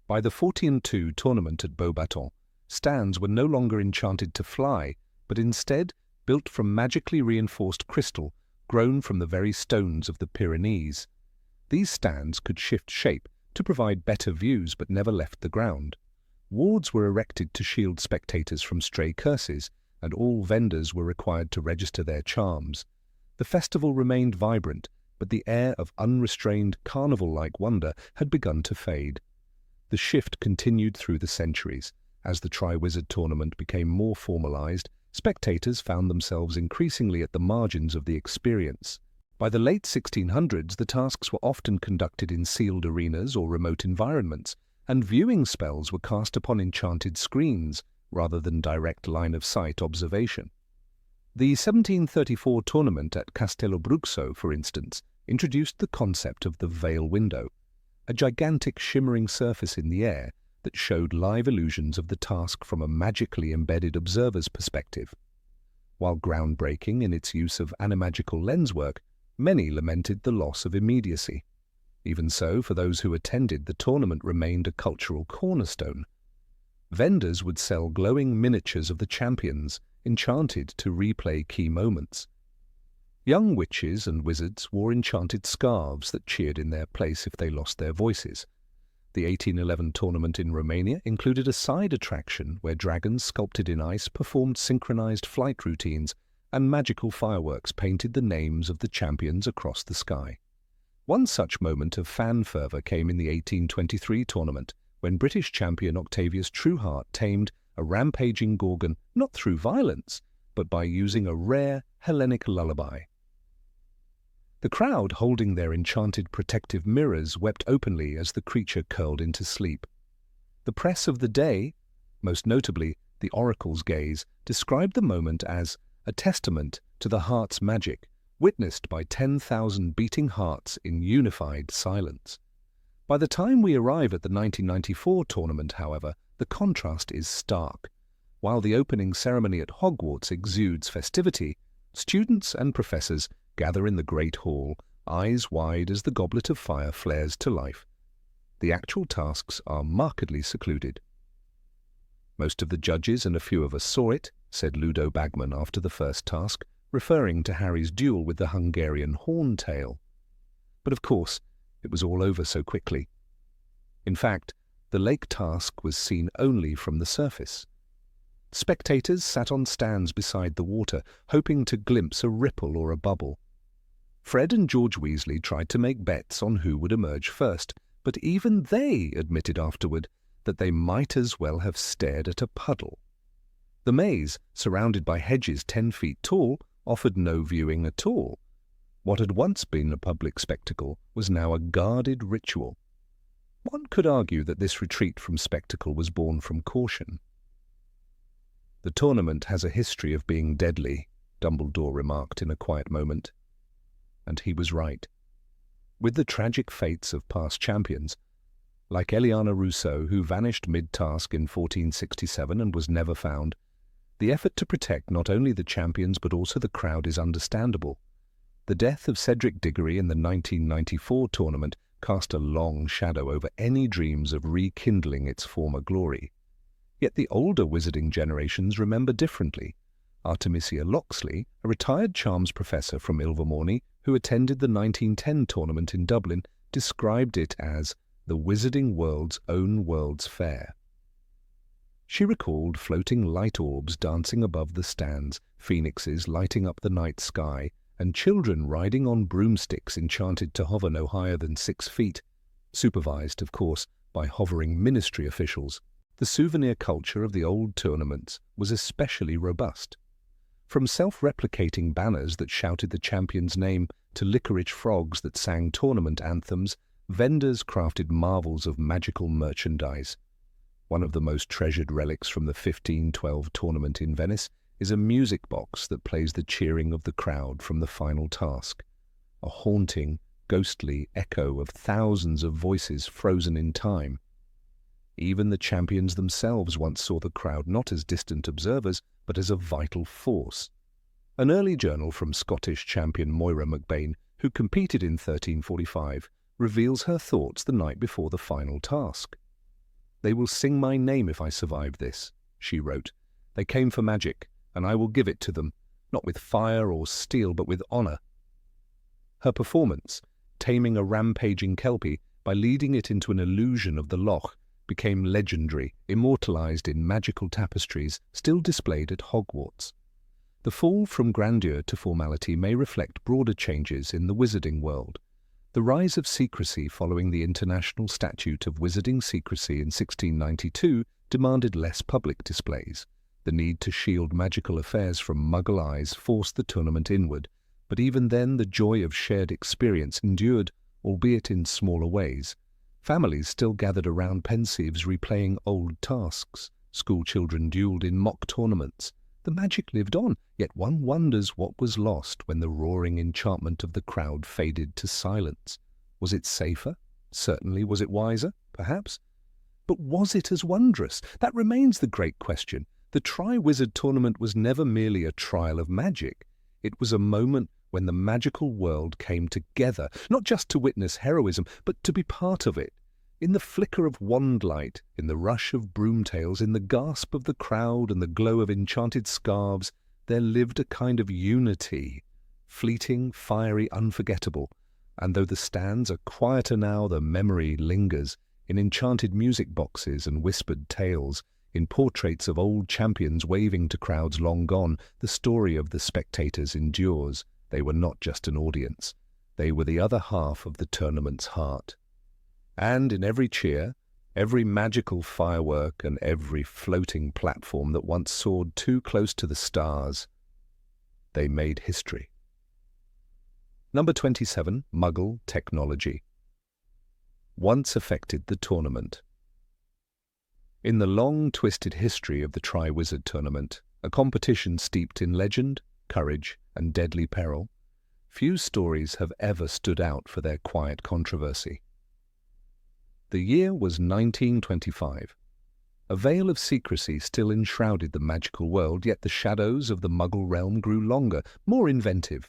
By the 14-2 tournament at Beauxbatons, stands were no longer enchanted to fly, but instead built from magically reinforced crystal grown from the very stones of the Pyrenees. These stands could shift shape to provide better views but never left the ground. Wards were erected to shield spectators from stray curses, and all vendors were required to register their charms. The festival remained vibrant, but the air of unrestrained, carnival-like wonder had begun to fade. The shift continued through the centuries. As the Triwizard tournament became more formalized, spectators found themselves increasingly at the margins of the experience. By the late 1600s, the tasks were often conducted in sealed arenas or remote environments, and viewing spells were cast upon enchanted screens rather than direct line-of-sight observation. The 1734 tournament at Castellobruxo, for instance, introduced the concept of the veil window, a gigantic shimmering surface in the air that showed live illusions of the task from a magically embedded observer's perspective. While groundbreaking in its use of animagical lenswork, many lamented the loss of immediacy. Even so, for those who attended, the tournament remained a cultural cornerstone. Vendors would sell glowing miniatures of the champions, enchanted to replay key moments. Young witches and wizards wore enchanted scarves that cheered in their place if they lost their voices. The 1811 tournament in Romania included a side attraction where dragons sculpted in ice performed synchronized flight routines, and magical fireworks painted the names of the champions across the sky. One such moment of fan fervour came in the 1823 tournament, when British champion Octavius Trueheart tamed a rampaging Gorgon not through violence, but by using a rare Hellenic lullaby. The crowd, holding their enchanted protective mirrors, wept openly as the creature curled into sleep. The press of the day, most notably the Oracle's Gaze, described the moment as a testament to the heart's magic, witnessed by 10,000 beating hearts in unified silence. By the time we arrive at the 1994 tournament, however, the contrast is stark. While the opening ceremony at Hogwarts exudes festivity, students and professors gather in the Great Hall, eyes wide as the goblet of fire flares to life. The actual tasks are markedly secluded. "Most of the judges and a few of us saw it," said Ludo Bagman after the first task, referring to Harry's duel with the Hungarian horntail. But of course, it was all over so quickly. In fact, the lake task was seen only from the surface. Spectators sat on stands beside the water, hoping to glimpse a ripple or a bubble. Fred and George Weasley tried to make bets on who would emerge first, but even they admitted afterward that they might as well have stared at a puddle. The maze, surrounded by hedges 10 feet tall, offered no viewing at all. What had once been a public spectacle was now a guarded ritual. One could argue that this retreat from spectacle was born from caution. "The tournament has a history of being deadly," Dumbledore remarked in a quiet moment. And he was right. With the tragic fates of past champions, like Eliana Rousseau, who vanished mid-task in 1467 and was never found, the effort to protect not only the champions but also the crowd is understandable. The death of Cedric Diggory in the 1994 tournament cast a long shadow over any dreams of rekindling its former glory. Yet the older wizarding generations remember differently. Artemisia Locksley, a retired charms professor from Ilvermorny who attended the 1910 tournament in Dublin, described it as the wizarding world's own World's Fair. She recalled floating light orbs dancing above the stands, phoenixes lighting up the night sky, and children riding on broomsticks enchanted to hover no higher than 6 feet, supervised, of course, by hovering ministry officials. The souvenir culture of the old tournaments was especially robust. From self-replicating banners that shouted the champion's name to licorice frogs that sang tournament anthems, vendors crafted marvels of magical merchandise. One of the most treasured relics from the 1512 tournament in Venice is a music box that plays the cheering of the crowd from the final task, a haunting, ghostly echo of thousands of voices frozen in time. Even the champions themselves once saw the crowd not as distant observers, but as a vital force. An early journal from Scottish champion Moira McBain, who competed in 1345, reveals her thoughts the night before the final task. "They will sing my name if I survive this," she wrote. "They came for magic, and I will give it to them, not with fire or steel, but with honor." Her performance, taming a rampaging Kelpie, by leading it into an illusion of the loch, became legendary, immortalized in magical tapestries still displayed at Hogwarts. The fall from grandeur to formality may reflect broader changes in the wizarding world. The rise of secrecy following the International Statute of Wizarding Secrecy in 1692 demanded less public displays. The need to shield magical affairs from Muggle eyes forced the tournament inward, but even then the joy of shared experience endured, albeit in smaller ways. Families still gathered around Pensieves replaying old tasks. Schoolchildren duelled in mock tournaments. The magic lived on, yet one wonders what was lost when the roaring enchantment of the crowd faded to silence. Was it safer? Certainly. Was it wiser? Perhaps. But was it as wondrous? That remains the great question. The Triwizard tournament was never merely a trial of magic. It was a moment when the magical world came together, not just to witness heroism, but to be part of it. In the flicker of wand light, in the rush of broomtails, in the gasp of the crowd and the glow of enchanted scarves, there lived a kind of unity, fleeting, fiery, unforgettable. And though the stands are quieter now, the memory lingers, in enchanted music boxes and whispered tales, in portraits of old champions waving to crowds long gone, the story of the spectators endures. They were not just an audience. They were the other half of the tournament's heart. And in every cheer, every magical firework and every floating platform that once soared too close to the stars, they made history. Number 27, Muggle technology. Once affected the tournament. In the long, twisted history of the Triwizard tournament, a competition steeped in legend, courage, and deadly peril, few stories have ever stood out for their quiet controversy. The year was 1925. A veil of secrecy still enshrouded the magical world, yet the shadows of the Muggle realm grew longer, more inventive.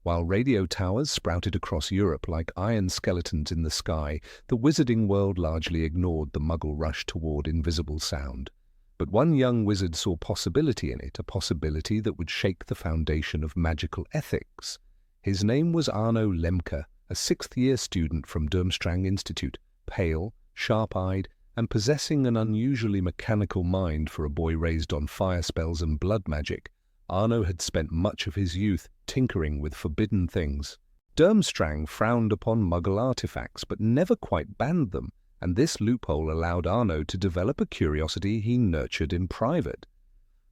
While radio towers sprouted across Europe like iron skeletons in the sky, the wizarding world largely ignored the Muggle rush toward invisible sound. But one young wizard saw possibility in it, a possibility that would shake the foundation of magical ethics. His name was Arno Lemke, a sixth-year student from Durmstrang Institute, pale, sharp-eyed, and possessing an unusually mechanical mind for a boy raised on fire spells and blood magic. Arno had spent much of his youth tinkering with forbidden things. Durmstrang frowned upon Muggle artifacts, but never quite banned them, and this loophole allowed Arno to develop a curiosity he nurtured in private.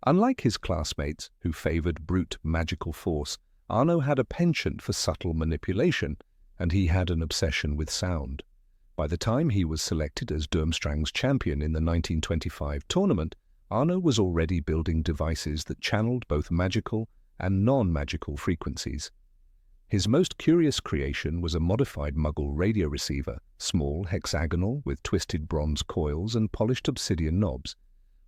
Unlike his classmates, who favoured brute magical force, Arno had a penchant for subtle manipulation, and he had an obsession with sound. By the time he was selected as Durmstrang's champion in the 1925 tournament, Arno was already building devices that channeled both magical and non-magical frequencies. His most curious creation was a modified Muggle radio receiver, small, hexagonal, with twisted bronze coils and polished obsidian knobs.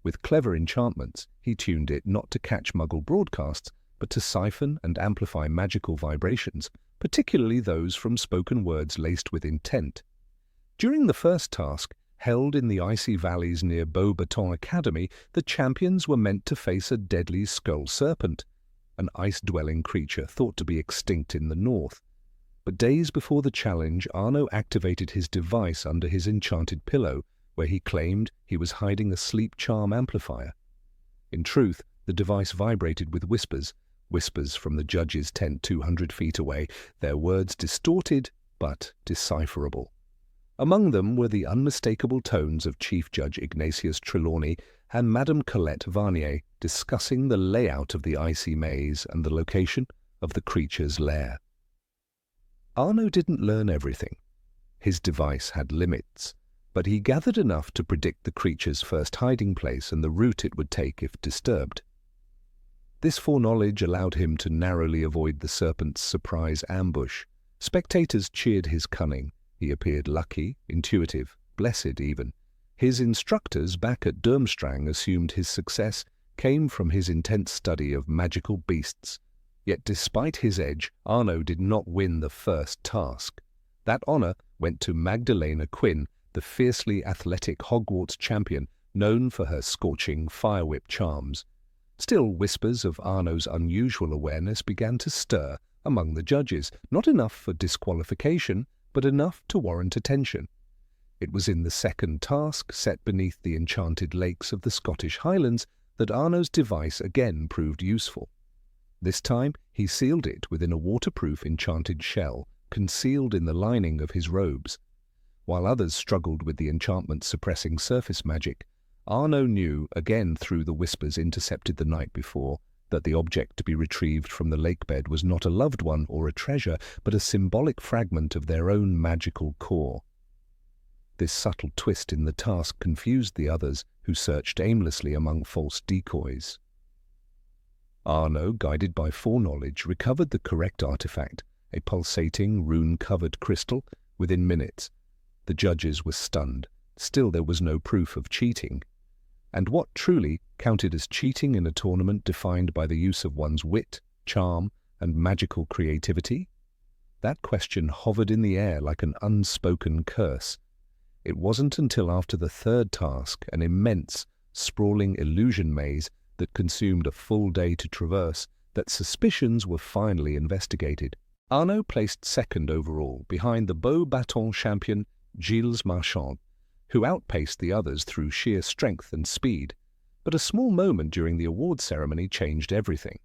With clever enchantments, he tuned it not to catch Muggle broadcasts, but to siphon and amplify magical vibrations, particularly those from spoken words laced with intent. During the first task, held in the icy valleys near Beauxbatons Academy, the champions were meant to face a deadly skull serpent, an ice-dwelling creature thought to be extinct in the north. But days before the challenge, Arno activated his device under his enchanted pillow, where he claimed he was hiding a sleep charm amplifier. In truth, the device vibrated with whispers from the judge's tent 200 feet away, their words distorted but decipherable. Among them were the unmistakable tones of Chief Judge Ignatius Trelawney and Madame Colette Varnier discussing the layout of the icy maze and the location of the creature's lair. Arno didn't learn everything. His device had limits, but he gathered enough to predict the creature's first hiding place and the route it would take if disturbed. This foreknowledge allowed him to narrowly avoid the serpent's surprise ambush. Spectators cheered his cunning. He appeared lucky, intuitive, blessed even. His instructors back at Durmstrang assumed his success came from his intense study of magical beasts. Yet despite his edge, Arno did not win the first task. That honour went to Magdalena Quinn, the fiercely athletic Hogwarts champion, known for her scorching fire whip charms. Still, whispers of Arno's unusual awareness began to stir among the judges, not enough for disqualification, but enough to warrant attention. It was in the second task, set beneath the enchanted lakes of the Scottish Highlands, that Arno's device again proved useful. This time he sealed it within a waterproof enchanted shell concealed in the lining of his robes. While others struggled with the enchantment-suppressing surface magic, Arno knew, again through the whispers intercepted the night before, that the object to be retrieved from the lakebed was not a loved one or a treasure, but a symbolic fragment of their own magical core. This subtle twist in the task confused the others, who searched aimlessly among false decoys. Arno, guided by foreknowledge, recovered the correct artifact, a pulsating, rune-covered crystal, within minutes. The judges were stunned. Still there was no proof of cheating. And what truly counted as cheating in a tournament defined by the use of one's wit, charm, and magical creativity? That question hovered in the air like an unspoken curse. It wasn't until after the third task, an immense, sprawling illusion maze that consumed a full day to traverse, that suspicions were finally investigated. Arno placed second overall, behind the Beauxbatons champion Gilles Marchand, who outpaced the others through sheer strength and speed. But a small moment during the award ceremony changed everything.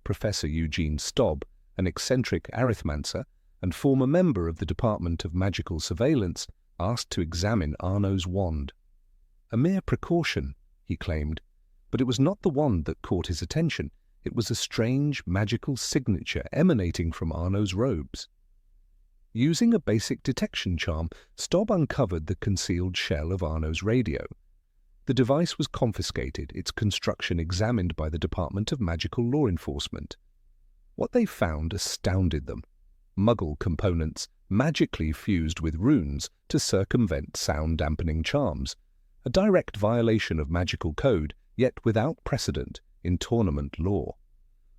Professor Eugene Stobb, an eccentric arithmancer and former member of the Department of Magical Surveillance, asked to examine Arno's wand. A mere precaution, he claimed, but it was not the wand that caught his attention. It was a strange, magical signature emanating from Arno's robes. Using a basic detection charm, Stobb uncovered the concealed shell of Arno's radio. The device was confiscated, its construction examined by the Department of Magical Law Enforcement. What they found astounded them. Muggle components magically fused with runes to circumvent sound-dampening charms, a direct violation of magical code, yet without precedent in tournament law.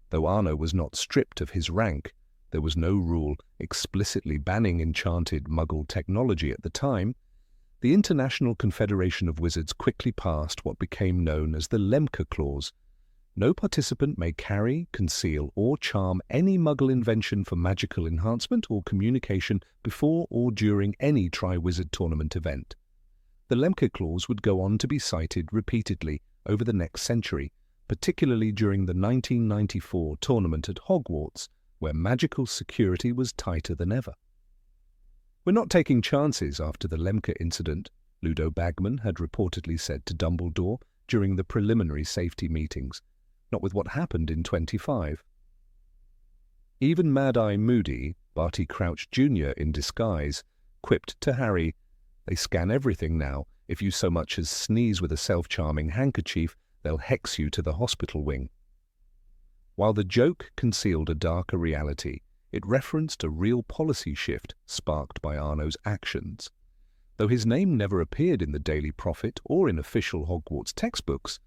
Though Arno was not stripped of his rank, there was no rule explicitly banning enchanted Muggle technology at the time. The International Confederation of Wizards quickly passed what became known as the Lemke Clause. No participant may carry, conceal, or charm any Muggle invention for magical enhancement or communication before or during any Triwizard tournament event. The Lemke Clause would go on to be cited repeatedly over the next century, particularly during the 1994 tournament at Hogwarts, where magical security was tighter than ever. "We're not taking chances after the Lemke incident," Ludo Bagman had reportedly said to Dumbledore during the preliminary safety meetings. Not with what happened in 25. Even Mad-Eye Moody, Barty Crouch Jr. in disguise, quipped to Harry, "They scan everything now. If you so much as sneeze with a self-charming handkerchief, they'll hex you to the hospital wing." While the joke concealed a darker reality, it referenced a real policy shift sparked by Arno's actions. Though his name never appeared in the Daily Prophet or in official Hogwarts textbooks,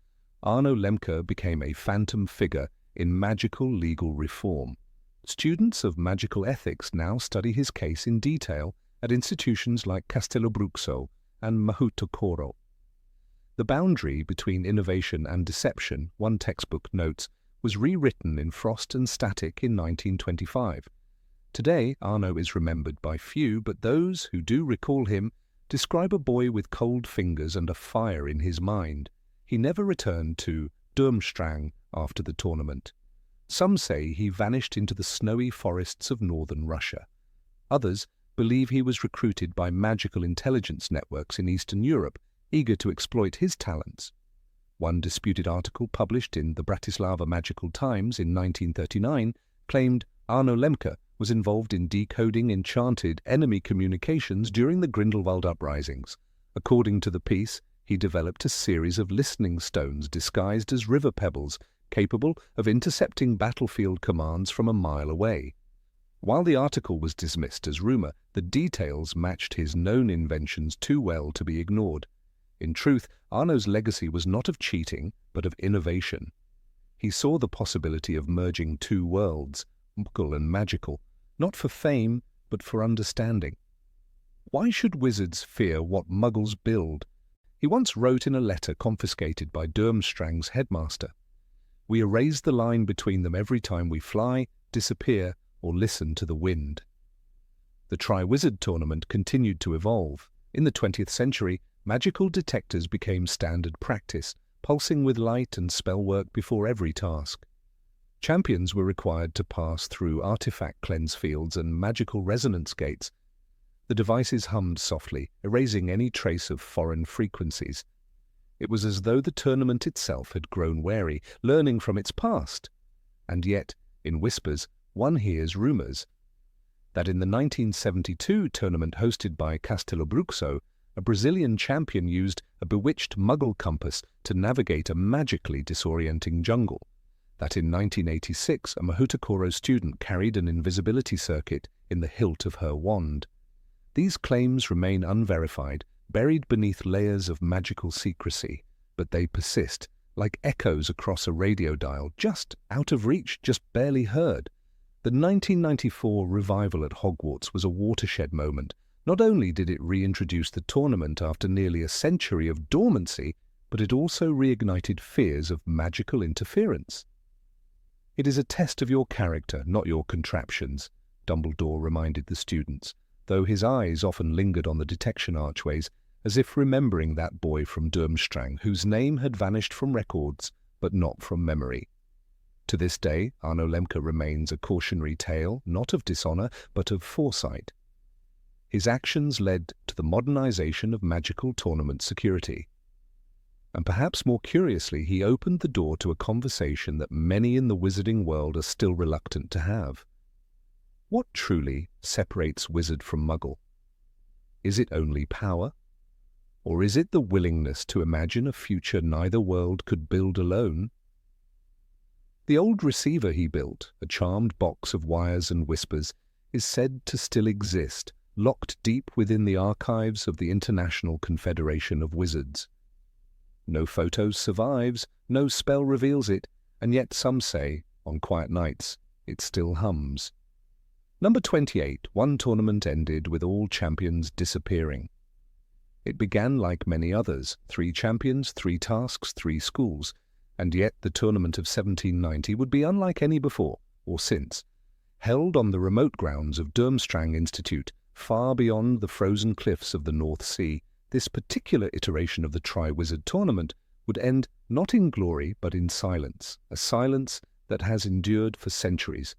Arno Lemke became a phantom figure in magical legal reform. Students of magical ethics now study his case in detail at institutions like Castellobruxo and Mahutokoro. The boundary between innovation and deception, one textbook notes, was rewritten in Frost and Static in 1925. Today, Arno is remembered by few, but those who do recall him describe a boy with cold fingers and a fire in his mind. He never returned to Durmstrang after the tournament. Some say he vanished into the snowy forests of northern Russia. Others believe he was recruited by magical intelligence networks in Eastern Europe, eager to exploit his talents. One disputed article published in the Bratislava Magical Times in 1939 claimed Arno Lemke was involved in decoding enchanted enemy communications during the Grindelwald uprisings. According to the piece, he developed a series of listening stones disguised as river pebbles, capable of intercepting battlefield commands from a mile away. While the article was dismissed as rumor, the details matched his known inventions too well to be ignored. In truth, Arno's legacy was not of cheating, but of innovation. He saw the possibility of merging two worlds, Muggle and magical, not for fame, but for understanding. Why should wizards fear what Muggles build? He once wrote in a letter confiscated by Durmstrang's headmaster, "We erase the line between them every time we fly, disappear, or listen to the wind." The Triwizard tournament continued to evolve. In the 20th century, magical detectors became standard practice, pulsing with light and spell work before every task. Champions were required to pass through artifact cleanse fields and magical resonance gates. The devices hummed softly, erasing any trace of foreign frequencies. It was as though the tournament itself had grown wary, learning from its past. And yet, in whispers, one hears rumours that in the 1972 tournament hosted by Castelobruxo, a Brazilian champion used a bewitched Muggle compass to navigate a magically disorienting jungle. That in 1986, a Mahutakoro student carried an invisibility circuit in the hilt of her wand. These claims remain unverified, buried beneath layers of magical secrecy, but they persist, like echoes across a radio dial, just out of reach, just barely heard. The 1994 revival at Hogwarts was a watershed moment. Not only did it reintroduce the tournament after nearly a century of dormancy, but it also reignited fears of magical interference. "It is a test of your character, not your contraptions," Dumbledore reminded the students, though his eyes often lingered on the detection archways, as if remembering that boy from Durmstrang whose name had vanished from records, but not from memory. To this day, Arno Lemke remains a cautionary tale, not of dishonour, but of foresight. His actions led to the modernization of magical tournament security. And perhaps more curiously, he opened the door to a conversation that many in the wizarding world are still reluctant to have. What truly separates wizard from muggle? Is it only power? Or is it the willingness to imagine a future neither world could build alone? The old receiver he built, a charmed box of wires and whispers, is said to still exist, locked deep within the archives of the International Confederation of Wizards. No photo survives, no spell reveals it, and yet some say, on quiet nights, it still hums. Number 28, one tournament ended with all champions disappearing. It began like many others, 3 champions, 3 tasks, 3 schools, and yet the tournament of 1790 would be unlike any before, or since. Held on the remote grounds of Durmstrang Institute, far beyond the frozen cliffs of the North Sea, this particular iteration of the Triwizard tournament would end not in glory but in silence, a silence that has endured for centuries.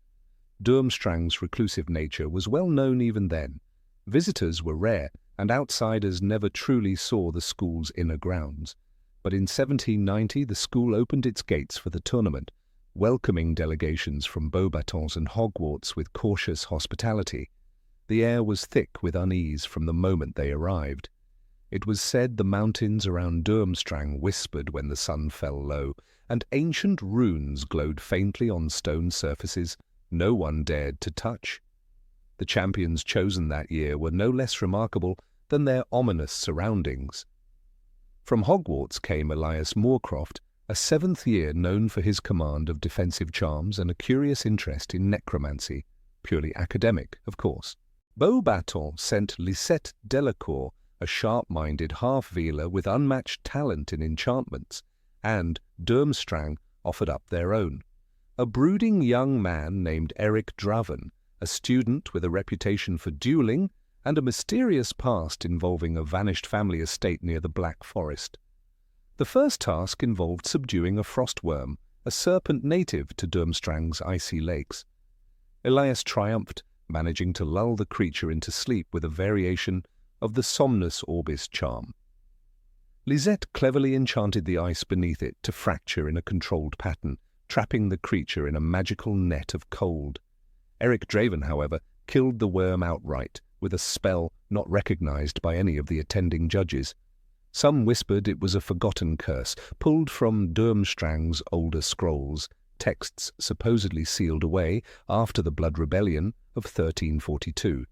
Durmstrang's reclusive nature was well known even then. Visitors were rare, and outsiders never truly saw the school's inner grounds. But in 1790 the school opened its gates for the tournament, welcoming delegations from Beauxbatons and Hogwarts with cautious hospitality. The air was thick with unease from the moment they arrived. It was said the mountains around Durmstrang whispered when the sun fell low, and ancient runes glowed faintly on stone surfaces no one dared to touch. The champions chosen that year were no less remarkable than their ominous surroundings. From Hogwarts came Elias Moorcroft, a 7th year known for his command of defensive charms and a curious interest in necromancy, purely academic, of course. Beauxbatons sent Lisette Delacour, a sharp-minded half-veeler with unmatched talent in enchantments, and Durmstrang offered up their own. A brooding young man named Eric Draven, a student with a reputation for dueling, and a mysterious past involving a vanished family estate near the Black Forest. The first task involved subduing a frostworm, a serpent native to Durmstrang's icy lakes. Elias triumphed, managing to lull the creature into sleep with a variation of the Somnus Orbis charm. Lisette cleverly enchanted the ice beneath it to fracture in a controlled pattern, trapping the creature in a magical net of cold. Eric Draven, however, killed the worm outright, with a spell not recognized by any of the attending judges. Some whispered it was a forgotten curse, pulled from Durmstrang's older scrolls, texts supposedly sealed away after the Blood Rebellion of 1342.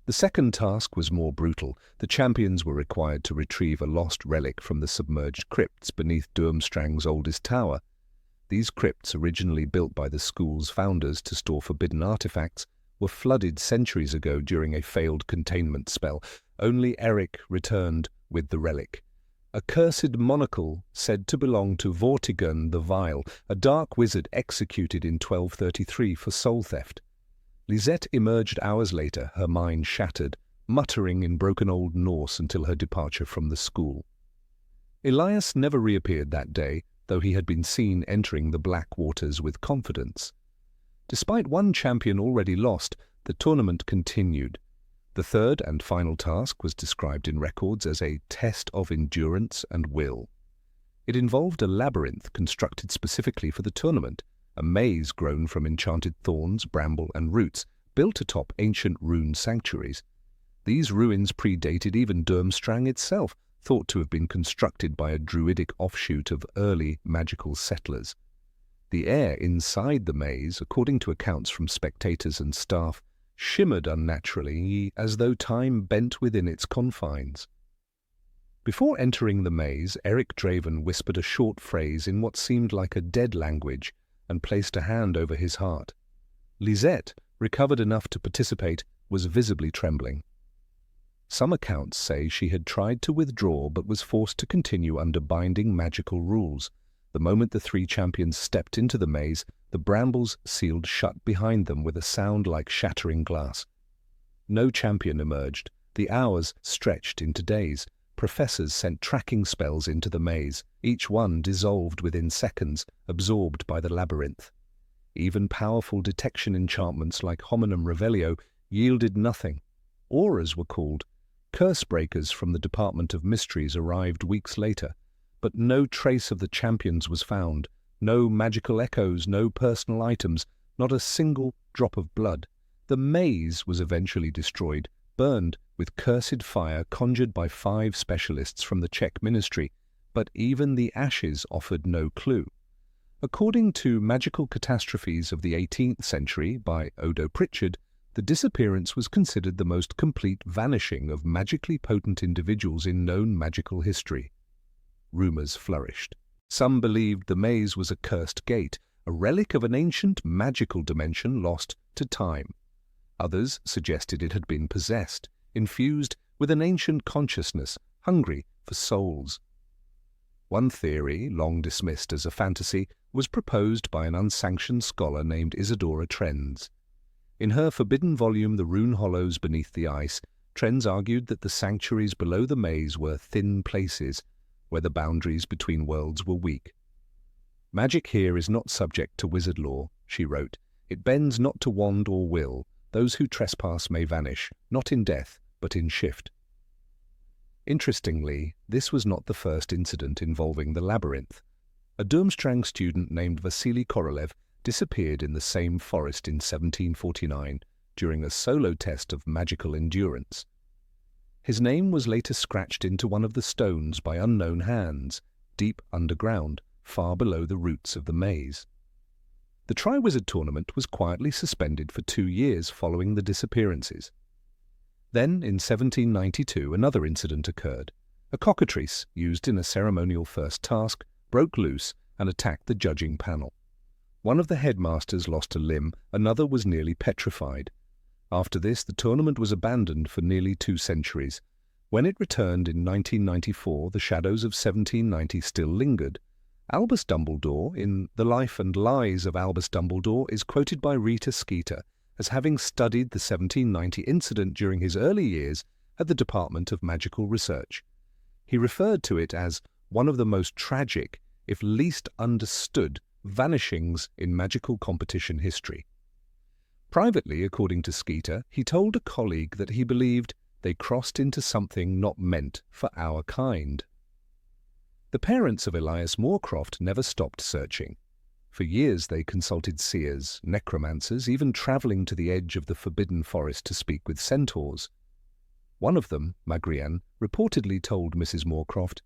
The second task was more brutal. The champions were required to retrieve a lost relic from the submerged crypts beneath Durmstrang's oldest tower. These crypts, originally built by the school's founders to store forbidden artifacts, were flooded centuries ago during a failed containment spell. Only Eric returned with the relic. A cursed monocle said to belong to Vortigern the Vile, a dark wizard executed in 1233 for soul theft. Lisette emerged hours later, her mind shattered, muttering in broken Old Norse until her departure from the school. Elias never reappeared that day, though he had been seen entering the black waters with confidence. Despite one champion already lost, the tournament continued. The third and final task was described in records as a test of endurance and will. It involved a labyrinth constructed specifically for the tournament, a maze grown from enchanted thorns, bramble, and roots, built atop ancient rune sanctuaries. These ruins predated even Durmstrang itself, thought to have been constructed by a druidic offshoot of early magical settlers. The air inside the maze, according to accounts from spectators and staff, shimmered unnaturally, as though time bent within its confines. Before entering the maze, Eric Draven whispered a short phrase in what seemed like a dead language and placed a hand over his heart. Lisette, recovered enough to participate, was visibly trembling. Some accounts say she had tried to withdraw but was forced to continue under binding magical rules. The moment the three champions stepped into the maze, the brambles sealed shut behind them with a sound like shattering glass. No champion emerged. The hours stretched into days. Professors sent tracking spells into the maze, each one dissolved within seconds, absorbed by the labyrinth. Even powerful detection enchantments like Hominum Revelio yielded nothing. Auras were called. Curse breakers from the Department of Mysteries arrived weeks later, but no trace of the champions was found. No magical echoes, no personal items, not a single drop of blood. The maze was eventually destroyed, burned with cursed fire conjured by 5 specialists from the Czech ministry, but even the ashes offered no clue. According to Magical Catastrophes of the 18th Century by Odo Pritchard, the disappearance was considered the most complete vanishing of magically potent individuals in known magical history. Rumours flourished. Some believed the maze was a cursed gate, a relic of an ancient magical dimension lost to time. Others suggested it had been possessed, infused with an ancient consciousness, hungry for souls. One theory, long dismissed as a fantasy, was proposed by an unsanctioned scholar named Isadora Trenz. In her forbidden volume The Rune Hollows Beneath the Ice, Trenz argued that the sanctuaries below the maze were thin places, where the boundaries between worlds were weak. "Magic here is not subject to wizard law," she wrote. "It bends not to wand or will. Those who trespass may vanish, not in death, but in shift." Interestingly, this was not the first incident involving the labyrinth. A Durmstrang student named Vasily Korolev disappeared in the same forest in 1749 during a solo test of magical endurance. His name was later scratched into one of the stones by unknown hands, deep underground, far below the roots of the maze. The Triwizard tournament was quietly suspended for 2 years following the disappearances. Then, in 1792, another incident occurred. A cockatrice, used in a ceremonial first task, broke loose and attacked the judging panel. One of the headmasters lost a limb, another was nearly petrified. After this, the tournament was abandoned for nearly 2 centuries. When it returned in 1994, the shadows of 1790 still lingered. Albus Dumbledore, in The Life and Lies of Albus Dumbledore, is quoted by Rita Skeeter as having studied the 1790 incident during his early years at the Department of Magical Research. He referred to it as one of the most tragic, if least understood, vanishings in magical competition history. Privately, according to Skeeter, he told a colleague that he believed they crossed into something not meant for our kind. The parents of Elias Moorcroft never stopped searching. For years they consulted seers, necromancers, even travelling to the edge of the forbidden forest to speak with centaurs. One of them, Magrian, reportedly told Mrs. Moorcroft,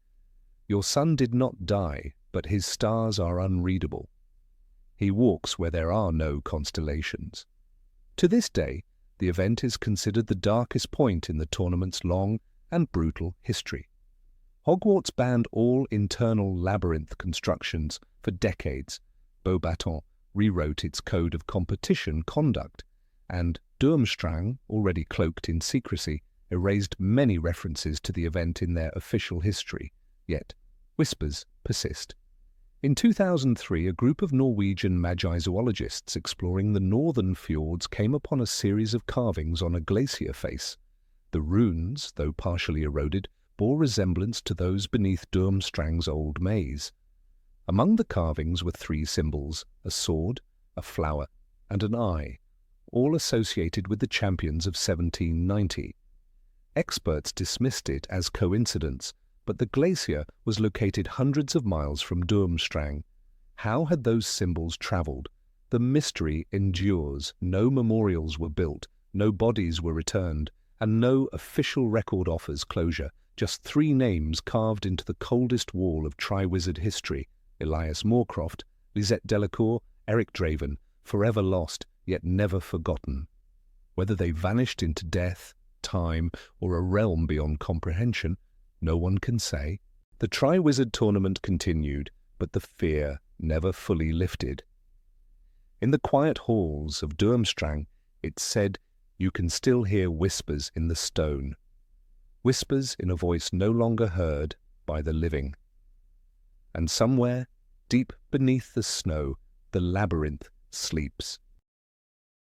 "Your son did not die, but his stars are unreadable. He walks where there are no constellations." To this day, the event is considered the darkest point in the tournament's long and brutal history. Hogwarts banned all internal labyrinth constructions for decades. Beauxbatons rewrote its code of competition conduct, and Durmstrang, already cloaked in secrecy, erased many references to the event in their official history, yet whispers persist. In 2003, a group of Norwegian magi-zoologists exploring the northern fjords came upon a series of carvings on a glacier face. The runes, though partially eroded, bore resemblance to those beneath Durmstrang's old maze. Among the carvings were three symbols: a sword, a flower, and an eye, all associated with the champions of 1790. Experts dismissed it as coincidence, but the glacier was located hundreds of miles from Durmstrang. How had those symbols travelled? The mystery endures. No memorials were built, no bodies were returned, and no official record offers closure. Just three names carved into the coldest wall of Triwizard history: Elias Moorcroft, Lisette Delacour, Eric Draven, forever lost, yet never forgotten. Whether they vanished into death, time, or a realm beyond comprehension, no one can say. The Triwizard tournament continued, but the fear never fully lifted. In the quiet halls of Durmstrang, it said, you can still hear whispers in the stone. Whispers in a voice no longer heard by the living. And somewhere, deep beneath the snow, the labyrinth sleeps.